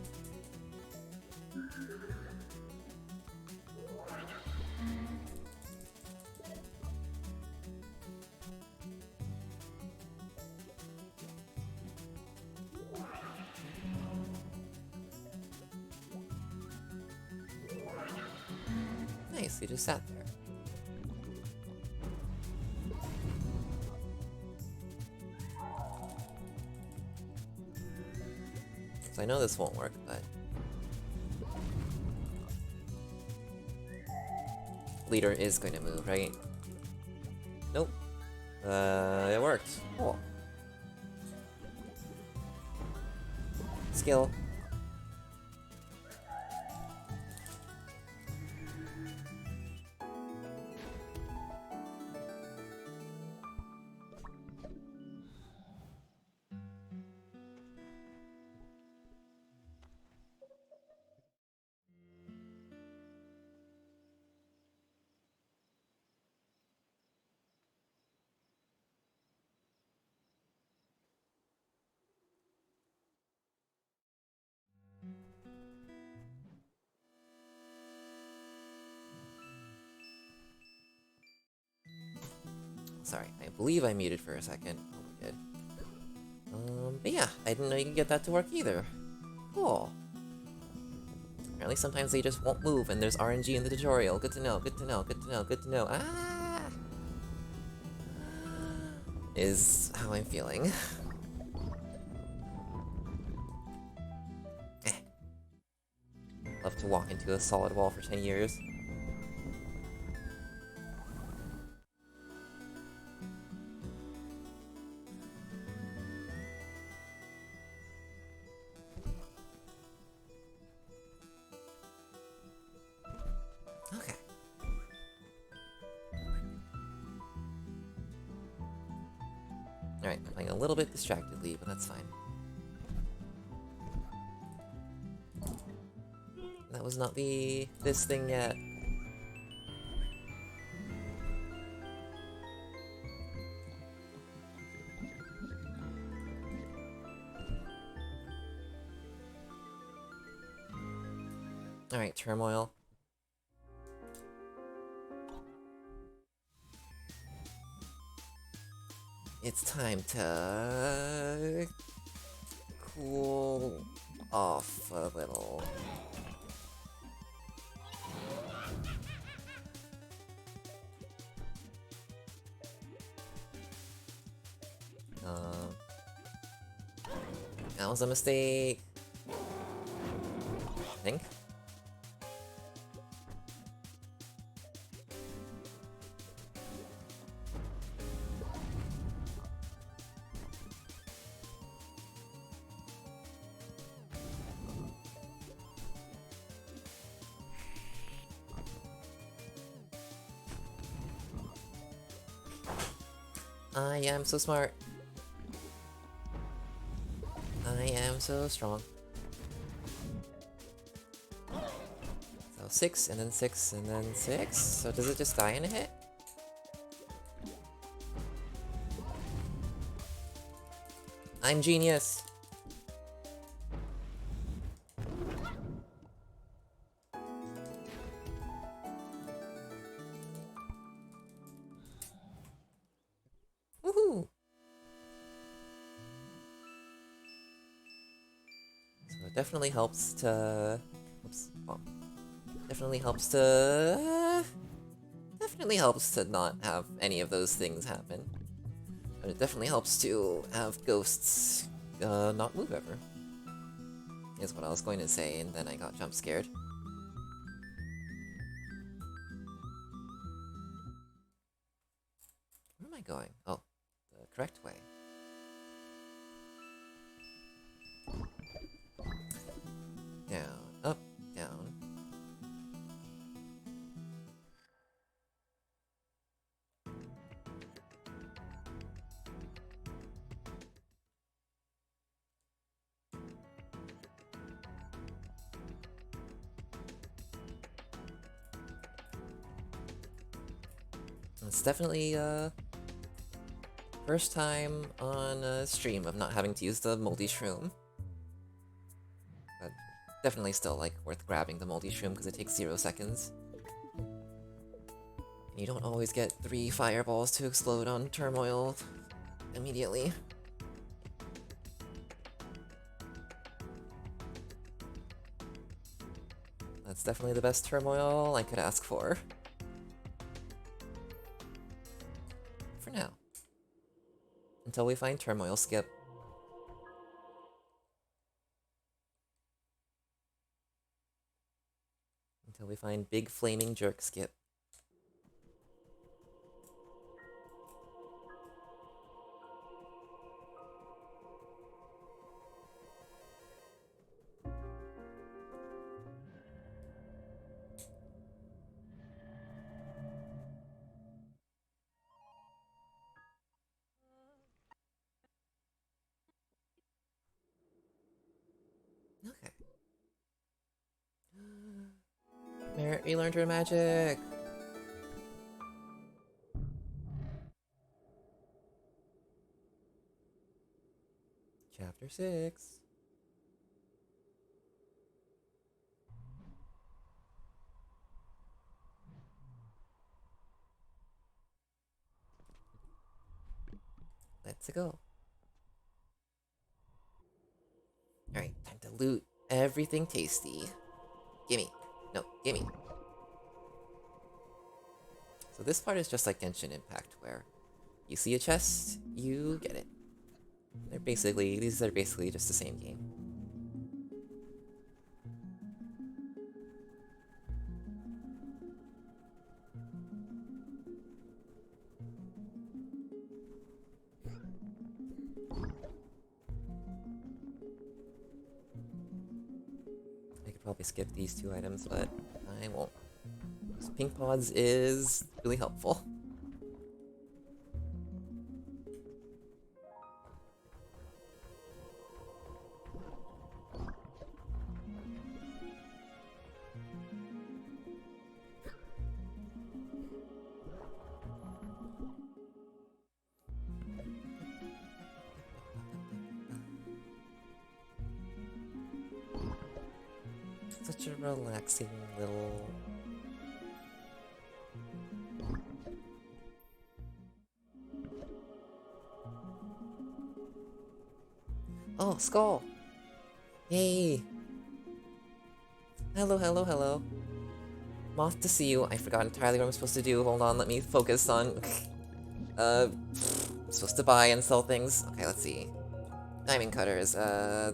[SPEAKER 1] Nice, he just sat there. So I know this won't work, but... Leader is going to move, right? Nope. It worked. Cool. Skill. Sorry, I believe I muted for a second. Oh, we did. But yeah, I didn't know you could get that to work either. Cool. Apparently sometimes they just won't move and there's RNG in the tutorial. Good to know, good to know, good to know, good to know. Ah! Is how I'm feeling. Love to walk into a solid wall for 10 years. Okay. Alright, I'm playing a little bit distractedly, but that's fine. That was not this thing yet. Alright, turmoil. It's time to cool off a little. That was a mistake. I think. I am so smart. I am so strong. So 6, and then 6, and then 6. So does it just die in a hit? I'm genius! Woohoo! So it definitely helps to... Oops. Oh. Definitely helps to... Definitely helps to not have any of those things happen. But it definitely helps to have ghosts not move ever. Is what I was going to say, and then I got jump scared. Where am I going? Oh, the correct way. Down, up, down. It's definitely, First time on a stream of not having to use the moldy shroom. But definitely still, like, worth grabbing the moldy shroom because it takes 0 seconds. And you don't always get 3 fireballs to explode on turmoil immediately. That's definitely the best turmoil I could ask for. For now. Until we find turmoil skip. Until we find big flaming jerk skip. Okay. Merit, you learned your magic! Chapter 6. Let's go. Alright, time to loot everything tasty. Gimme. No, gimme. So this part is just like Genshin Impact, where you see a chest, you get it. These are basically just the same game. I could probably skip these 2 items, but I won't. Because pink pods is really helpful. Such a relaxing little... Oh, Skull! Yay! Hello, hello, hello. Moth to see you. I forgot entirely what I'm supposed to do. Hold on, let me focus on... I'm supposed to buy and sell things. Okay, let's see. Diamond cutters,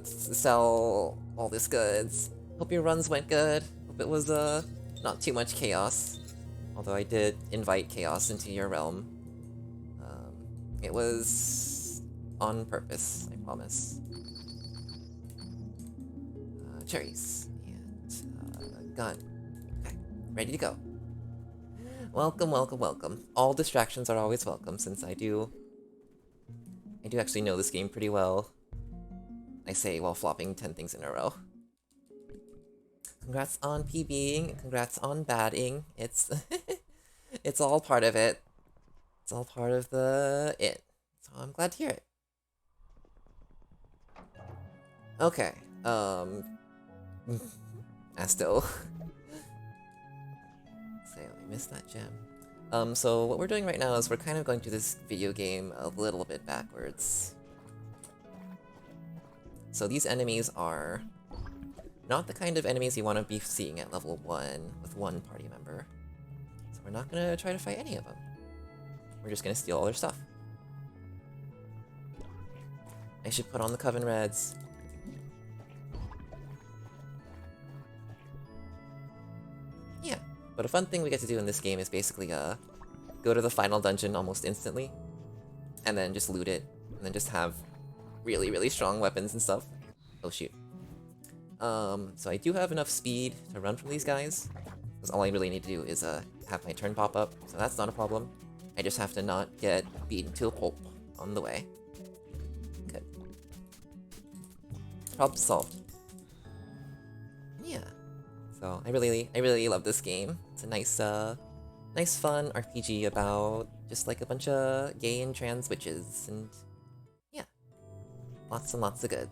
[SPEAKER 1] sell all these goods. Hope your runs went good. Hope it was, not too much chaos. Although I did invite chaos into your realm. It was on purpose, I promise. Cherries. And, gun. Okay, ready to go. Welcome, welcome, welcome. All distractions are always welcome, since I do actually know this game pretty well. I say while flopping 10 things in a row. Congrats on PBing, congrats on batting. It's it's all part of it. It's all part of it. So I'm glad to hear it. Okay. Asto. Say, I missed that gem. So what we're doing right now is we're kind of going through this video game a little bit backwards. So these enemies are not the kind of enemies you want to be seeing at level 1 with one party member. So we're not gonna try to fight any of them. We're just gonna steal all their stuff. I should put on the Coven Reds. Yeah, but a fun thing we get to do in this game is basically go to the final dungeon almost instantly, and then just loot it, and then just have really, really strong weapons and stuff. Oh shoot. So I do have enough speed to run from these guys, because all I really need to do is have my turn pop up, so that's not a problem. I just have to not get beaten to a pulp on the way. Good. Problem solved. Yeah. So I really love this game. It's a nice fun RPG about just like a bunch of gay and trans witches, and yeah, lots and lots of good.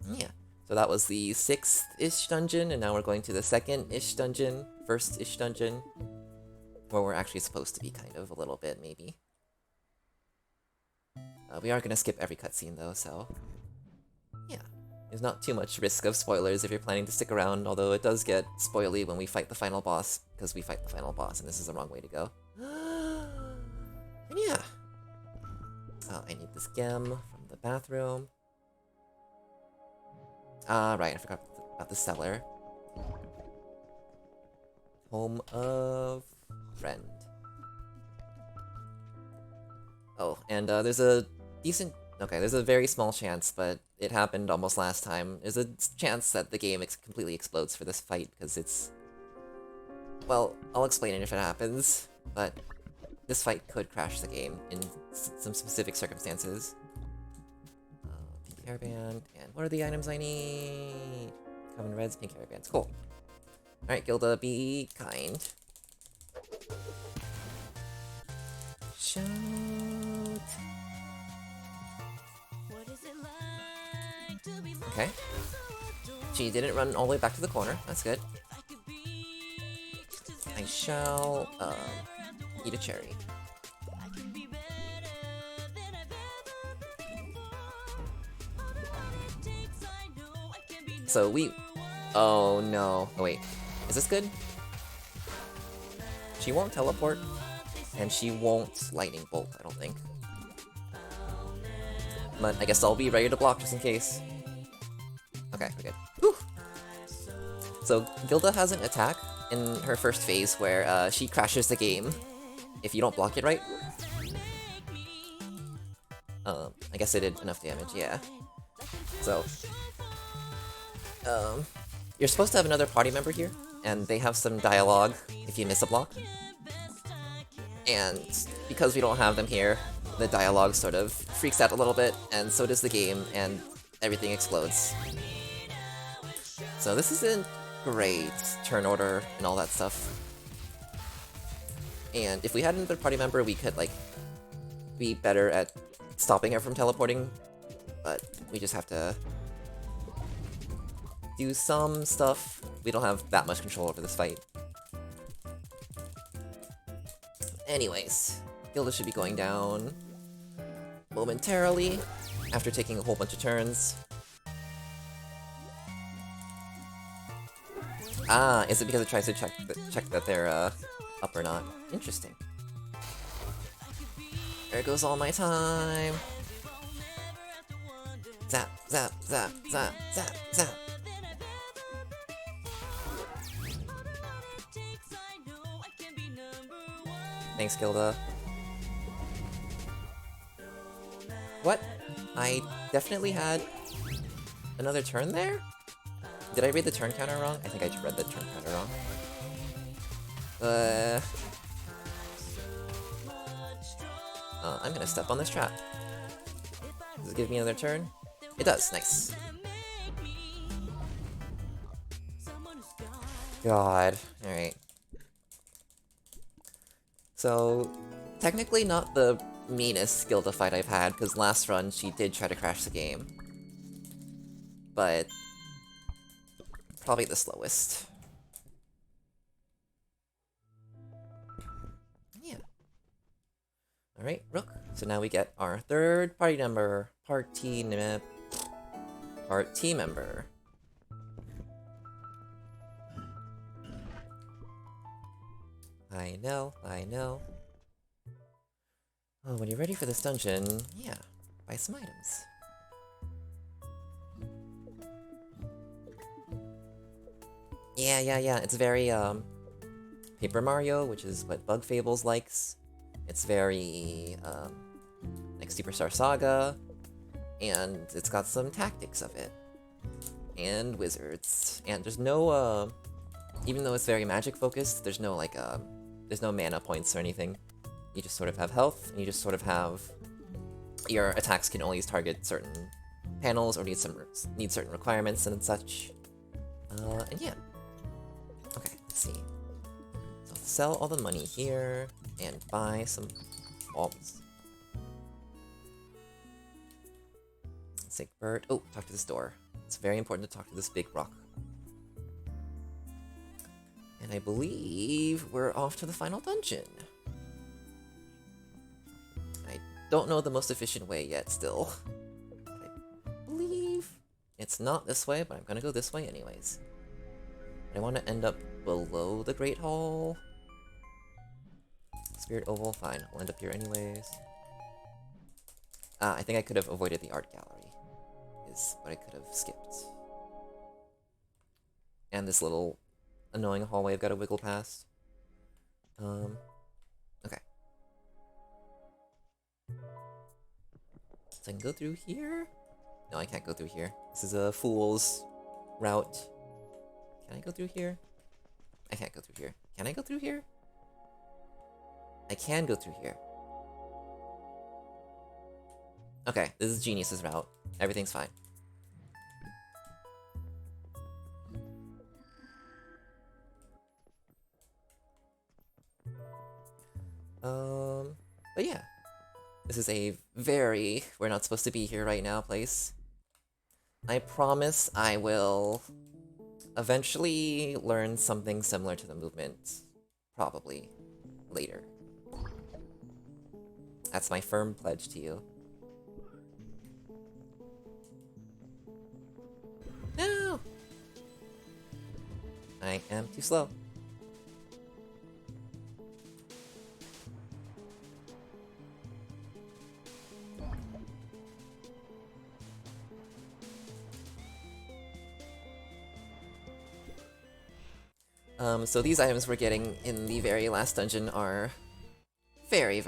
[SPEAKER 1] Yeah. So that was the 6th-ish dungeon, and now we're going to the 2nd-ish dungeon, 1st-ish dungeon, where we're actually supposed to be kind of a little bit, maybe. We are gonna skip every cutscene though, so yeah. There's not too much risk of spoilers if you're planning to stick around, although it does get spoily when we fight the final boss, because we fight the final boss, and this is the wrong way to go. And yeah. Oh, I need this gem from the bathroom. Right, I forgot about the cellar. Home of friend. Oh, and there's a decent... Okay, there's a very small chance, but it happened almost last time. There's a chance that the game completely explodes for this fight, because it's... Well, I'll explain it if it happens, but this fight could crash the game in some specific circumstances. Pink hairband, and what are the items I need? Common reds, pink hairbands, cool. Alright, Gilda, be kind. Shout. Okay. She didn't run all the way back to the corner. That's good. I shall eat a cherry. So we... Oh no. Oh wait. Is this good? She won't teleport, and she won't lightning bolt, I don't think. But I guess I'll be ready to block just in case. Okay, we're good. Whew. So Gilda has an attack in her first phase where she crashes the game if you don't block it right. I guess I did enough damage, yeah. So, you're supposed to have another party member here, and they have some dialogue if you miss a block. And because we don't have them here, the dialogue sort of freaks out a little bit, and so does the game, and everything explodes. So this isn't great, turn order and all that stuff. And if we had another party member, we could, like, be better at stopping her from teleporting, but we just have to do some stuff. We don't have that much control over this fight. Anyways, Gilda should be going down momentarily after taking a whole bunch of turns. Ah, is it because it tries to check that they're up or not? Interesting. There goes all my time. Zap, zap, zap, zap, zap, zap. Thanks, Gilda. What? I definitely had another turn there? Did I read the turn counter wrong? I think I read the turn counter wrong. I'm gonna step on this trap. Does it give me another turn? It does, nice. God, alright. So, technically not the meanest Gilda fight I've had, because last run she did try to crash the game. But probably the slowest. Yeah. Alright, Rook. So now we get our third party member. Party member. I know. Oh, when you're ready for this dungeon, yeah, buy some items. Yeah, it's very, Paper Mario, which is what Bug Fables likes. It's very, like Superstar Saga, and it's got some tactics of it. And wizards. And there's no, even though it's very magic-focused, there's no, like, there's no mana points or anything. You just sort of have health, and you just sort of have... Your attacks can always target certain panels, or need certain requirements and such. And yeah. Okay, let's see. So sell all the money here and buy some bulbs. Sick bird. Oh, talk to this door. It's very important to talk to this big rock. And I believe we're off to the final dungeon. I don't know the most efficient way yet still. I believe it's not this way, but I'm gonna go this way anyways. I want to end up below the Great Hall. Spirit Oval, fine. I'll end up here anyways. I think I could have avoided the art gallery. Is what I could have skipped. And this little annoying hallway I've got to wiggle past. Okay. So I can go through here? No, I can't go through here. This is a fool's route. Can I go through here? I can't go through here. Can I go through here? I can go through here. Okay, this is Genius's route. Everything's fine. But yeah. This is a very we're not supposed to be here right now place. I promise I will eventually learn something similar to the movement. Probably. Later. That's my firm pledge to you. No! I am too slow. So these items we're getting in the very last dungeon are very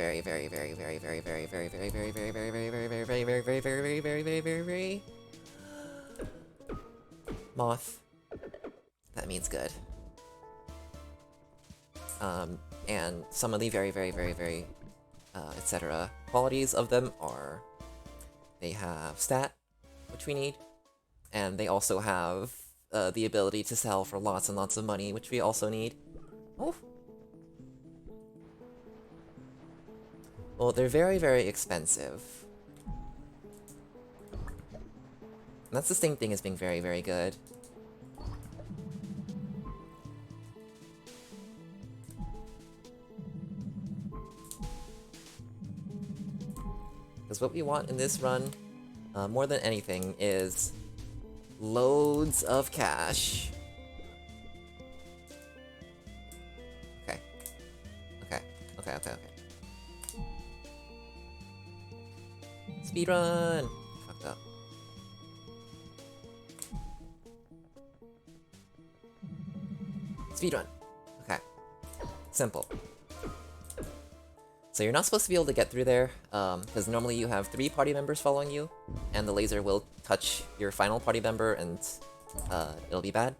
[SPEAKER 1] Moth. That means good. And some of the very etc. qualities of them are they have stat, which we need, and they also have the ability to sell for lots and lots of money, which we also need. Oh. Well, they're very expensive. And that's the same thing as being very good. Because what we want in this run, more than anything, is loads of cash. Okay. Speedrun! Fucked up. Speedrun. Okay. Simple. So you're not supposed to be able to get through there, because normally you have 3 party members following you, and the laser will touch your final party member and it'll be bad.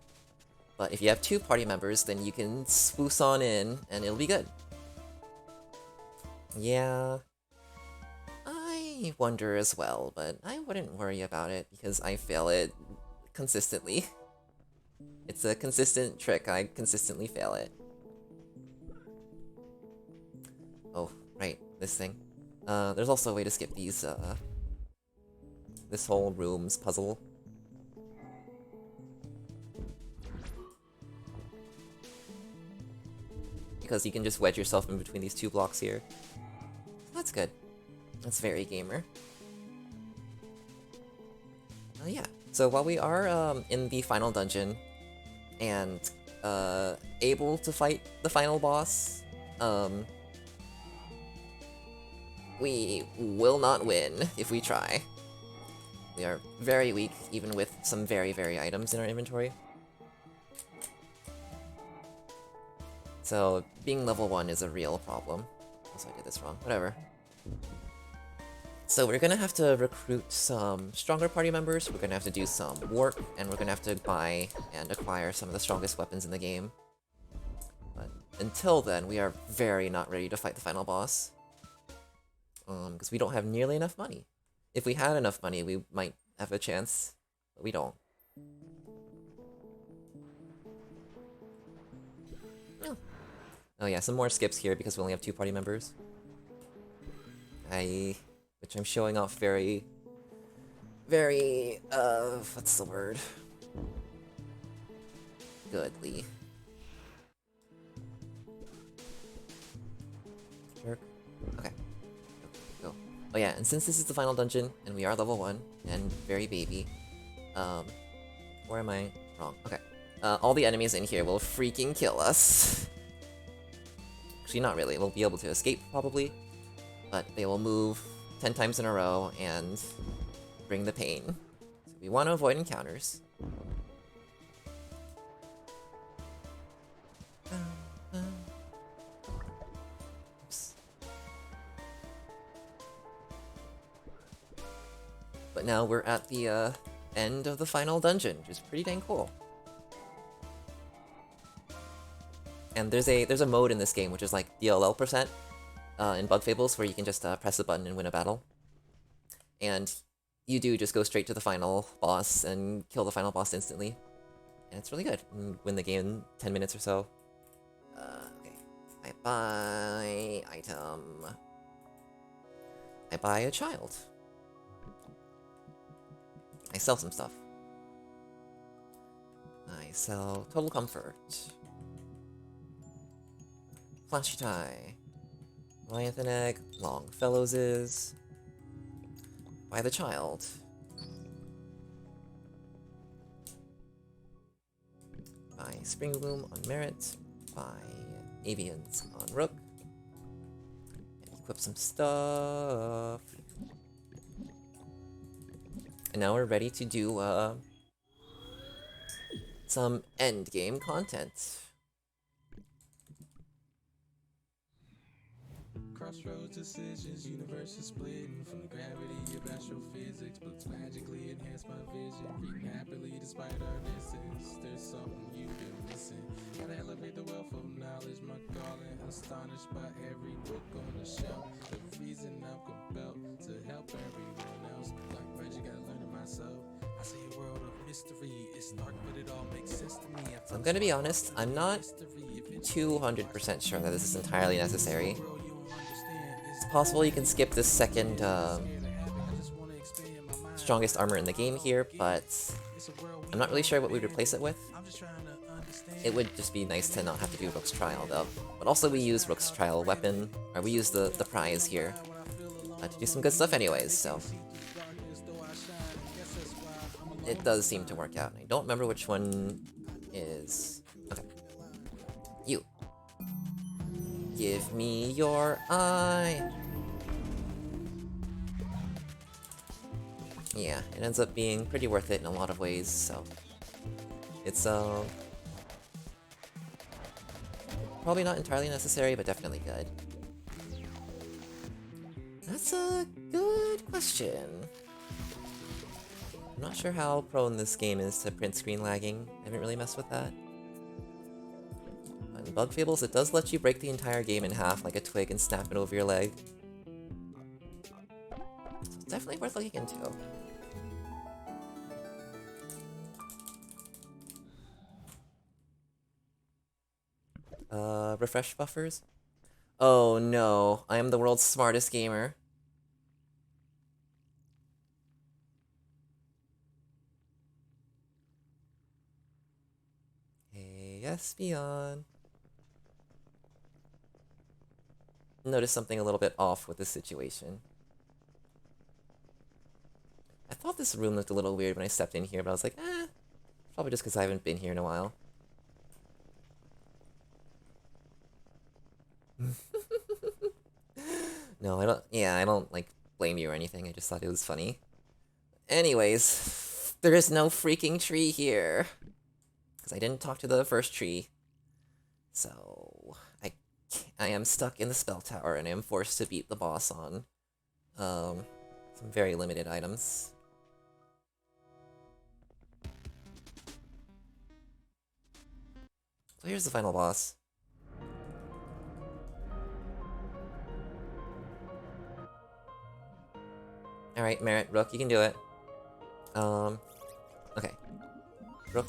[SPEAKER 1] But if you have 2 party members, then you can swoosh on in and it'll be good. Yeah. I wonder as well, but I wouldn't worry about it because I fail it consistently. It's a consistent trick, I consistently fail it. Oh, right, this thing. There's also a way to skip these, this whole room's puzzle. Because you can just wedge yourself in between these 2 blocks here. That's good. That's very gamer. Yeah, so while we are in the final dungeon and able to fight the final boss, we will not win if we try. We are very weak, even with some very items in our inventory. So being level 1 is a real problem. Also, I did this wrong. Whatever. So we're gonna have to recruit some stronger party members, we're gonna have to do some work, and we're gonna have to buy and acquire some of the strongest weapons in the game. But until then, we are very not ready to fight the final boss. Because we don't have nearly enough money. If we had enough money, we might have a chance, but we don't. Oh yeah, some more skips here because we only have 2 party members. Which I'm showing off very, what's the word? Goodly. Jerk. Okay. Go. Oh yeah, and since this is the final dungeon, and we are level 1, and very baby, where am I? Wrong. Okay. All the enemies in here will freaking kill us. Actually, not really. We'll be able to escape, probably. But they will move 10 times in a row and bring the pain. So we want to avoid encounters. Oops. But now we're at the end of the final dungeon, which is pretty dang cool. And there's a mode in this game which is like DLL percent in Bug Fables, where you can just press a button and win a battle. And you do just go straight to the final boss and kill the final boss instantly. And it's really good. And win the game in 10 minutes or so. Okay. I buy item. I buy a child. I sell some stuff. I sell Total Comfort. Flashy Tie. Leviathan Egg. Longfellows is. Buy the child. Buy Spring Bloom on Merit. Buy Avians on Rook. And equip some stuff. And now we're ready to do some endgame content.
[SPEAKER 16] Crossroads decisions, universe is splitting from the gravity of astrophysics. Books magically enhance my vision, reading happily despite our distance. There's something you've been missing. Gotta elevate the wealth of knowledge, my calling. Astonished by every book on the shelf. The reason I'm compelled to help everyone else. Like magic, gotta learn it myself. I see a world of mystery. It's dark, but it all makes sense to me.
[SPEAKER 1] So I'm gonna be honest, I'm not 200% sure that this is entirely necessary. It's possible you can skip this second strongest armor in the game here, but I'm not really sure what we'd replace it with. It would just be nice to not have to do Rook's Trial though. But also we use Rook's Trial weapon, or we use the prize here to do some good stuff anyways, so it does seem to work out. I don't remember which one is... Okay. You. Give me your eye. Yeah, it ends up being pretty worth it in a lot of ways, so... It's, probably not entirely necessary, but definitely good. That's a good question. I'm not sure how prone this game is to print screen lagging. I haven't really messed with that. In Bug Fables, it does let you break the entire game in half like a twig and snap it over your leg. So it's definitely worth looking into. Refresh buffers? Oh no, I am the world's smartest gamer. Hey, Espeon. Noticed something a little bit off with this situation. I thought this room looked a little weird when I stepped in here, but I was like, probably just because I haven't been here in a while. No, I don't, like, blame you or anything, I just thought it was funny. Anyways, there is no freaking tree here. Because I didn't talk to the first tree. So, I am stuck in the spell tower, and I am forced to beat the boss on, some very limited items. So here's the final boss. Alright, Merit, Rook, you can do it. Okay. Rook,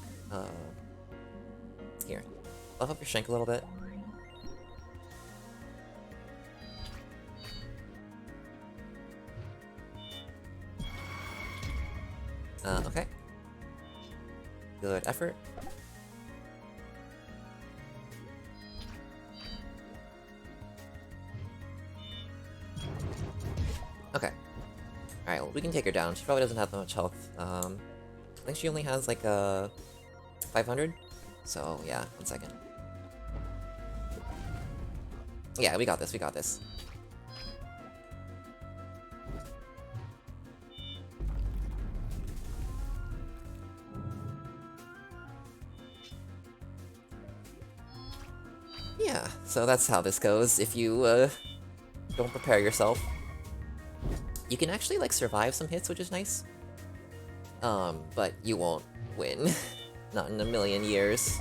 [SPEAKER 1] here. Buff up your shank a little bit. Okay. Good effort. Okay. Alright, well, we can take her down. She probably doesn't have that much health. I think she only has like 500? So, yeah, 1 second. Yeah, we got this, we got this. Yeah, so that's how this goes. If you, don't prepare yourself. You can actually, like, survive some hits, which is nice. But you won't win. Not in a million years.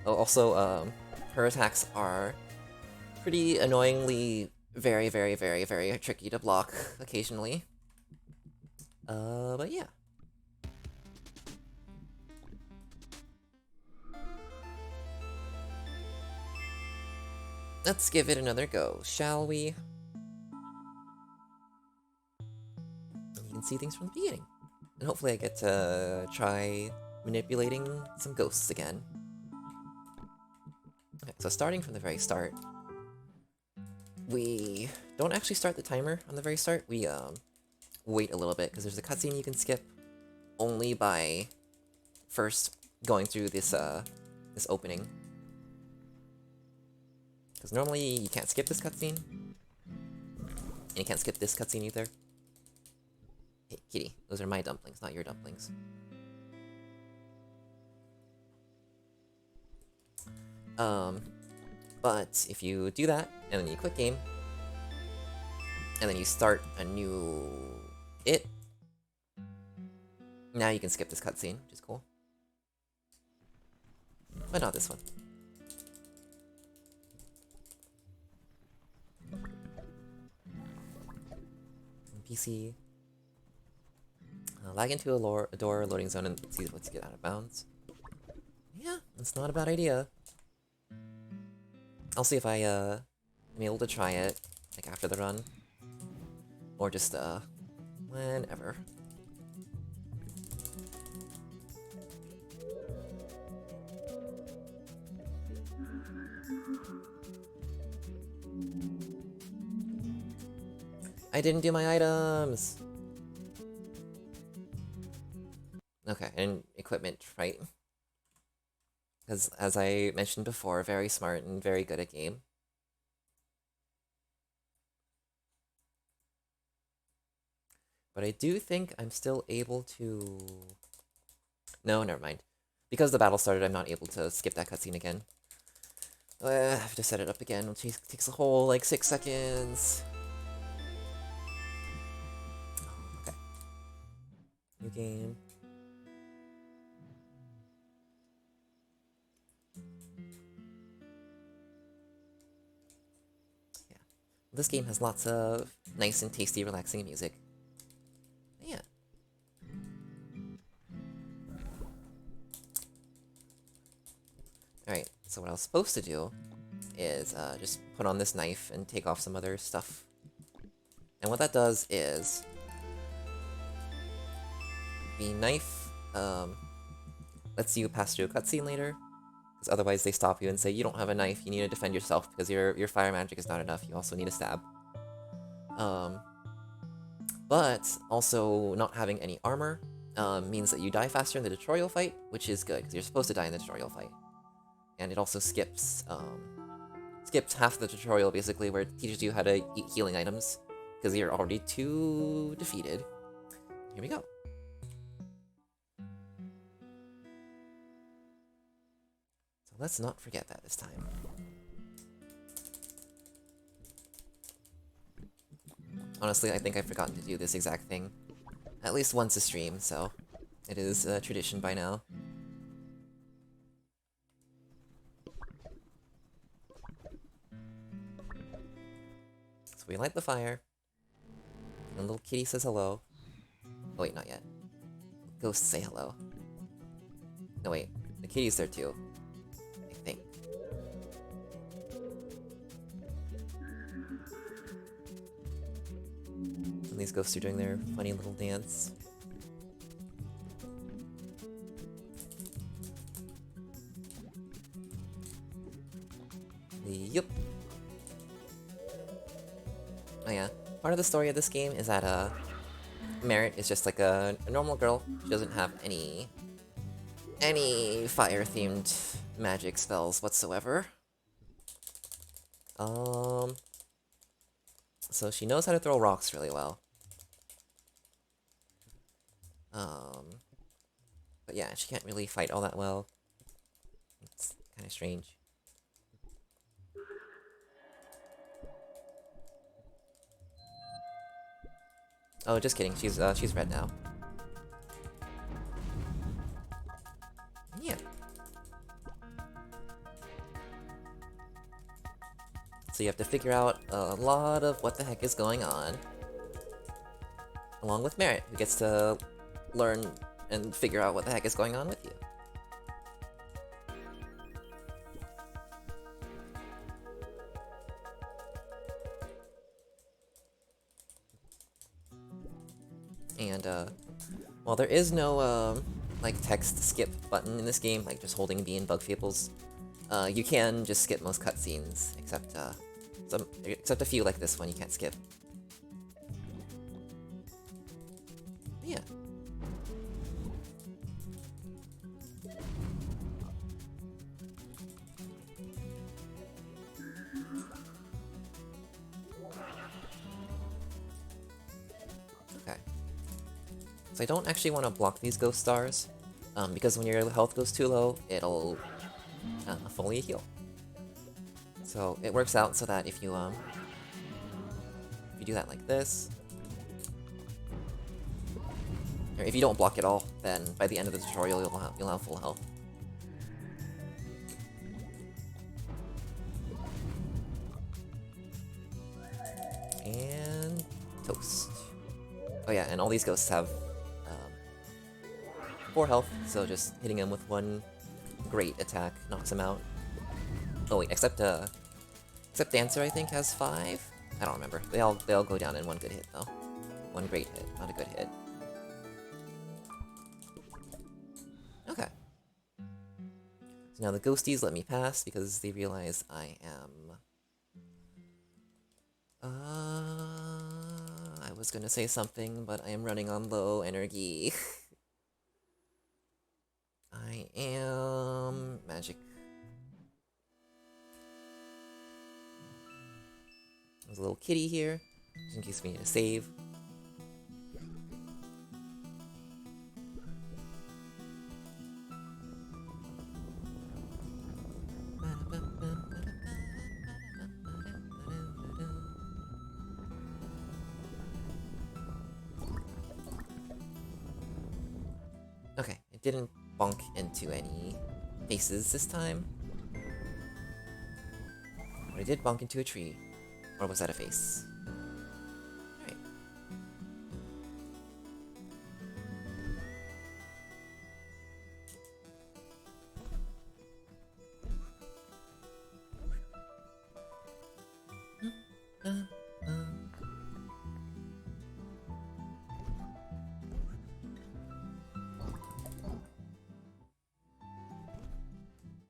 [SPEAKER 1] Oh, also, her attacks are pretty annoyingly very tricky to block occasionally. But yeah. Let's give it another go, shall we? You can see things from the beginning. And hopefully I get to try manipulating some ghosts again. Okay, so starting from the very start, we don't actually start the timer on the very start. We wait a little bit, because there's a cutscene you can skip only by first going through this this opening. Because normally you can't skip this cutscene. And you can't skip this cutscene either. Hey, kitty, those are my dumplings, not your dumplings. But if you do that, and then you quit game, and then you start a new now you can skip this cutscene, which is cool. But not this one. PC. Lag into a door loading zone and see what's get out of bounds. Yeah, that's not a bad idea. I'll see if I am able to try it, like after the run. Or just whenever. I didn't do my items! Okay, and equipment, right? Because, as I mentioned before, very smart and very good at game. But I do think I'm still able to... No, never mind. Because the battle started, I'm not able to skip that cutscene again. I have to set it up again, which takes a whole, like, 6 seconds. Okay. New game. Yeah. This game has lots of nice and tasty, relaxing music. Yeah. Alright, so what I was supposed to do is just put on this knife and take off some other stuff. And what that does is... the knife lets you pass through a cutscene later, because otherwise they stop you and say, you don't have a knife, you need to defend yourself because your fire magic is not enough, you also need a stab. But also not having any armor means that you die faster in the tutorial fight, which is good, because you're supposed to die in the tutorial fight. And it also skips half the tutorial, basically, where it teaches you how to eat healing items, because you're already too defeated. Here we go. So let's not forget that this time. Honestly, I think I've forgotten to do this exact thing at least once a stream, so it is a tradition by now. So we light the fire. And little kitty says hello. Oh wait, not yet. Ghosts say hello. No wait, the kitty's there too. I think. And these ghosts are doing their funny little dance. Yup. Oh yeah. Part of the story of this game is that Merit is just like a normal girl. She doesn't have any fire-themed magic spells whatsoever. So she knows how to throw rocks really well. But yeah, she can't really fight all that well. It's kind of strange. Oh, just kidding. She's red now. Yeah. So you have to figure out a lot of what the heck is going on. Along with Merit, who gets to learn and figure out what the heck is going on with you. And, while there is no, like, text skip button in this game, like just holding B in Bug Fables, you can just skip most cutscenes, except a few like this one you can't skip. Yeah. Okay. So I don't actually want to block these ghost stars, because when your health goes too low, it'll fully heal. So it works out so that if you do that like this, or if you don't block at all, then by the end of the tutorial you'll have full health. And toast. Oh yeah, and all these ghosts have 4 health, so just hitting them with one great attack knocks them out. Oh wait, except Dancer I think has 5? I don't remember. They all go down in one good hit though. One great hit, not a good hit. Okay. So now the ghosties let me pass because they realize I am... I was gonna say something, but I am running on low energy. I am... magic. There's a little kitty here, just in case we need to save. Okay, it didn't bonk into any faces this time. But I did bonk into a tree. Or was that a face? Alright.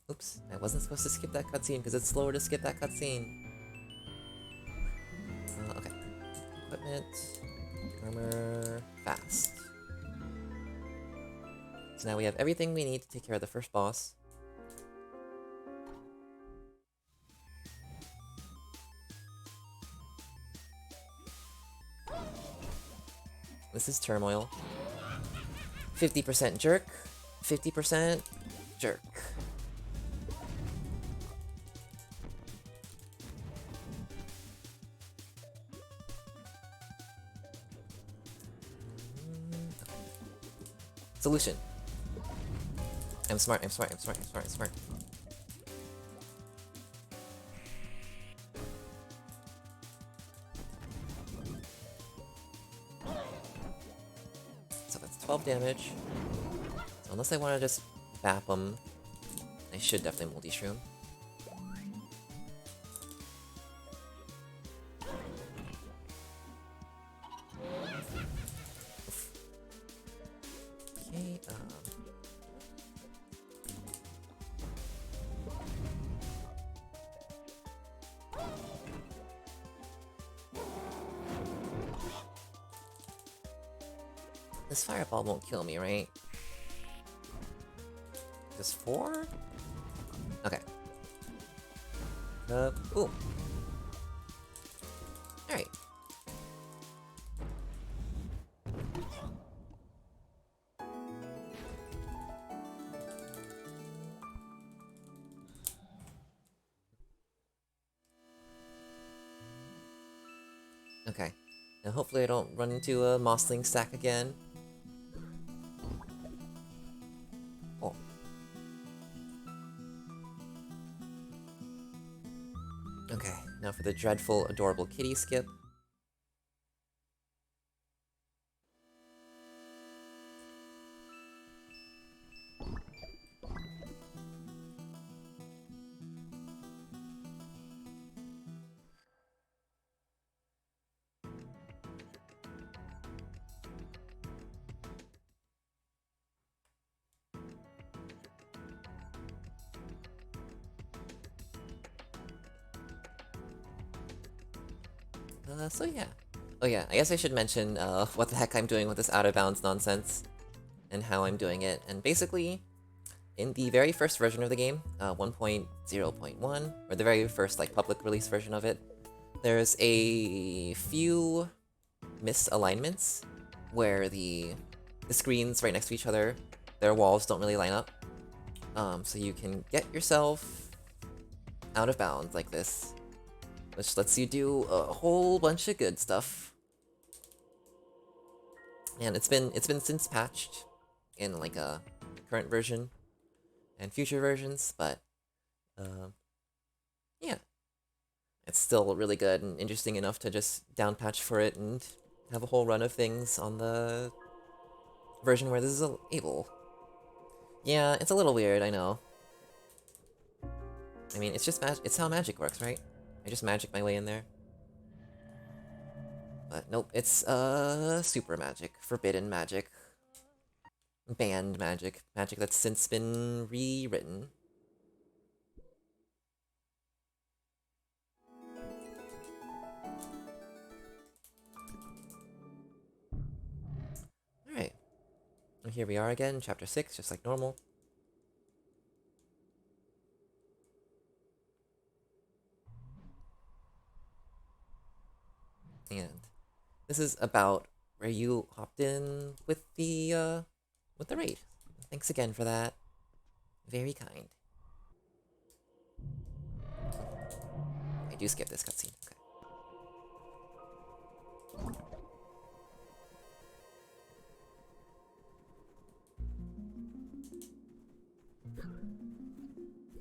[SPEAKER 1] Oops, I wasn't supposed to skip that cutscene because it's slower to skip that cutscene. Okay. Equipment, armor, fast. So now we have everything we need to take care of the first boss. This is Turmoil. 50% jerk, 50% jerk. Solution. I'm smart, I'm smart, I'm smart, I'm smart, I'm smart. 12 damage. So unless I want to just bap him, I should definitely multi-shroom. Okay, this fireball won't kill me, right? Just 4? Okay. Ooh. Alright. Okay. Now hopefully I don't run into a Mossling stack again. Oh. Okay, now for the dreadful, adorable kitty skip. So yeah. Oh yeah, I guess I should mention what the heck I'm doing with this out-of-bounds nonsense, and how I'm doing it. And basically, in the very first version of the game, 1.0.1, or the very first like public release version of it, there's a few misalignments where the screens right next to each other, their walls don't really line up. So you can get yourself out of bounds like this, which lets you do a whole bunch of good stuff. And it's been since patched in like a current version and future versions, but yeah, it's still really good and interesting enough to just down patch for it and have a whole run of things on the version where this is able. Yeah, it's a little weird, I know. I mean, it's just it's how magic works, right? I just magic my way in there. But nope, it's super magic, forbidden magic, banned magic, magic that's since been rewritten. Alright. And here we are again, chapter 6, just like normal. And this is about where you hopped in with the raid. Thanks again for that. Very kind. I do skip this cutscene.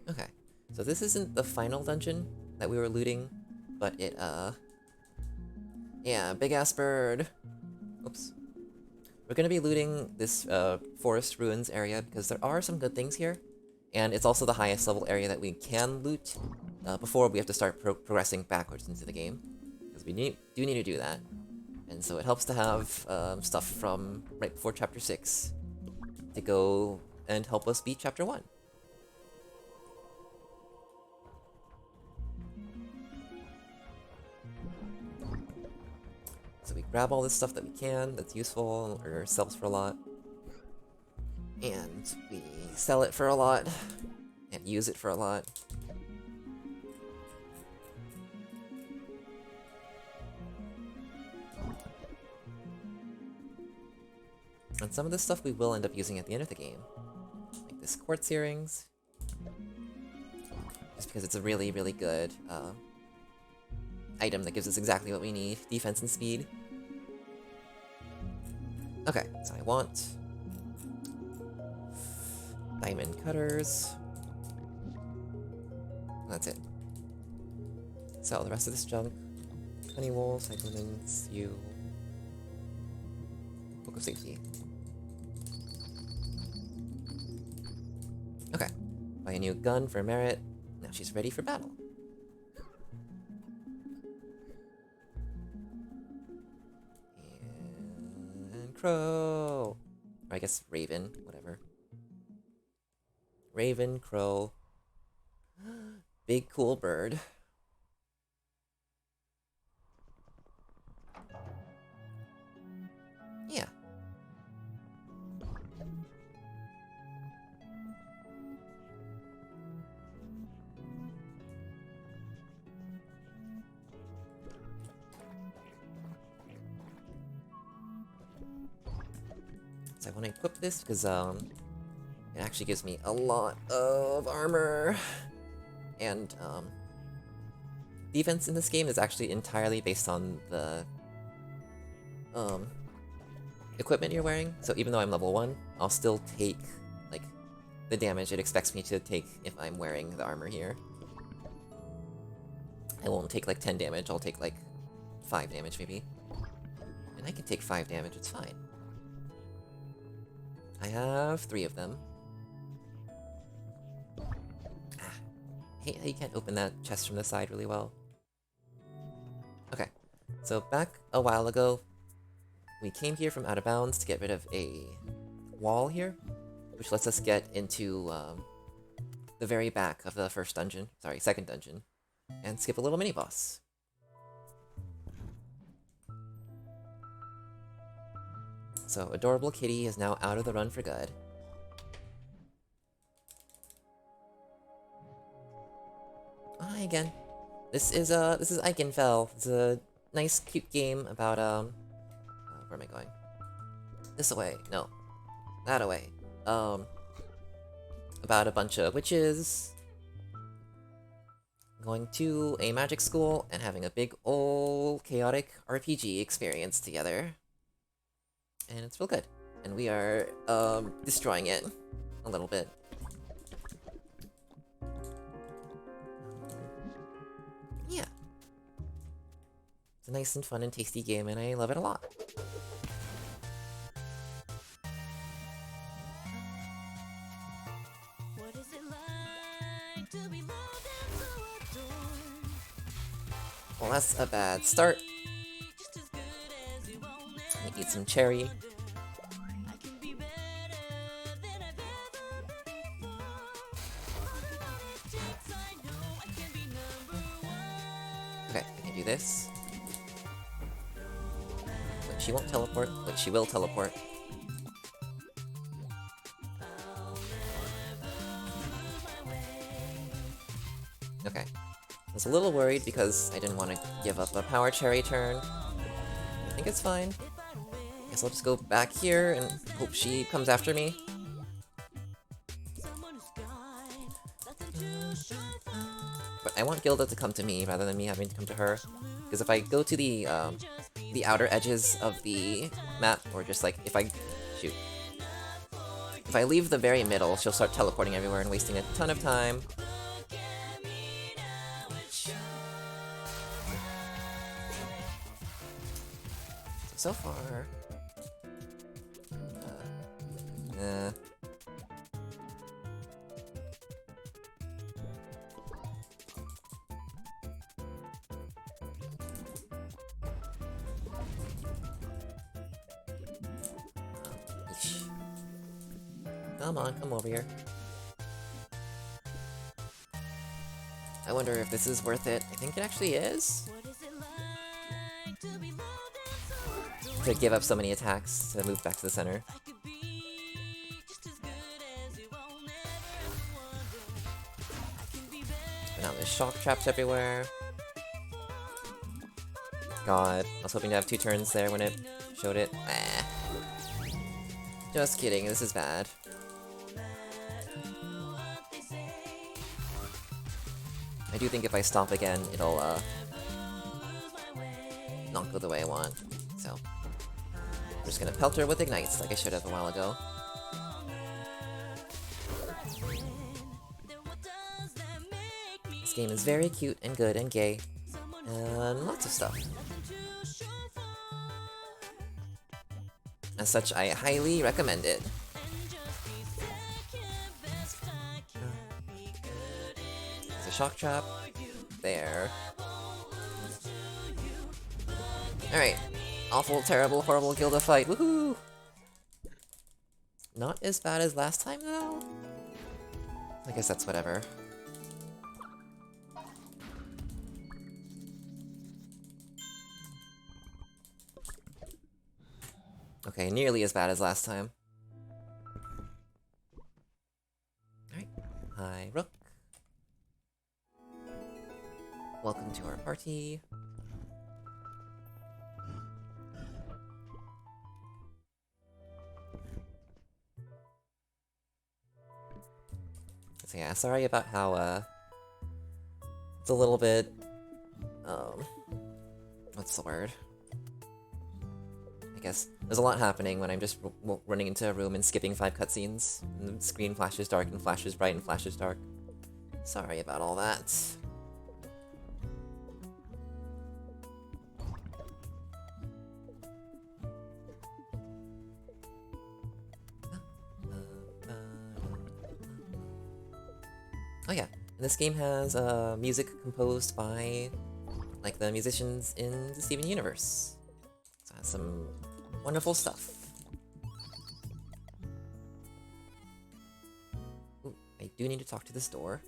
[SPEAKER 1] Okay. Okay. So this isn't the final dungeon that we were looting, but it, yeah, big-ass bird. Oops. We're gonna be looting this, forest ruins area because there are some good things here, and it's also the highest level area that we can loot, before we have to start progressing backwards into the game, because we do need to do that. And so it helps to have, stuff from right before Chapter 6 to go and help us beat Chapter 1. So we grab all this stuff that we can, that's useful, or sells for a lot. And we sell it for a lot, and use it for a lot. And some of this stuff we will end up using at the end of the game. Like this quartz earrings. Just because it's a really, really good, item that gives us exactly what we need. Defense and speed. Okay, so I want diamond cutters. That's it. Sell the rest of this junk. Honey wool, cyclamens, you. Book of safety. a new gun for Merit. Now she's ready for battle. And Crow! Or I guess Raven, whatever. Raven, Crow. Big cool bird. Yeah. So I want to equip this because it actually gives me a lot of armor. And defense in this game is actually entirely based on the equipment you're wearing. So even though I'm level 1, I'll still take like the damage it expects me to take if I'm wearing the armor here. I won't take like 10 damage, I'll take like 5 damage maybe. And I can take 5 damage, it's fine. I have 3 of them. Hate how you can't open that chest from the side really well. Okay, so back a while ago, we came here from out of bounds to get rid of a wall here, which lets us get into the very back of the first dungeon, sorry, second dungeon, and skip a little mini-boss. So, Adorable Kitty is now out of the run for good. Hi again. This is Eichenfell. It's a nice, cute game about, where am I going? This away. No. That away. About a bunch of witches going to a magic school and having a big old chaotic RPG experience together. And it's real good. And we are, destroying it a little bit. Yeah. It's a nice and fun and tasty game, and I love it a lot.
[SPEAKER 17] What is it like to be loved and so adored?
[SPEAKER 1] Well, that's a bad start. Let me eat some cherry. Okay, I can do this. But she won't teleport, but she will teleport. Okay. I was a little worried because I didn't want to give up a power cherry turn. I think it's fine. Guess I'll just go back here and hope she comes after me. But I want Gilda to come to me rather than me having to come to her. Because if I go to the outer edges of the map, or just like, if I leave the very middle, she'll start teleporting everywhere and wasting a ton of time. So far... Come on, come over here. I wonder if this is worth it. I think it actually is. To give up so many attacks to move back to the center. But now there's shock traps everywhere. God, I was hoping to have 2 turns there when it showed it. Just kidding, this is bad. I do think if I stop again, it'll, not go the way I want, so... I'm just gonna pelt her with ignites, like I should have a while ago. This game is very cute and good and gay, and lots of stuff. As such, I highly recommend it. the shock trap. There. Alright. Awful, terrible, horrible Gilda fight. Woohoo! Not as bad as last time, though? I guess that's whatever. Okay, nearly as bad as last time. Alright. Hi, Rook. Welcome to our party. So yeah, sorry about how, it's a little bit, what's the word? I guess there's a lot happening when I'm just running into a room and skipping 5 cutscenes, and the screen flashes dark and flashes bright and flashes dark. Sorry about all that. Oh yeah, and this game has music composed by, like, the musicians in the Steven Universe. So it has some wonderful stuff. Ooh, I do need to talk to this door.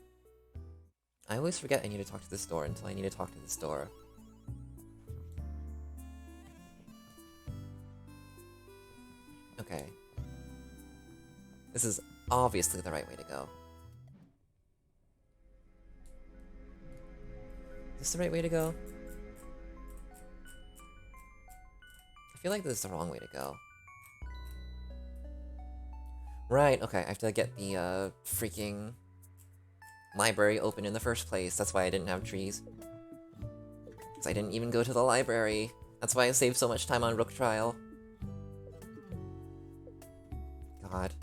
[SPEAKER 1] I always forget I need to talk to this door until I need to talk to this door. Okay. This is obviously the right way to go. Is this the right way to go? I feel like this is the wrong way to go. Right, okay, I have to get the, freaking library open in the first place. That's why I didn't have trees. Because I didn't even go to the library. That's why I saved so much time on Rook Trial. God.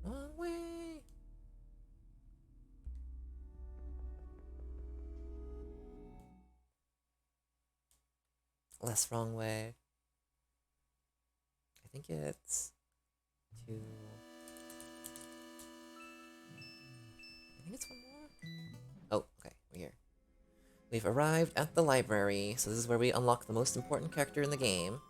[SPEAKER 1] Wrong way. Less wrong way. I think it's two. I think it's one more. Oh, okay, we're here. We've arrived at the library, so this is where we unlock the most important character in the game.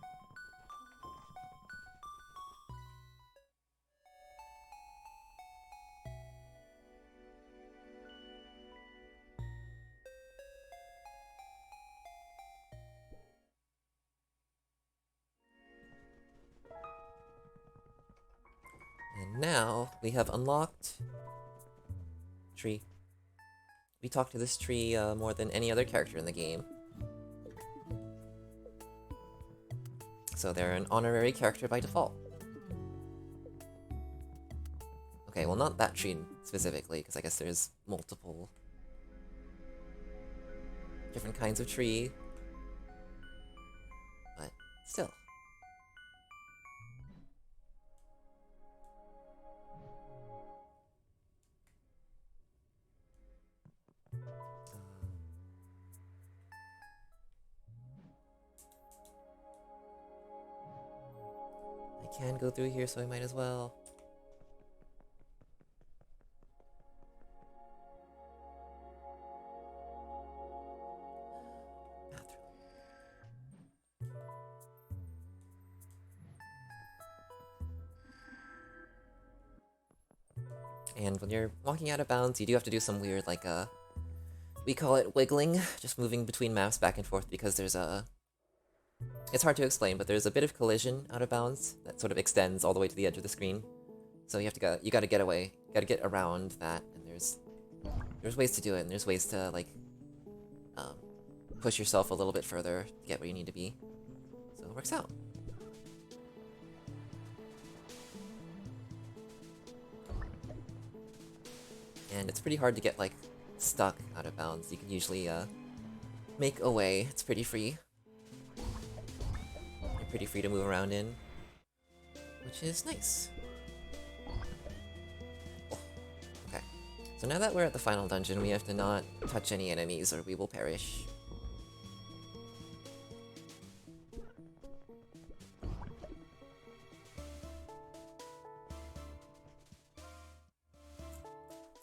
[SPEAKER 1] And now we have unlocked tree. We talk to this tree more than any other character in the game. So they're an honorary character by default. Okay, well not that tree specifically, because I guess there's multiple different kinds of tree. But still. I can go through here, so I might as well. And when you're walking out of bounds, you do have to do some weird, like, we call it wiggling, just moving between maps back and forth because there's a... It's hard to explain, but there's a bit of collision out of bounds that sort of extends all the way to the edge of the screen. So you have to go, you gotta get away, you gotta get around that, and there's ways to do it, and there's ways to, like, push yourself a little bit further to get where you need to be. So it works out. And it's pretty hard to get, like, stuck out of bounds. You can usually, make a way. It's pretty free. You're pretty free to move around in, which is nice. So now that we're at the final dungeon, we have to not touch any enemies or we will perish.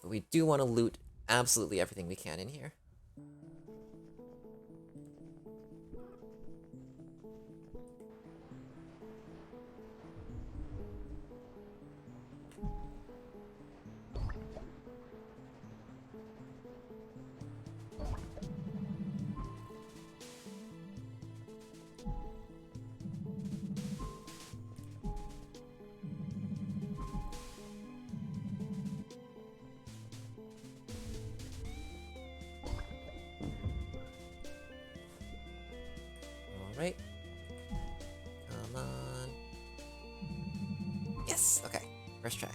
[SPEAKER 1] But we do want to loot absolutely everything we can in here. Alright. Come on. Yes! Okay. First try.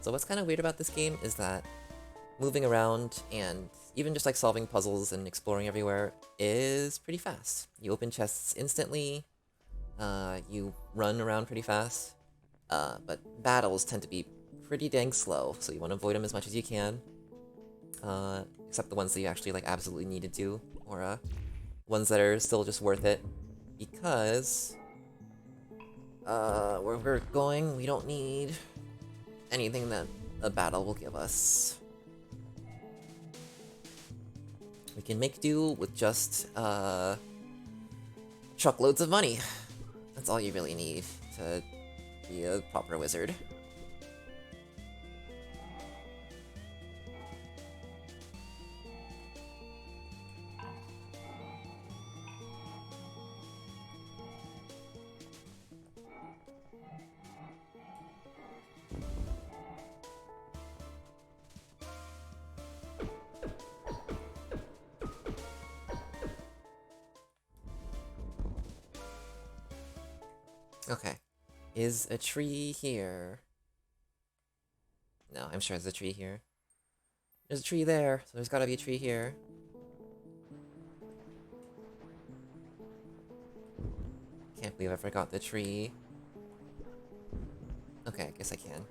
[SPEAKER 1] So what's kind of weird about this game is that moving around and even just like solving puzzles and exploring everywhere is pretty fast. You open chests instantly, you run around pretty fast, but battles tend to be pretty dang slow, so you want to avoid them as much as you can. Except the ones that you actually like absolutely need to do, or ones that are still just worth it, because where we're going, we don't need anything that a battle will give us. We can make do with just truckloads of money. That's all you really need to be a proper wizard. Okay. Is a tree here? No, I'm sure there's a tree here. There's a tree there, so there's gotta be a tree here. Can't believe I forgot the tree. Okay, I guess I can.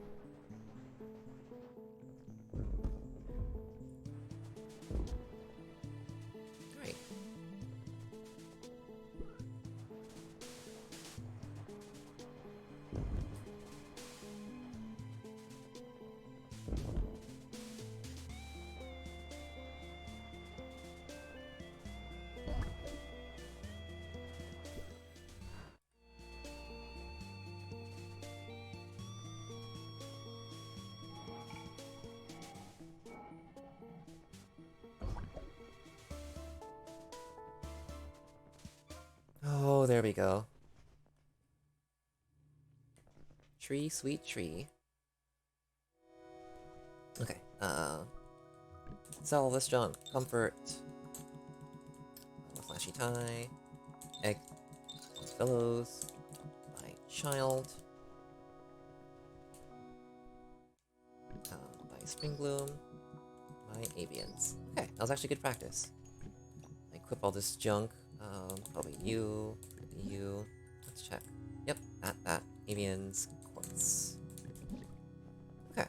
[SPEAKER 1] Great. Oh, there we go. Tree, sweet tree. Okay, sell this junk. Comfort. Flashy tie. Egg. Pillows. My child. Buy spring bloom. My avians. Okay, that was actually good practice. I equip all this junk. Probably you. Let's check. Yep, that. Avians, quartz. Okay.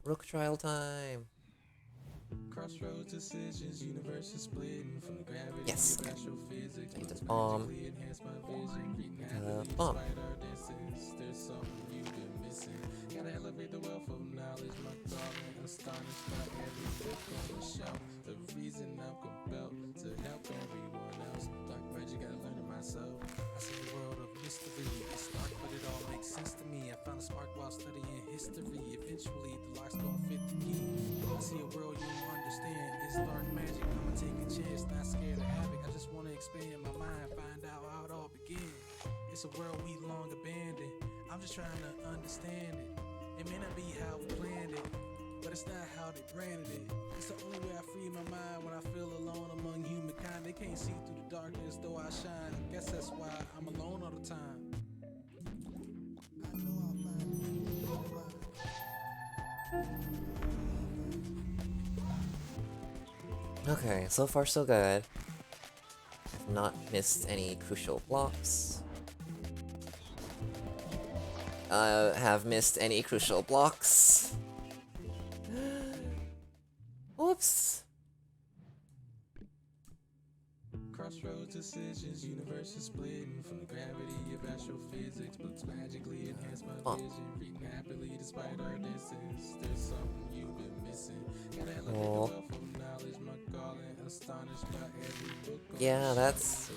[SPEAKER 1] Rook trial time.
[SPEAKER 16] Crossroads decisions, universe is splitting from the gravity
[SPEAKER 1] yes.
[SPEAKER 16] of special physics.
[SPEAKER 1] Take this bomb. Bomb.
[SPEAKER 16] There's something you've been missing. Gotta elevate the wealth of knowledge, my darling. Astonished by every book on the shelf. The reason I'm compelled to help everyone else. Dark magic, gotta learn it myself. I see the world of mystery. It's dark, but it all makes sense to me. I found a spark while studying history. Eventually, the lock's gonna fit the key. I see a world you don't understand. It's dark magic. I'ma take a chance, not scared of havoc. I just wanna expand my mind, find out how it all began. It's a world we long abandoned. I'm just trying to understand it. It may not be how we planned it, but it's not how they branded it. It's the only way I free my mind when I feel alone among humankind. They can't see through the darkness, though I shine. I guess that's why I'm alone all the time. I know I'll find
[SPEAKER 1] Okay, so far so good. I've not missed any crucial blocks. Have missed any crucial blocks. Whoops.
[SPEAKER 16] Crossroads decisions, universe is splitting from the gravity of astrophysics. Books magically enhance my vision. Reading happily despite our distance. There's something you've been missing. Got an elegant wealth of knowledge, my calling. Astonished by every book.
[SPEAKER 1] Yeah, that's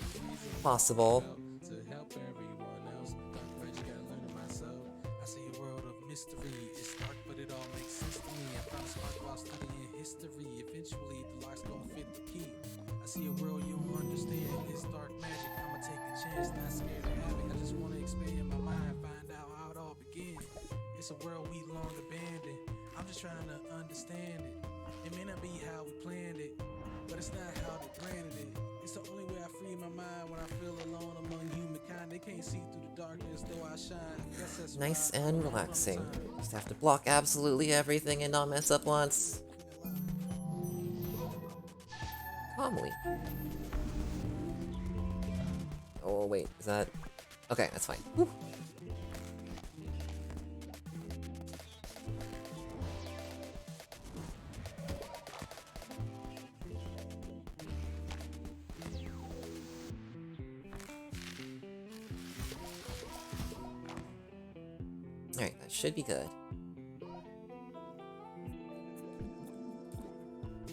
[SPEAKER 1] possible.
[SPEAKER 16] To help everyone else. Dr. Reggie gotta learn it myself. I see a world of mystery. It's dark, but it all makes sense to me. I found a spark while studying history. Eventually, the lock's gonna fit the key. I see a world you don't understand. It's dark magic. I'ma take a chance. Not scared to have it. I just wanna expand my mind. Find out how it all began. It's a world we long abandoned. I'm just trying to understand it. It may not be how we planned it, but it's not how they granted it. It's the only way I free my mind when I feel alone among humankind. They can't see through the darkness, though I shine. Guess that's
[SPEAKER 1] Nice and relaxing. Just have to block absolutely everything and not mess up once. Calmly. Oh wait, is that... Okay, that's fine. Whew. Alright, that should be good.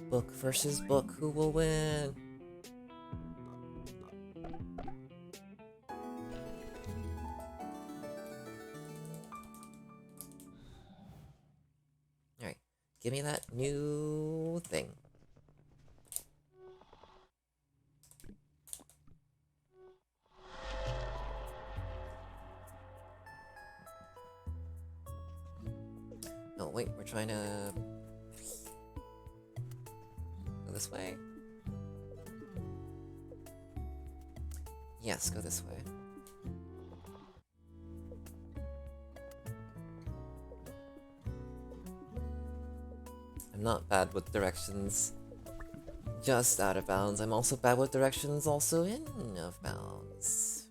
[SPEAKER 1] Book versus book, who will win? Alright, give me that new thing. Oh wait, we're trying to... go this way? Yes, go this way. I'm not bad with directions just out of bounds. I'm also bad with directions also in of bounds.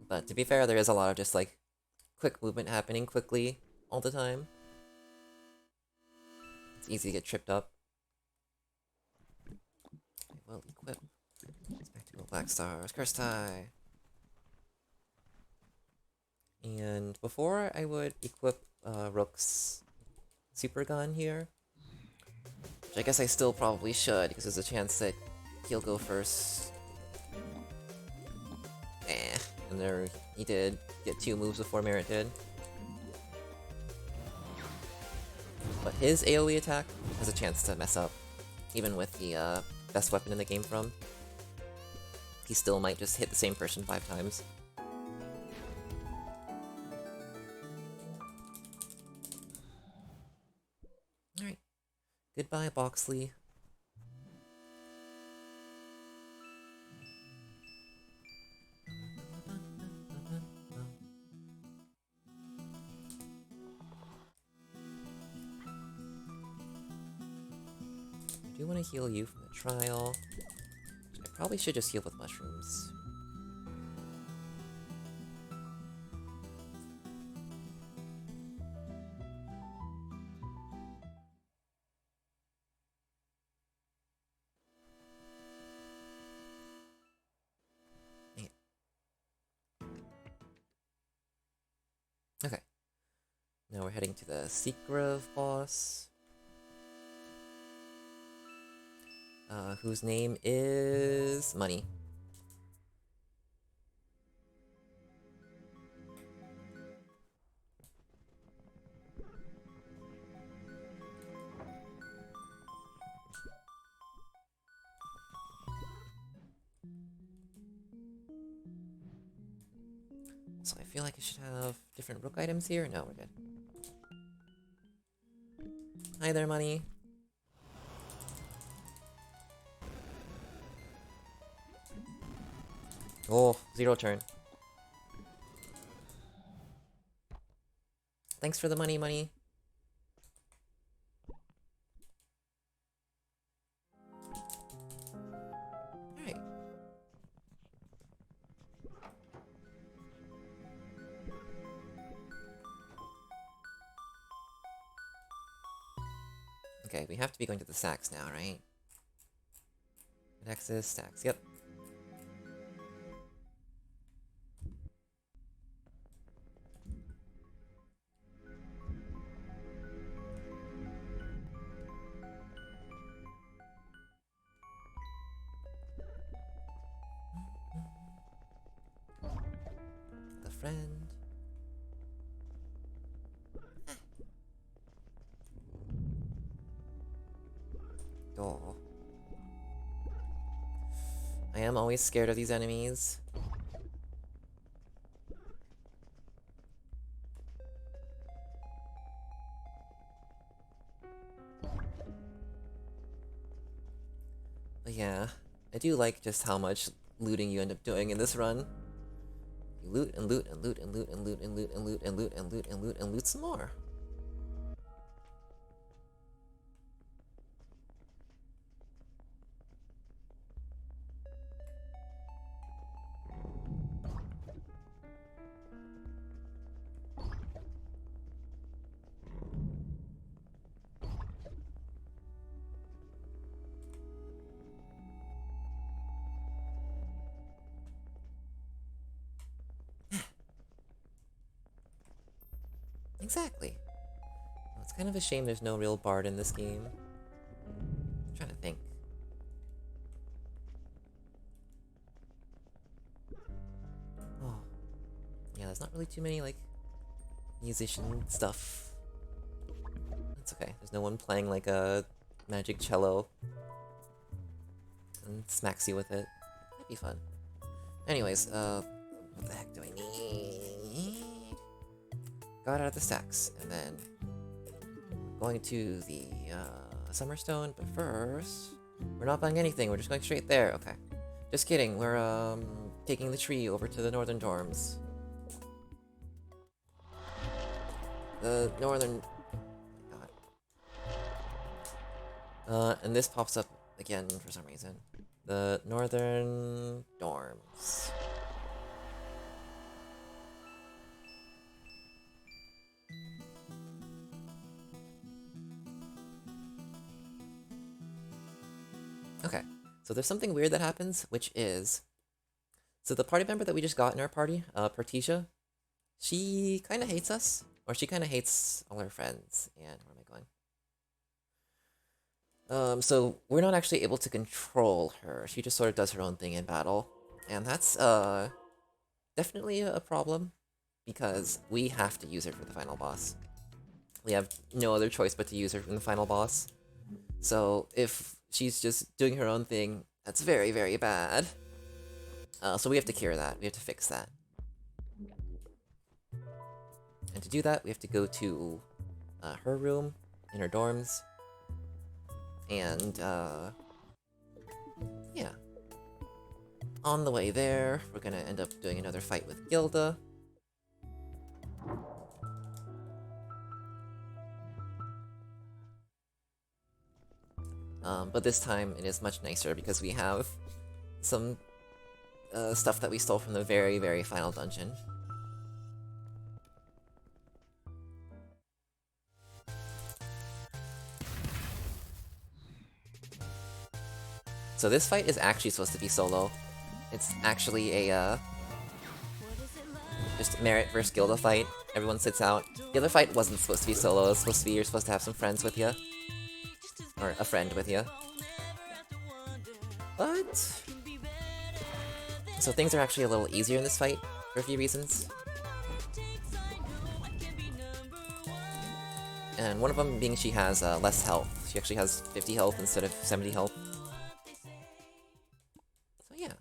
[SPEAKER 1] But to be fair, there is a lot of just like quick movement happening quickly all the time. It's easy to get tripped up. I will equip Spectacle Black Stars, Curse Tie. And before I would equip Rook's Super Gun here, which I guess I still probably should, because there's a chance that he'll go first. And there he did get 2 moves before Merit did. But his AoE attack has a chance to mess up, even with the best weapon in the game from. He still might just hit the same person 5 times. Alright. Goodbye, Boxley. I do want to heal you from the trial. I probably should just heal with mushrooms. Yeah. Okay. Now we're heading to the Seekrov boss. Whose name is Money. So I feel like I should have different Rook items here. No, we're good. Hi there, Money. Oh, 0 turn. Thanks for the money, money. Alright. Okay, we have to be going to the stacks now, right? Nexus, stacks, yep. The friend. Oh. I am always scared of these enemies. But yeah, I do like just how much looting you end up doing in this run. You loot and loot and loot and loot and loot and loot and loot and loot and loot and loot and loot some more. Exactly. Well, it's kind of a shame there's no real bard in this game. I'm trying to think. Oh. Yeah, there's not really too many, like, musician stuff. That's okay. There's no one playing, like, a magic cello and smacks you with it. That'd be fun. Anyways, what the heck do I need? Got out of the stacks, and then going to the Summerstone, but first, we're not buying anything, we're just going straight there. Okay. Just kidding, we're taking the tree over to the northern dorms. The northern... God. And this pops up again for some reason. The northern dorms. Okay, so there's something weird that happens, which is... So the party member that we just got in our party, Pertisha, she kind of hates us. Or she kind of hates all her friends. And where am I going? So we're not actually able to control her. She just sort of does her own thing in battle. And that's, definitely a problem. Because we have to use her for the final boss. We have no other choice but to use her in the final boss. So if she's just doing her own thing, that's very, very bad. So we have to cure that. We have to fix that. And to do that, we have to go to her room in her dorms. And, yeah. On the way there, we're gonna end up doing another fight with Gilda. But this time it is much nicer because we have some stuff that we stole from the very, very final dungeon. So this fight is actually supposed to be solo. It's actually a, just Merit versus Gilda fight. Everyone sits out. The other fight wasn't supposed to be solo. It was supposed to be you're supposed to have some friends with you. Or a friend with you. But... So things are actually a little easier in this fight, for a few reasons. And one of them being she has less health. She actually has 50 health instead of 70 health. So yeah.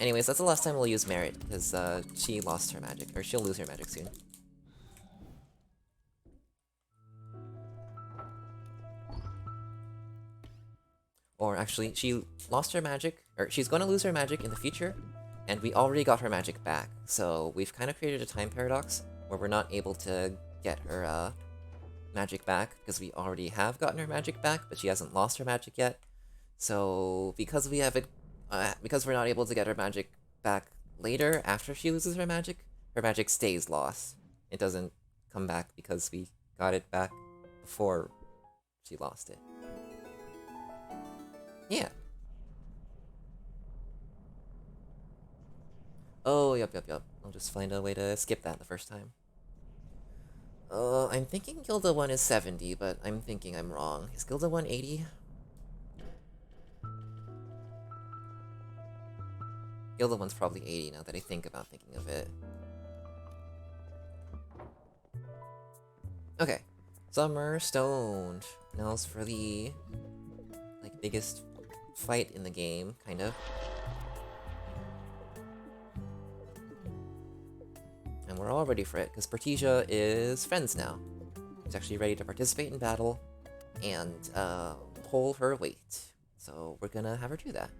[SPEAKER 1] Anyways, that's the last time we'll use Merit, because she lost her magic, or she'll lose her magic soon. Or actually, she lost her magic, or she's going to lose her magic in the future, and we already got her magic back. So we've kind of created a time paradox where we're not able to get her magic back because we already have gotten her magic back, but she hasn't lost her magic yet. So because we have it, because we're not able to get her magic back later after she loses her magic stays lost. It doesn't come back because we got it back before she lost it. Yeah. Oh, yep. I'll just find a way to skip that the first time. I'm thinking Gilda 1 is 70, but I'm thinking I'm wrong. Is Gilda 1 80? Gilda 1's probably 80 now that I think about thinking of it. Okay. Summer Stoned. Now's for the biggest fight in the game, kind of. And we're all ready for it, because Pertisia is friends now. She's actually ready to participate in battle and pull her weight. So we're gonna have her do that.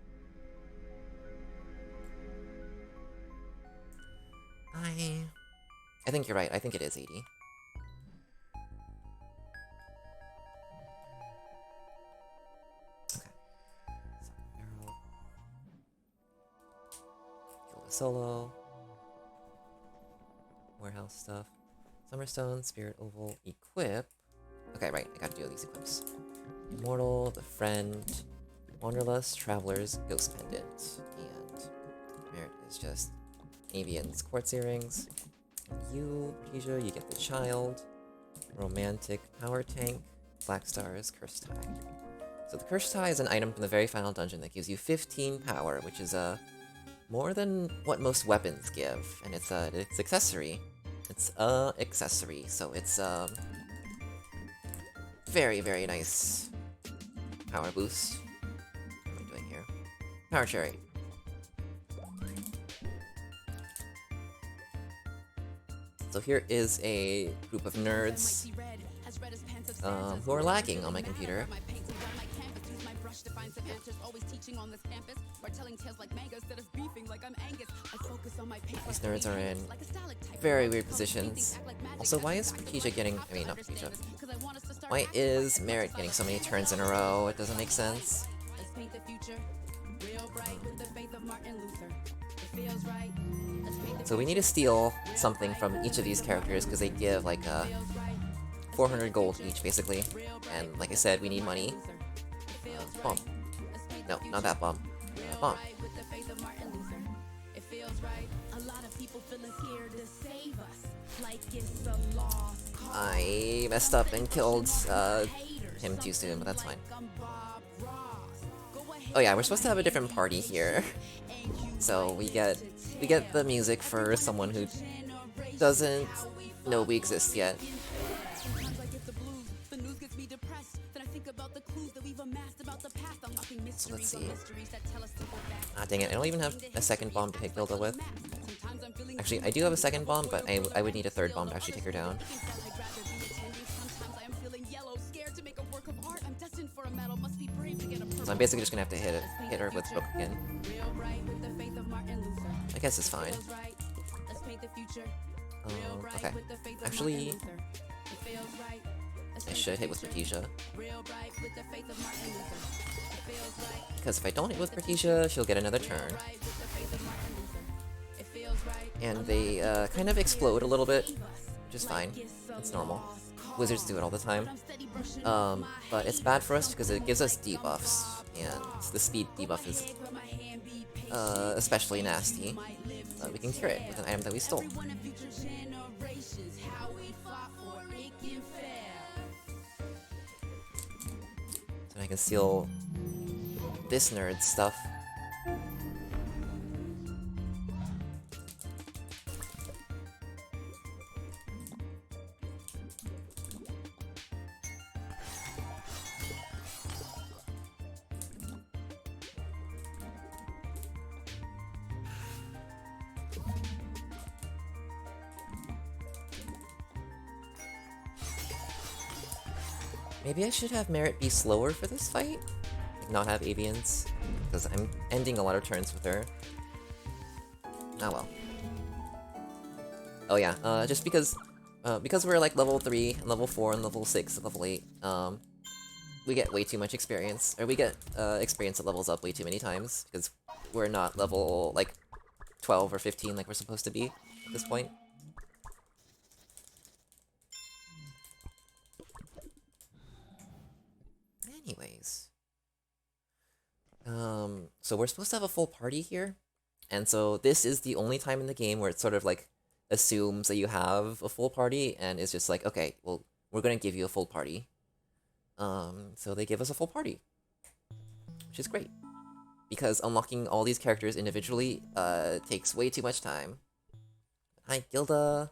[SPEAKER 1] I think you're right. I think it is 80. Okay. Arrow. Kill the solo. Warehouse stuff. Summerstone, Spirit Oval, Equip. Okay, right. I gotta do these equips. Immortal, the Friend, Wanderlust, Travelers, Ghost Pendant. And Merit is just Avian's Quartz Earrings. You, Pertisia, you get the Child. Romantic Power Tank. Black Stars, Curse Tie. So the Curse Tie is an item from the very final dungeon that gives you 15 power, which is more than what most weapons give. And it's accessory. It's accessory, so it's very, very nice power boost. What am I doing here? Power Cherry. So here is a group of nerds who are lacking on my computer. These nerds are in very weird positions. Also, why is Pertisia getting... I mean, not Pertisia. Why is Merit getting so many turns in a row? It doesn't make sense. So we need to steal something from each of these characters because they give like 400 gold each, basically. And like I said, we need money. Bomb. No, not that bomb. Bomb. I messed up and killed him too soon, but that's fine. Oh yeah, we're supposed to have a different party here. So we get the music for someone who doesn't know we exist yet. So let's see. Ah, dang it, I don't even have a second bomb to hit Gilda with. Actually, I do have a second bomb, but I would need a third bomb to actually take her down. So I'm basically just gonna have to hit her with Brook again. I guess it's fine. Okay. Actually, I should hit with Pertisia. Because if I don't hit with Pertisia, she'll get another turn. And they kind of explode a little bit, which is fine. It's normal. Wizards do it all the time. But it's bad for us because it gives us debuffs, and the speed debuff is especially nasty. But we can cure it with an item that we stole. So I can steal this nerd's stuff. Maybe I should have Merit be slower for this fight? Like not have avians, because I'm ending a lot of turns with her. Oh well. Oh yeah, just because we're like level 3, and level 4, and level 6, and level 8, we get way too much experience, or we get experience that levels up way too many times, because we're not level, like, 12 or 15 like we're supposed to be at this point. Anyways. So we're supposed to have a full party here, and so this is the only time in the game where it sort of, like, assumes that you have a full party, and is just like, okay, well, we're gonna give you a full party. So they give us a full party, which is great, because unlocking all these characters individually, takes way too much time. Hi, Gilda!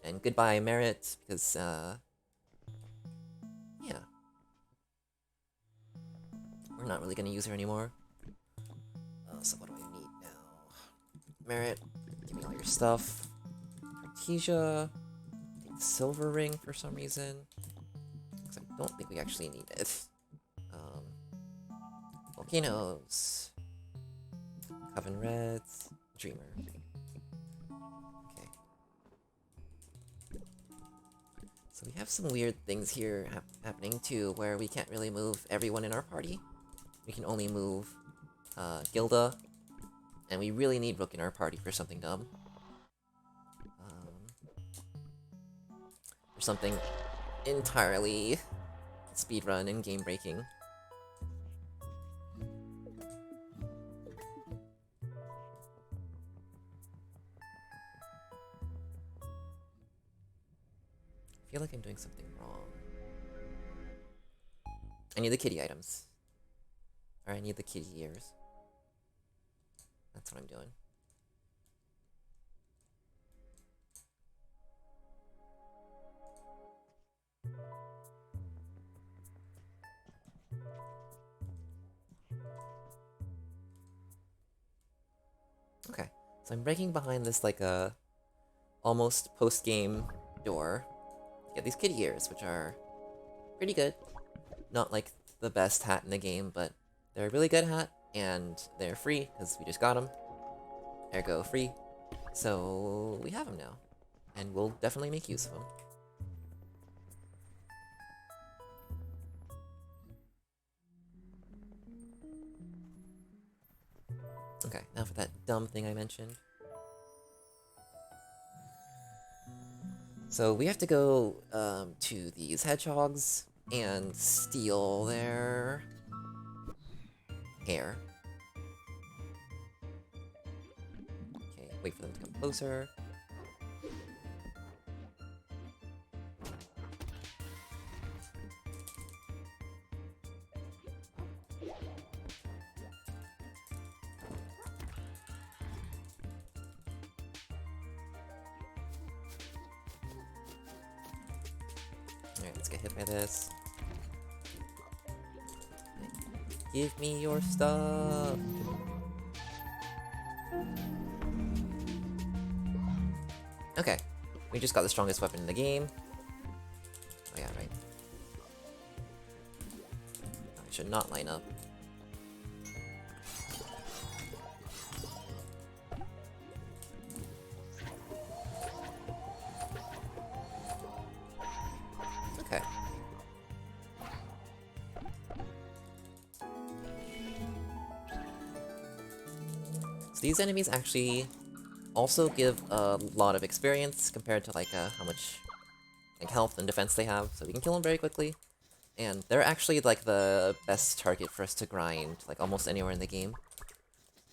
[SPEAKER 1] And goodbye, Merit, because, yeah. We're not really gonna use her anymore. So what do I need now? Merit, give me all your stuff. Artesia, take the silver ring for some reason, because I don't think we actually need it. Volcanoes. Coven Reds. Dreamer. Okay. So we have some weird things here happening too, where we can't really move everyone in our party. We can only move Gilda, and we really need Rook in our party for something dumb. For something entirely speedrun and game breaking. I feel like I'm doing something wrong. I need the kitty items. Or I need the kitty ears. That's what I'm doing. Okay, so I'm breaking behind this, like, almost post-game door. Get these kitty ears, which are pretty good. Not, like, the best hat in the game, but they're a really good hat, and they're free, because we just got them. Ergo free. So we have them now, and we'll definitely make use of them. Okay, now for that dumb thing I mentioned. So we have to go to these hedgehogs and steal their hair. Okay, wait for them to come closer. Alright, let's get hit by this. Give me your stuff! Okay, we just got the strongest weapon in the game. Oh yeah, right. I should not line up. Okay. So these enemies actually also give a lot of experience compared to, like, how much, like, health and defense they have, so we can kill them very quickly. And they're actually, like, the best target for us to grind, like, almost anywhere in the game.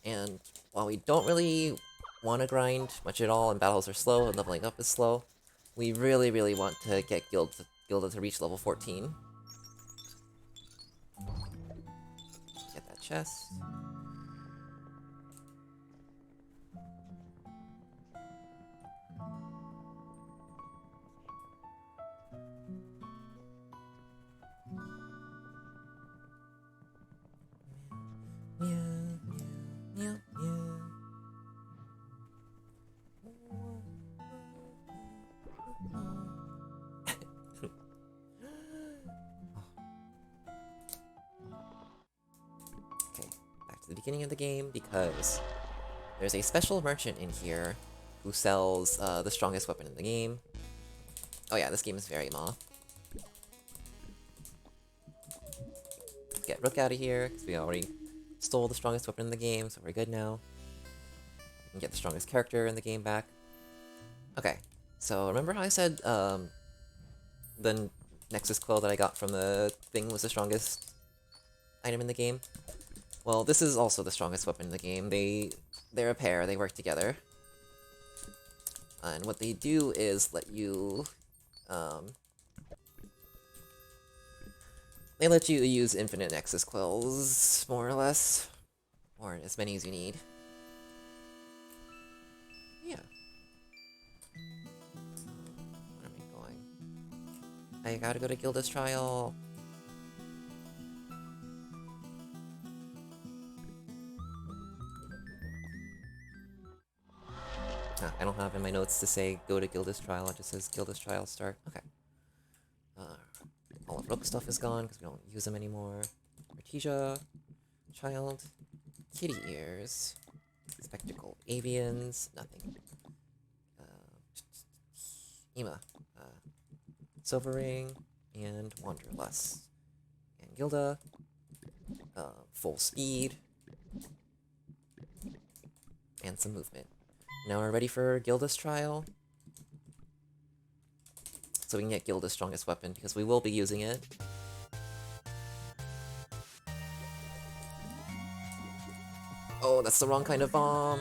[SPEAKER 1] And while we don't really want to grind much at all, and battles are slow, and leveling up is slow, we really, really want to get Gilda to reach level 14. Get that chest. Meow, meow, meow, meow. beginning of the game because there's a special merchant in here who sells the strongest weapon in the game. Oh yeah, this game is very Moth. Let's get Rook out of here, because we already stole the strongest weapon in the game, so we're good now. We can get the strongest character in the game back. Okay, so remember how I said the Nexus Quill that I got from the thing was the strongest item in the game? Well, this is also the strongest weapon in the game. They're a pair, they work together. And what they do is let you, they let you use infinite Nexus Quills, more or less. Or as many as you need. Yeah. Where am I going? I gotta go to Gilda's trial. I don't have in my notes to say go to Gilda's trial, it just says Gilda's trial start. Okay. All of Rook stuff is gone because we don't use them anymore. Artesia, Child, Kitty Ears, Spectacle Avians, nothing. Ema, Silver Ring, and Wanderlust. And Gilda, full speed, and some movement. Now we're ready for Gilda's trial. So we can get Gilda's strongest weapon, because we will be using it. Oh, that's the wrong kind of bomb!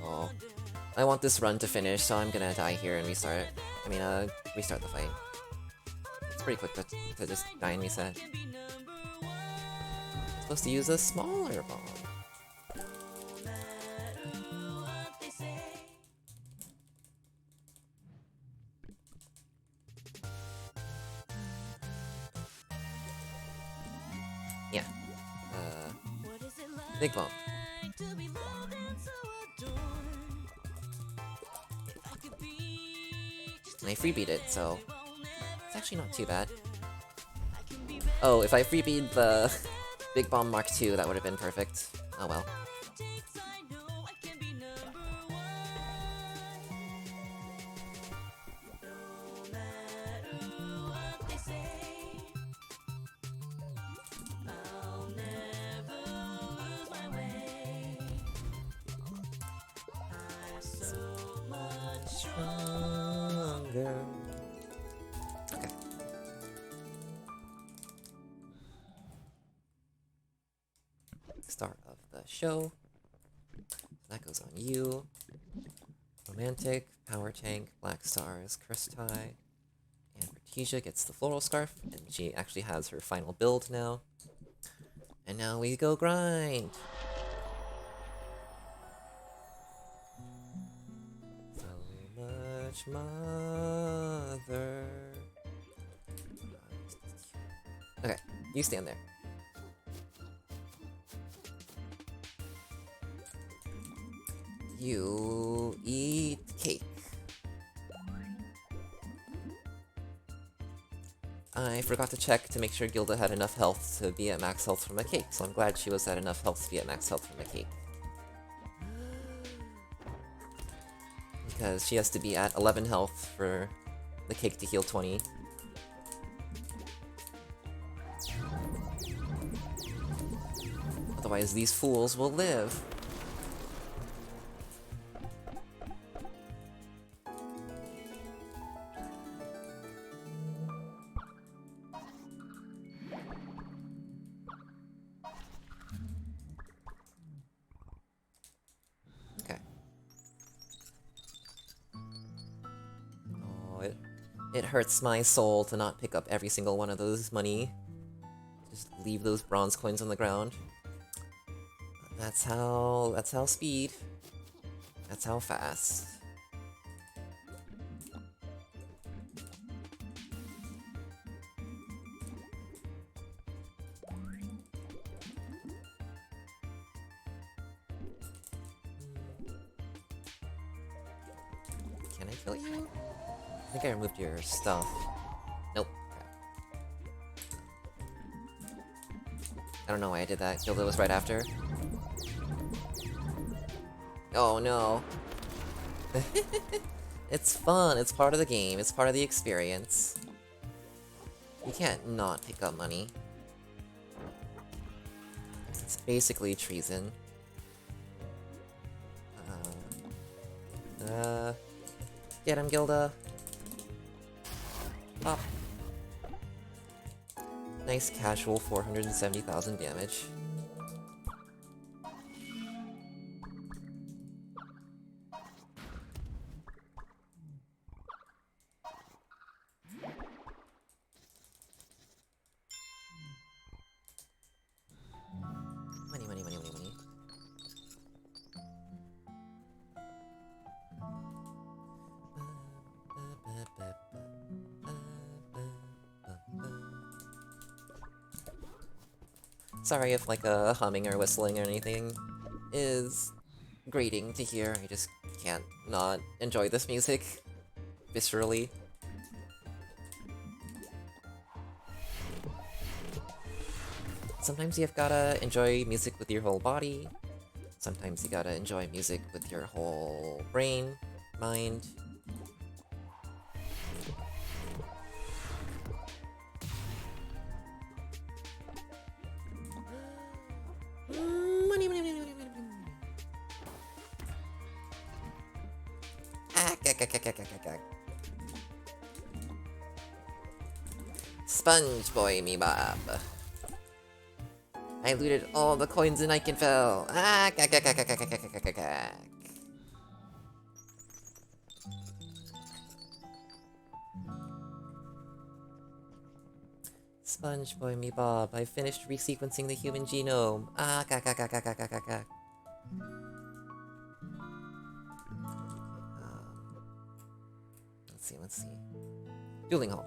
[SPEAKER 1] Oh. I want this run to finish, so I'm gonna die here and restart. Restart the fight. It's pretty quick to just die and reset. Supposed to use a smaller bomb. Yeah. Big bomb. And I freebeat it, so it's actually not too bad. Oh, if I freebeat the Big Bomb Mark II, that would have been perfect. Oh well. Okay. Start of the show. That goes on you. Romantic, Power Tank, Black Stars, Curse Tie. And Artesia gets the Floral Scarf, and she actually has her final build now. And now we go grind! So much mother. Okay, you stand there. You eat cake. I forgot to check to make sure Gilda had enough health to be at max health from a cake, so I'm glad she was at enough health to be at max health from a cake. Because she has to be at 11 health for the cake to heal 20. Otherwise, these fools will live. Okay. Oh, it hurts my soul to not pick up every single one of those money. Just leave those bronze coins on the ground. That's how speed. That's how fast. Can I kill you? think I removed your stuff. Nope. I don't know why I did that. Gilda was right after. Oh no. It's fun, it's part of the game, it's part of the experience. You can't not pick up money. It's basically treason. Get him, Gilda. Pop. Nice casual 470,000 damage. Money, money, money, money, money. Sorry if like a humming or whistling or anything is grating to hear. I just can't not enjoy this music viscerally. Sometimes you've gotta enjoy music with your whole body. Sometimes you gotta enjoy music with your whole brain, mind. Money, money, money, money, money, money. Ah, Sponge boy me bob. I looted all the coins in Ikenfell. Ah, Sponge boy me bob. I finished resequencing the human genome. Ah, Let's see. Dueling Hall.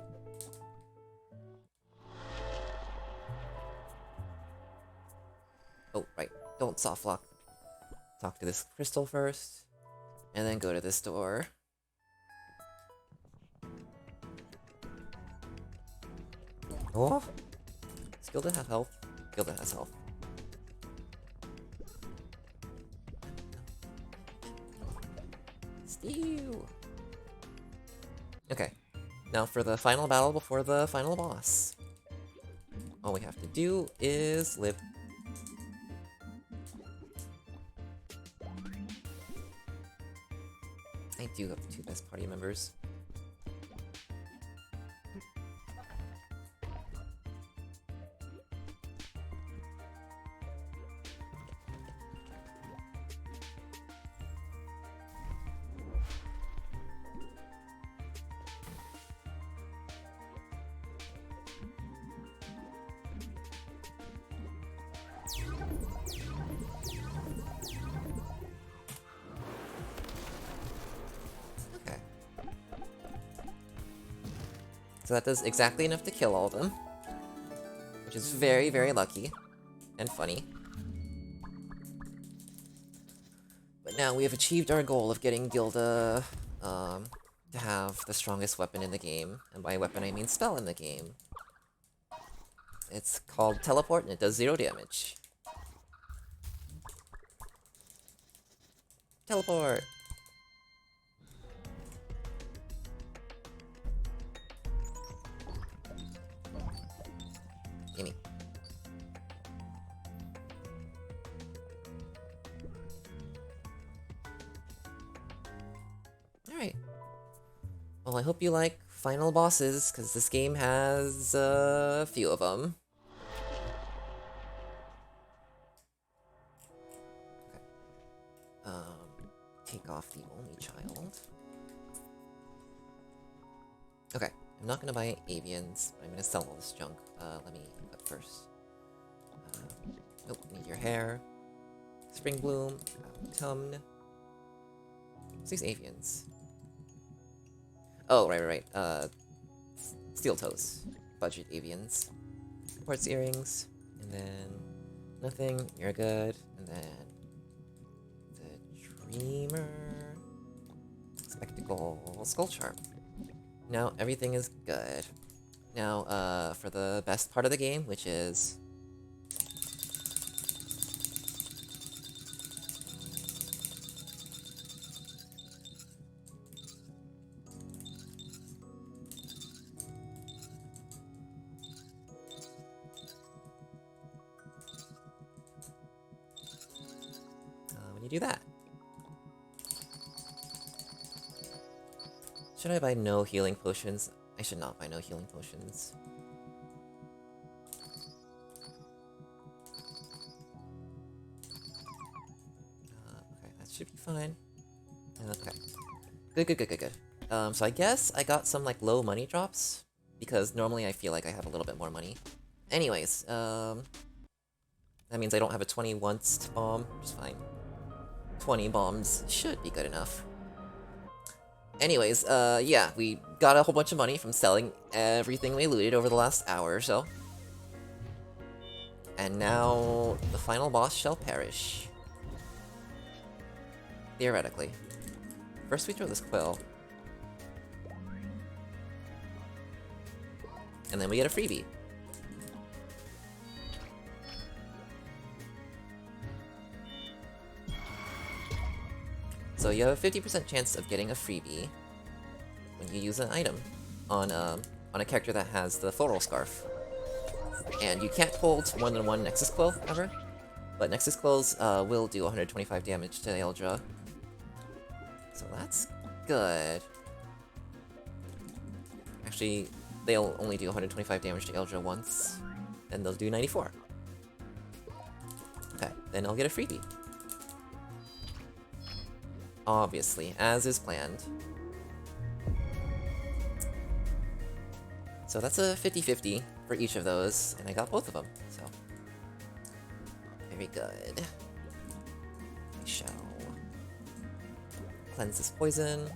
[SPEAKER 1] Oh, right. Don't softlock. Talk to this crystal first, and then go to this door. Oh! Does Gilda have health? Gilda has health. Stew! Okay. Now for the final battle before the final boss. All we have to do is live. I do have the two best party members. So that does exactly enough to kill all of them. Which is very, very lucky. And funny. But now we have achieved our goal of getting Gilda to have the strongest weapon in the game. And by weapon I mean spell in the game. It's called Teleport and it does 0 damage. Teleport! Gimme. Alright. Well, I hope you like final bosses, because this game has a few of them. Okay. Take off the only child. Okay. I'm not gonna buy avians, but I'm gonna sell all this junk. Let me equip first. Nope, need your hair. Spring Bloom, Autumn. What's these avians? Oh, right. Steel Toes. Budget avians. Quartz earrings. And then nothing, you're good. And then the Dreamer. Spectacle Skull Charm. No, everything is good. Now, for the best part of the game, which is... when you do that. Should I buy no healing potions? I should not buy no healing potions. Okay, that should be fine. Okay. Good. So I guess I got some, like, low money drops, because normally I feel like I have a little bit more money. Anyways, that means I don't have a 20 once bomb, which is fine. 20 bombs should be good enough. Anyways, yeah, we got a whole bunch of money from selling everything we looted over the last hour or so. And now, the final boss shall perish. Theoretically. First we throw this quill. And then we get a freebie. So you have a 50% chance of getting a freebie when you use an item on a character that has the floral scarf. And you can't hold more than one Nexus Quill ever, but Nexus Quills will do 125 damage to Eldra. So that's good. Actually, they'll only do 125 damage to Eldra once, and they'll do 94. Okay, then I'll get a freebie. Obviously, as is planned. So that's a 50-50 for each of those, and I got both of them, so... Very good. I shall... cleanse this poison.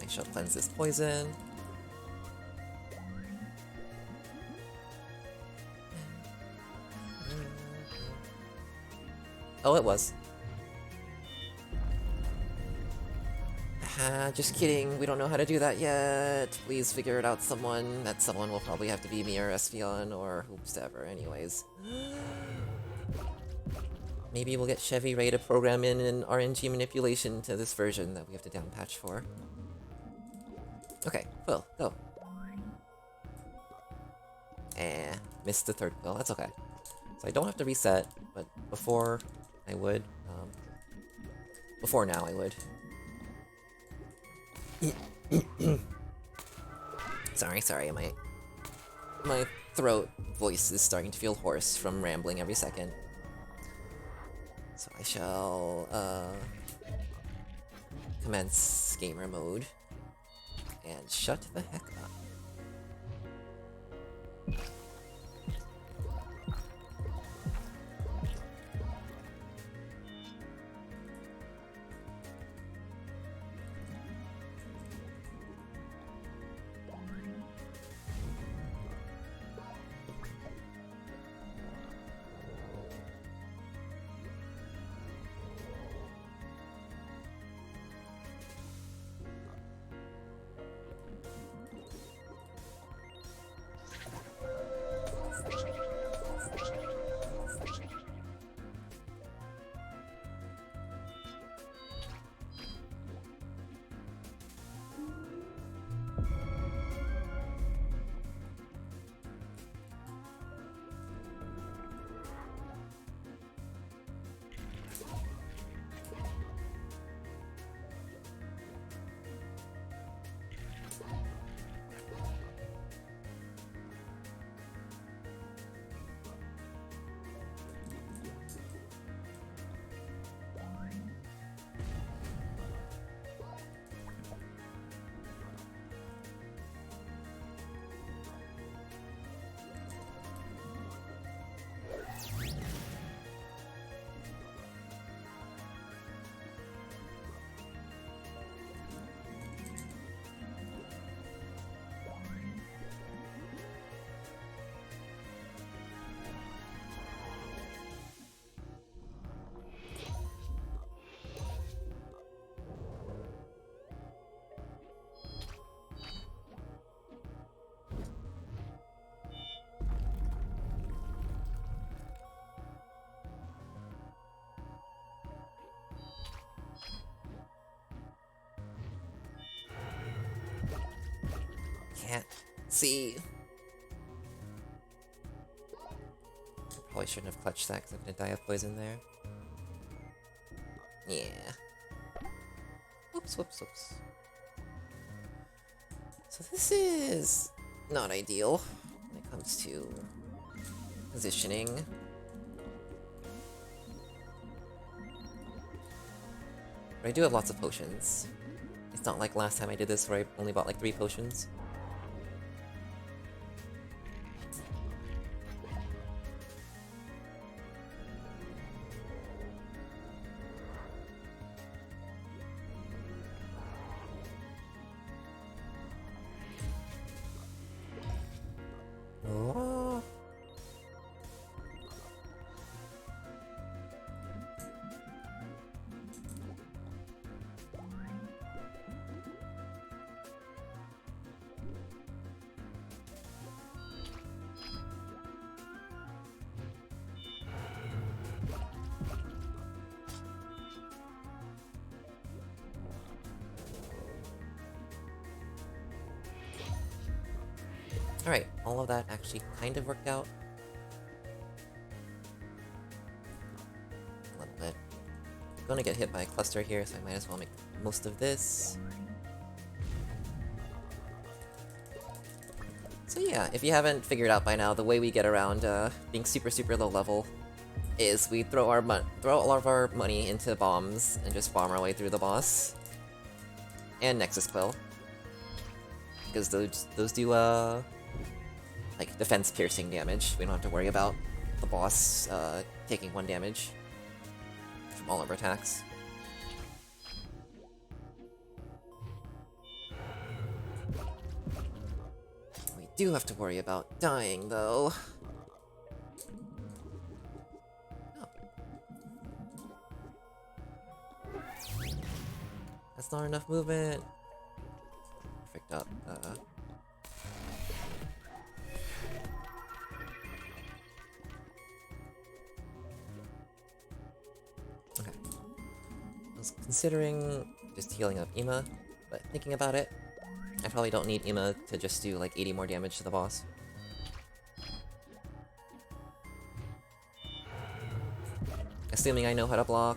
[SPEAKER 1] I shall cleanse this poison. Oh, it was. Just kidding, we don't know how to do that yet. Please figure it out, someone. That someone will probably have to be me or Espeon or whoever, anyways. Maybe we'll get Chevy Ray to program in an RNG manipulation to this version that we have to downpatch for. Okay, Quill, go. Missed the third Quill, that's okay. So I don't have to reset, but before I would. Before now I would. Sorry, my throat voice is starting to feel hoarse from rambling every second. So I shall, commence gamer mode, and shut the heck up. Let's see. Probably shouldn't have clutched that because I'm gonna die of poison there. Yeah. Whoops, whoops, whoops. So this is not ideal when it comes to positioning. But I do have lots of potions. It's not like last time I did this where I only bought like 3 potions. Oh. Alright, all of that actually kind of worked out. A little bit. I'm gonna get hit by a cluster here, so I might as well make most of this. So yeah, if you haven't figured out by now, the way we get around being super low level is we throw all of our money into bombs and just bomb our way through the boss. And Nexus Quill. Because those do like defense piercing damage. We don't have to worry about the boss taking 1 damage from all of our attacks. We do have to worry about dying though. Oh. That's not enough movement. Picked up okay. I was considering just healing up Ima, but thinking about it, I probably don't need Ima to just do like 80 more damage to the boss. Assuming I know how to block.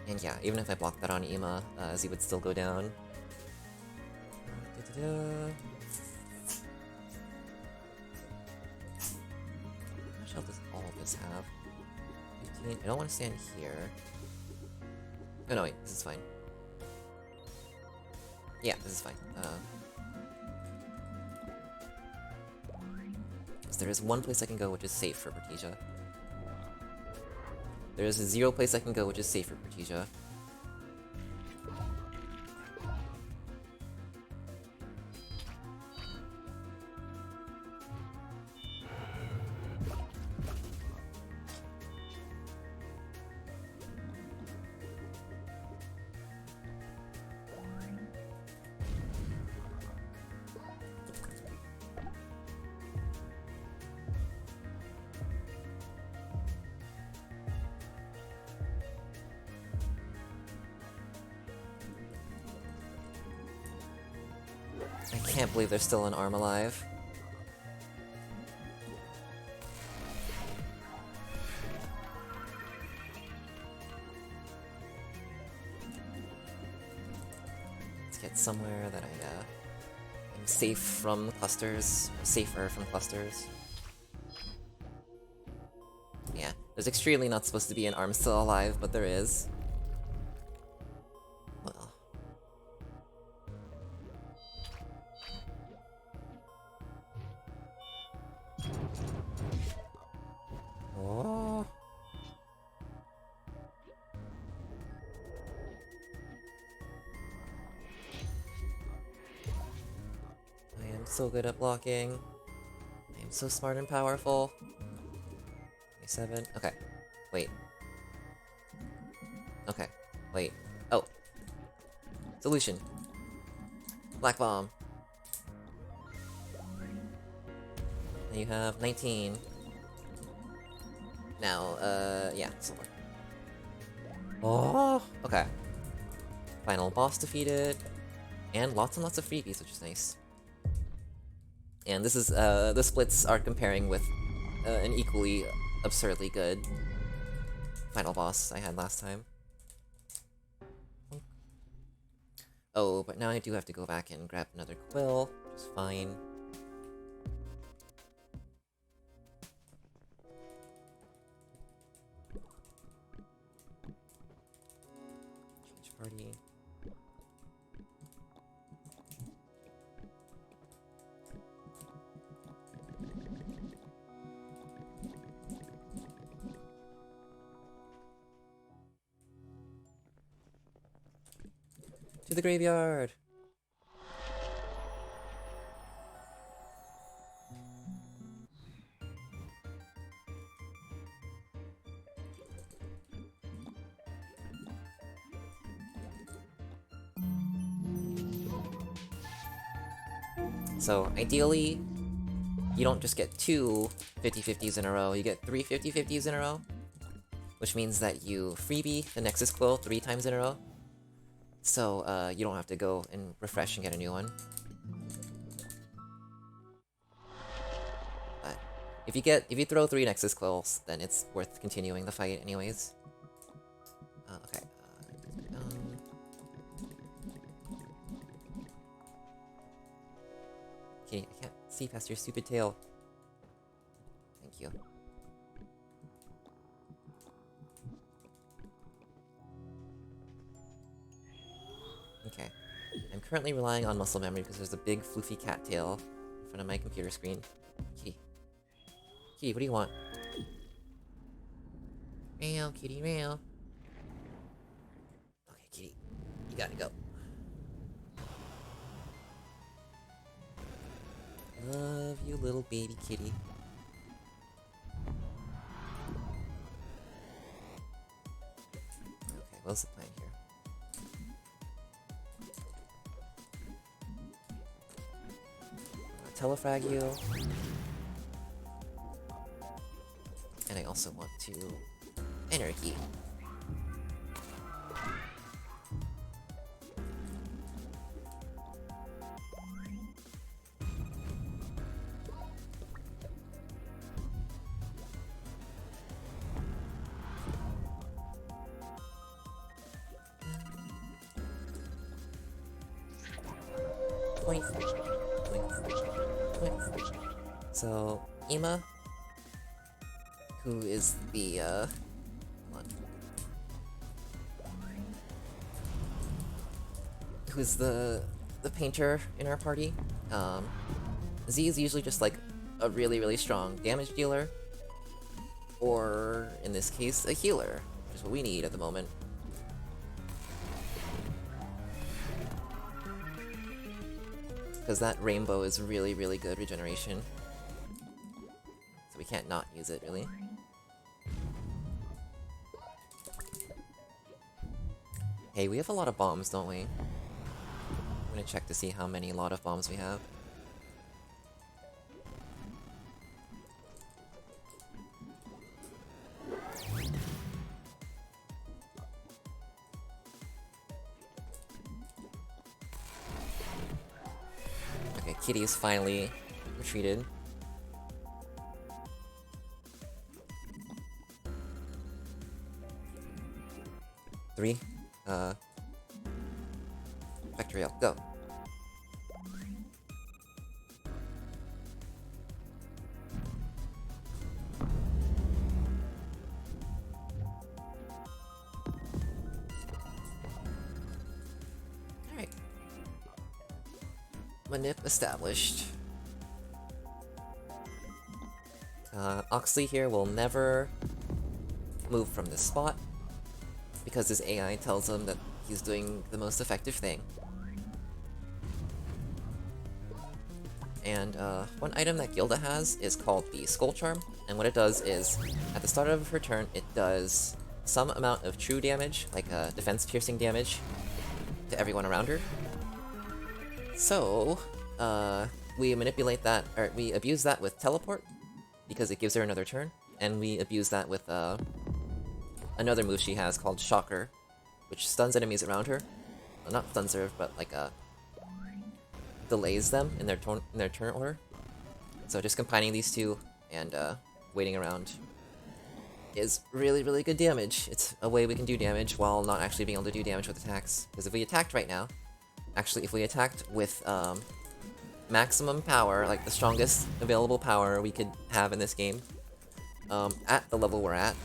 [SPEAKER 1] And yeah, even if I blocked that on Ima, Z would still go down. How much health does all of this have? 15. I don't want to stand here. Oh no, wait, this is fine. Yeah, this is fine. So there is one place I can go which is safe for Bertesia. There is 0 place I can go which is safe for Bertesia. I can't believe there's still an arm alive. Let's get somewhere that I'm safe from clusters, safer from clusters. Yeah, there's extremely not supposed to be an arm still alive, but there is. Well. Oh. I am so good at blocking. I am so smart and powerful. 27. Okay. Wait. Okay. Wait. Oh. Solution. Black bomb. And you have 19. Now, yeah, silver. Oh, okay. Final boss defeated, and lots of freebies, which is nice. And this is, the splits are comparing with an equally absurdly good final boss I had last time. Oh, but now I do have to go back and grab another quill, which is fine. Change party. To the graveyard! So, ideally, you don't just get 2 50/50s in a row, you get 3 50/50s in a row. Which means that you freebie the Nexus Quill 3 times in a row. So, you don't have to go and refresh and get a new one. But if you throw 3 Nexus Quills, then it's worth continuing the fight anyways. Okay. Okay, I can't see past your stupid tail. Thank you. Okay. I'm currently relying on muscle memory because there's a big floofy cat tail in front of my computer screen. Kitty. Kitty, what do you want? Meow, kitty, meow. Okay, kitty. You gotta go. Love you, little baby kitty. Okay, what's the plan here? Telefrag you. And I also want to energy. Point. So, Ima, who is the, hold on. Who's the painter in our party, Z is usually just like a really strong damage dealer, or in this case, a healer, which is what we need at the moment. Because that rainbow is really good regeneration. So we can't not use it, really. Hey, we have a lot of bombs, don't we? I'm gonna check to see how many lot of bombs we have. Okay, Kitty is finally retreated. Three. Vectorial, go. Alright. Manip established. Oxley here will never move from this spot, because his AI tells him that he's doing the most effective thing. And one item that Gilda has is called the Skull Charm, and what it does is, at the start of her turn, it does some amount of true damage, like defense piercing damage, to everyone around her. So, we manipulate that, or we abuse that with Teleport, because it gives her another turn. and we abuse that with another move she has called Shocker, which stuns enemies around her. Well, not stuns her, but like delays them in their turn order. So just combining these two and waiting around is really, really good damage. It's a way we can do damage while not actually being able to do damage with attacks. Because if we attacked right now, actually if we attacked with maximum power, like the strongest available power we could have in this game, at the level we're at,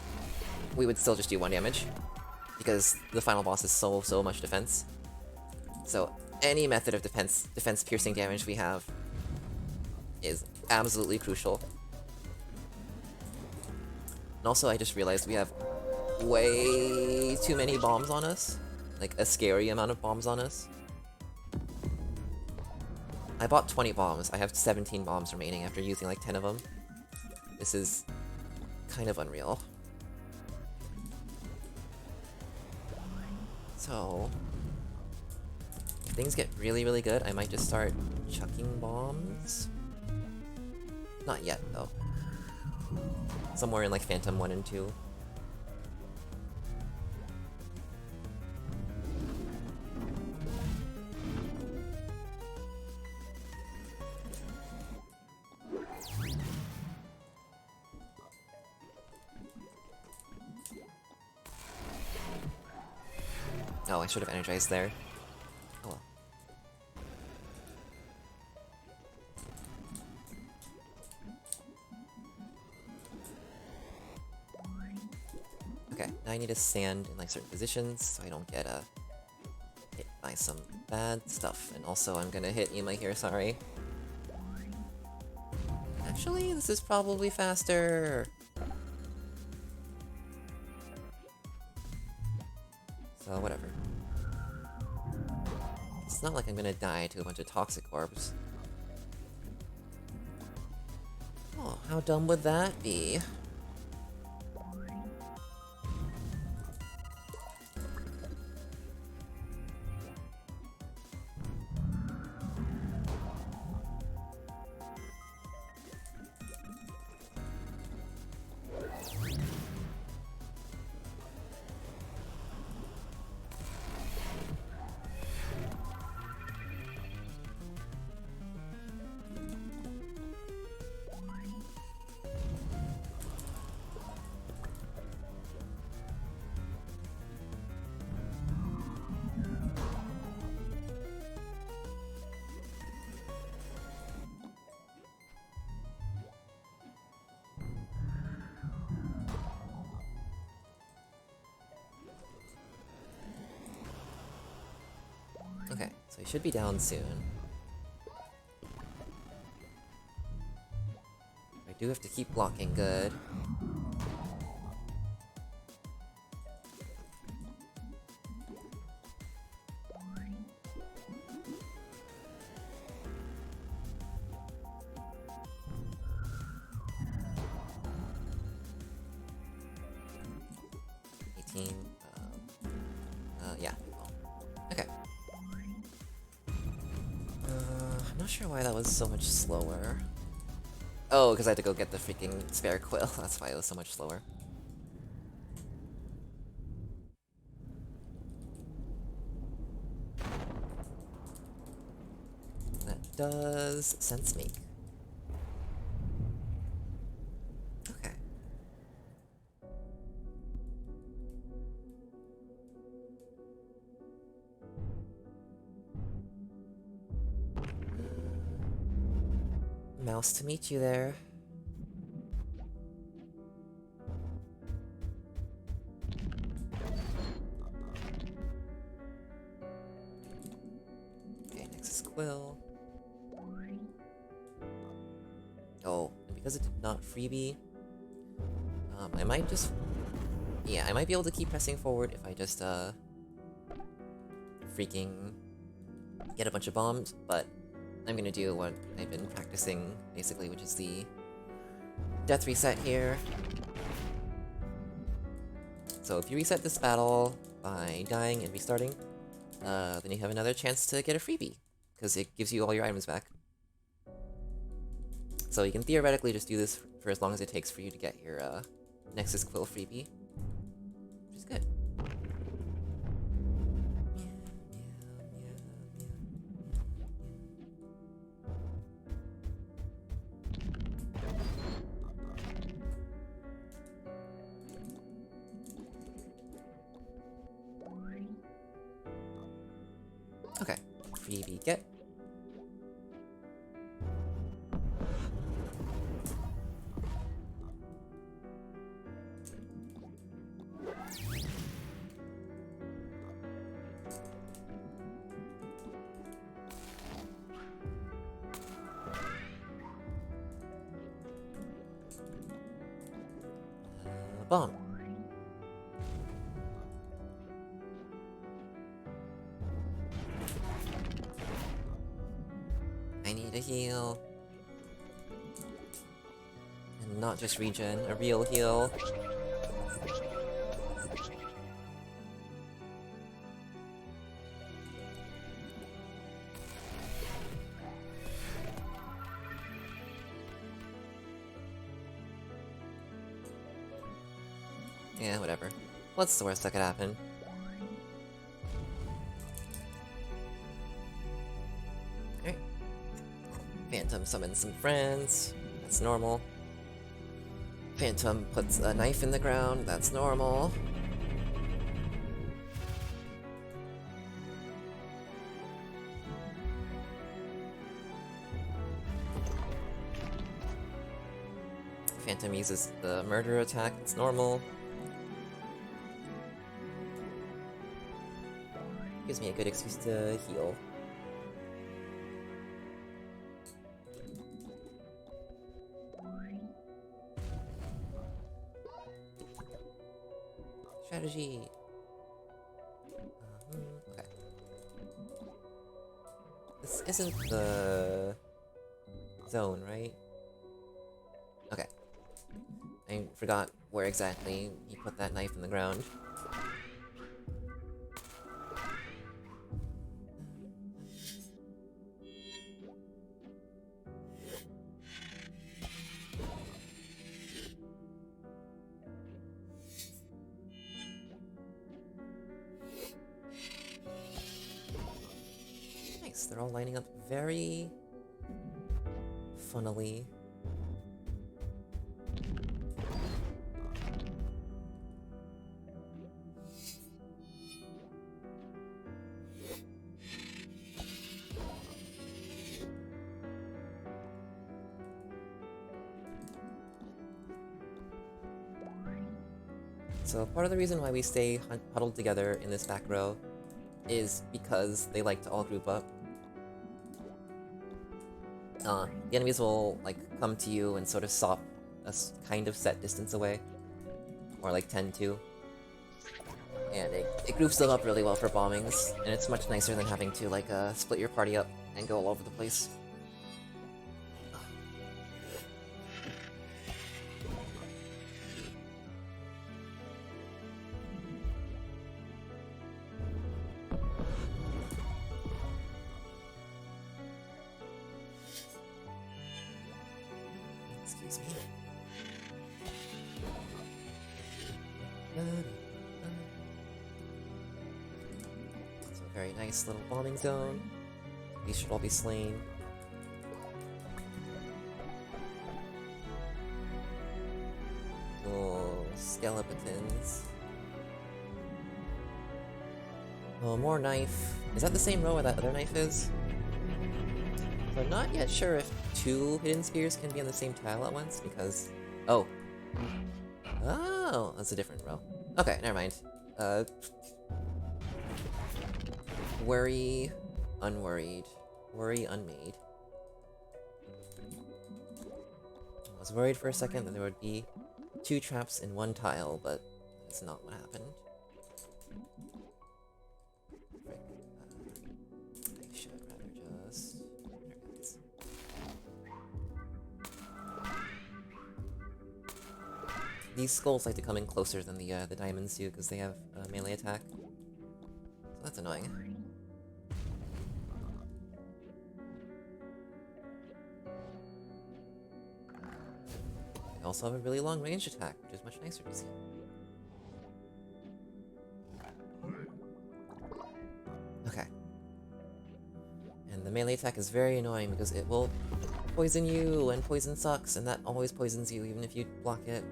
[SPEAKER 1] we would still just do 1 damage. Because the final boss is so much defense. So any method of defense piercing damage we have is absolutely crucial. And also, I just realized we have way too many bombs on us. Like, a scary amount of bombs on us. I bought 20 bombs. I have 17 bombs remaining after using like 10 of them. This is kind of unreal. So, if things get really, really good, I might just start chucking bombs. Not yet, though. Somewhere in like Phantom 1 and 2. Oh, I should have energized there. Oh well. Okay, now I need to stand in like certain positions so I don't get hit by some bad stuff. And also I'm gonna hit Ima here, sorry. Actually, this is probably faster. So whatever. It's not like I'm gonna die to a bunch of toxic orbs. Oh, how dumb would that be? Okay, so he should be down soon. I do have to keep blocking good. Yeah. Okay. I'm not sure why that was so much slower. Oh, because I had to go get the freaking spare quill. That's why it was so much slower. That does sense make. Okay. Mouse to meet you there. Okay, next is Quill. Oh, and because it did not freebie, I might just... Yeah, I might be able to keep pressing forward if I just, freaking get a bunch of bombs, but I'm gonna do what I've been practicing, basically, which is the death reset here. So if you reset this battle by dying and restarting, then you have another chance to get a freebie, because it gives you all your items back. So you can theoretically just do this for as long as it takes for you to get your Nexus Quill freebie, which is good. Okay, freebie get. Bomb. I need a heal. And not just regen, a real heal. Yeah, whatever. What's the worst that could happen? Alright. Phantom summons some friends. That's normal. Phantom puts a knife in the ground. That's normal. Phantom uses the murder attack. It's normal. Gives me a good excuse to heal. Strategy. Okay. This isn't the zone, right? Okay. I forgot where exactly he put that knife in the ground. Nice, they're all lining up very funnily. So part of the reason why we stay huddled together in this back row is because they like to all group up. The enemies will, like, come to you and sort of stop a kind of set distance away. Or, like, tend to. And it groups them up really well for bombings, and it's much nicer than having to, like, split your party up and go all over the place. Excuse me. It's a very nice little bombing zone. These should all be slain. Oh, skeletons. Oh, more knife. Is that the same row where that other knife is? So I'm not yet sure if 2 hidden spears can be on the same tile at once, because... Oh. Oh, that's a different row. Okay, never mind. Worry, unworried. Worry, unmade. I was worried for a second that there would be 2 traps in 1 tile, but that's not what happened. Frick. I should rather just... These skulls like to come in closer than the diamonds do because they have melee attack. So that's annoying. They also have a really long range attack, which is much nicer to see. Okay. And the melee attack is very annoying because it will poison you, and poison sucks, and that always poisons you even if you block it.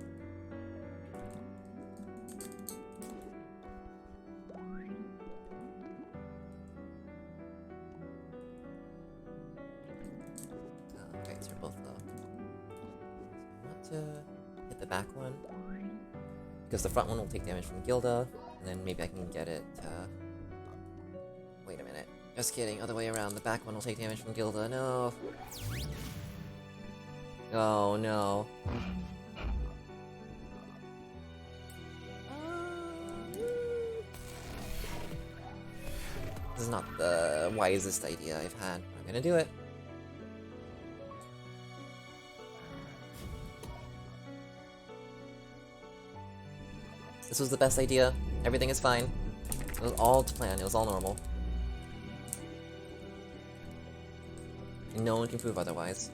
[SPEAKER 1] Okay, so you're both low. So I want to hit the back one, because the front one will take damage from Gilda, and then maybe I can get it, wait a minute. Just kidding, other way around. The back one will take damage from Gilda. No! Oh, no. This is not the wisest idea I've had, but I'm gonna do it. This was the best idea. Everything is fine. It was all to plan. It was all normal. And no one can prove otherwise.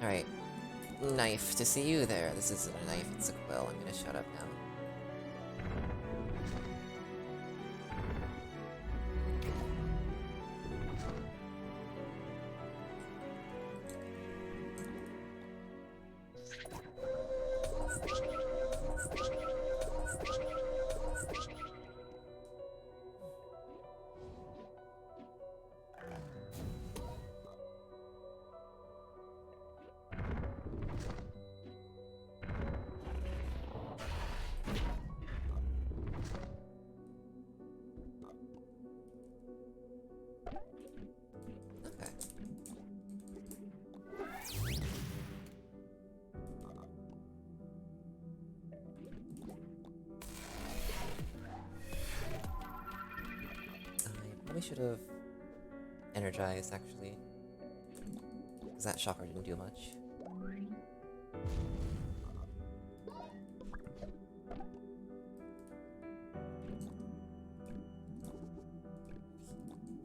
[SPEAKER 1] Alright. Knife to see you there. This isn't a knife, it's a quill. I'm gonna shut up now. Probably should have energized, actually. Because that shocker didn't do much.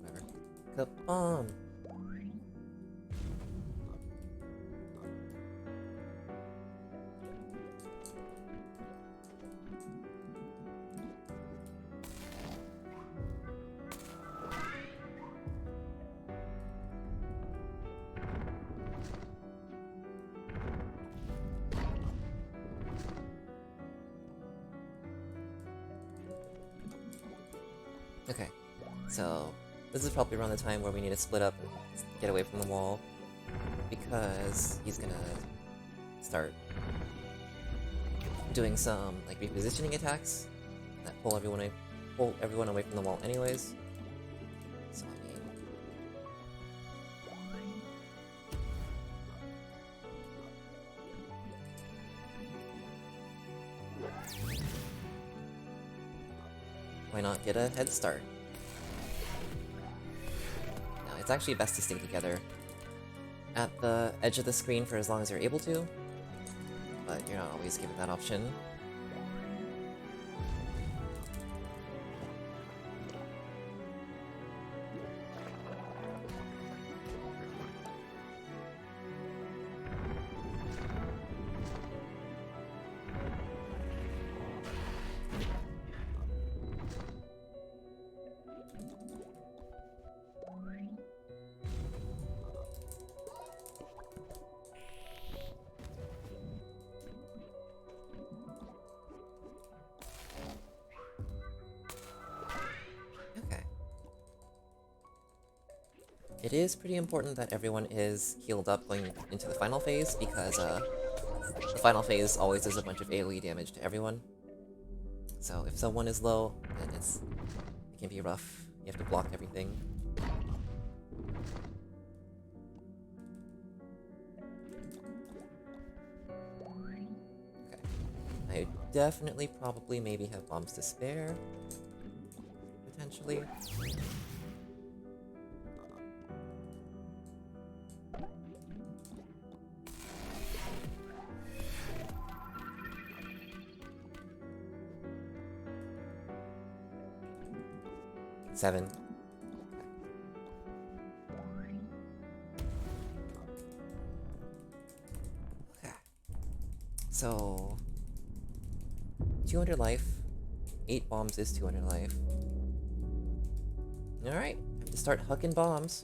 [SPEAKER 1] Whatever. Kabam! Okay, so this is probably around the time where we need to split up and get away from the wall, because he's gonna start doing some like repositioning attacks that pull everyone away from the wall anyways. So I mean, why not get a head start? No, it's actually best to stay together at the edge of the screen for as long as you're able to, but you're not always given that option. It is pretty important that everyone is healed up going into the final phase, because the final phase always does a bunch of AoE damage to everyone. So if someone is low, then it can be rough. You have to block everything. Okay. I definitely probably maybe have bombs to spare. Potentially. Seven. So 200 life. 8 bombs is 200 life. Alright, have to start hucking bombs.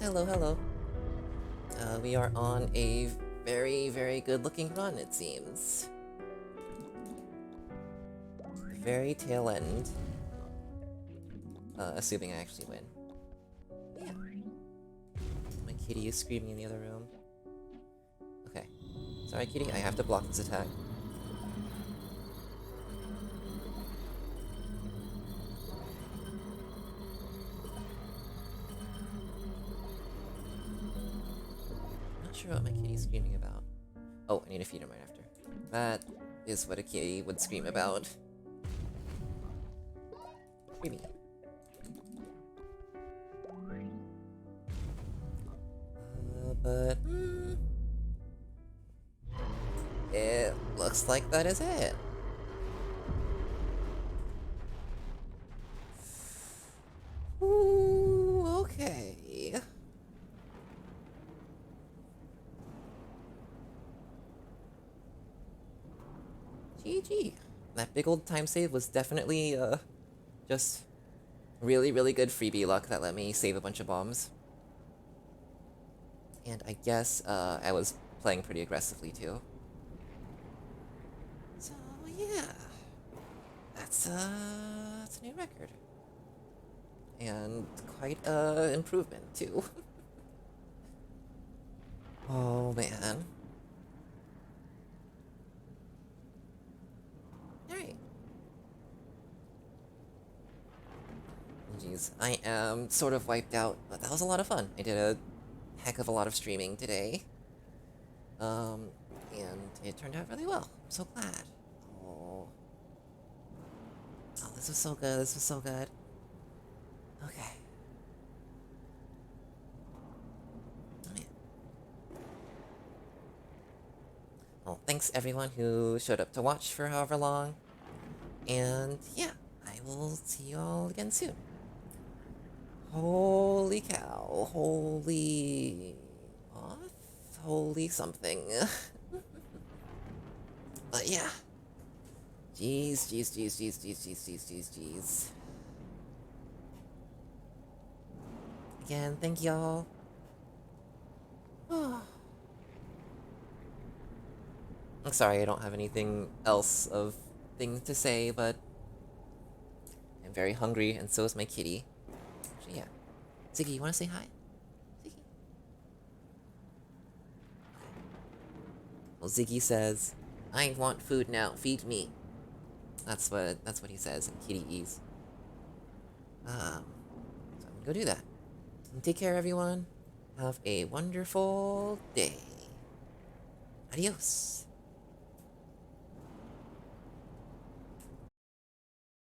[SPEAKER 1] Hello, hello. We are on a very, very good looking run, it seems. Very tail end. Assuming I actually win. Yeah. My kitty is screaming in the other room. Okay. Sorry, kitty, I have to block this attack. Not sure what my kitty's screaming about. Oh, I need to feed him right after. That is what a kitty would scream about. Creamy. But it looks like that is it. Ooh, okay. GG. That big old time save was definitely just really, really good freebie luck that let me save a bunch of bombs. And I guess I was playing pretty aggressively too. So yeah, that's a new record. And quite a improvement too. Oh man. Alright. Jeez, I am sort of wiped out, but that was a lot of fun. I did a heck of a lot of streaming today. And it turned out really well. I'm so glad. Oh. Oh, this was so good, this was so good. Okay. Oh, yeah. Well, thanks everyone who showed up to watch for however long. And yeah, I will see you all again soon. Holy cow. Holy Moth? Holy something. But yeah. Jeez. Again, thank y'all. I'm sorry I don't have anything else of things to say, but I'm very hungry, and so is my kitty. Actually, yeah. Ziggy, you wanna say hi? Ziggy? Well, Ziggy says, I want food now, feed me. That's what he says in kittyese. So I'm gonna go do that. And take care, everyone. Have a wonderful day. Adios.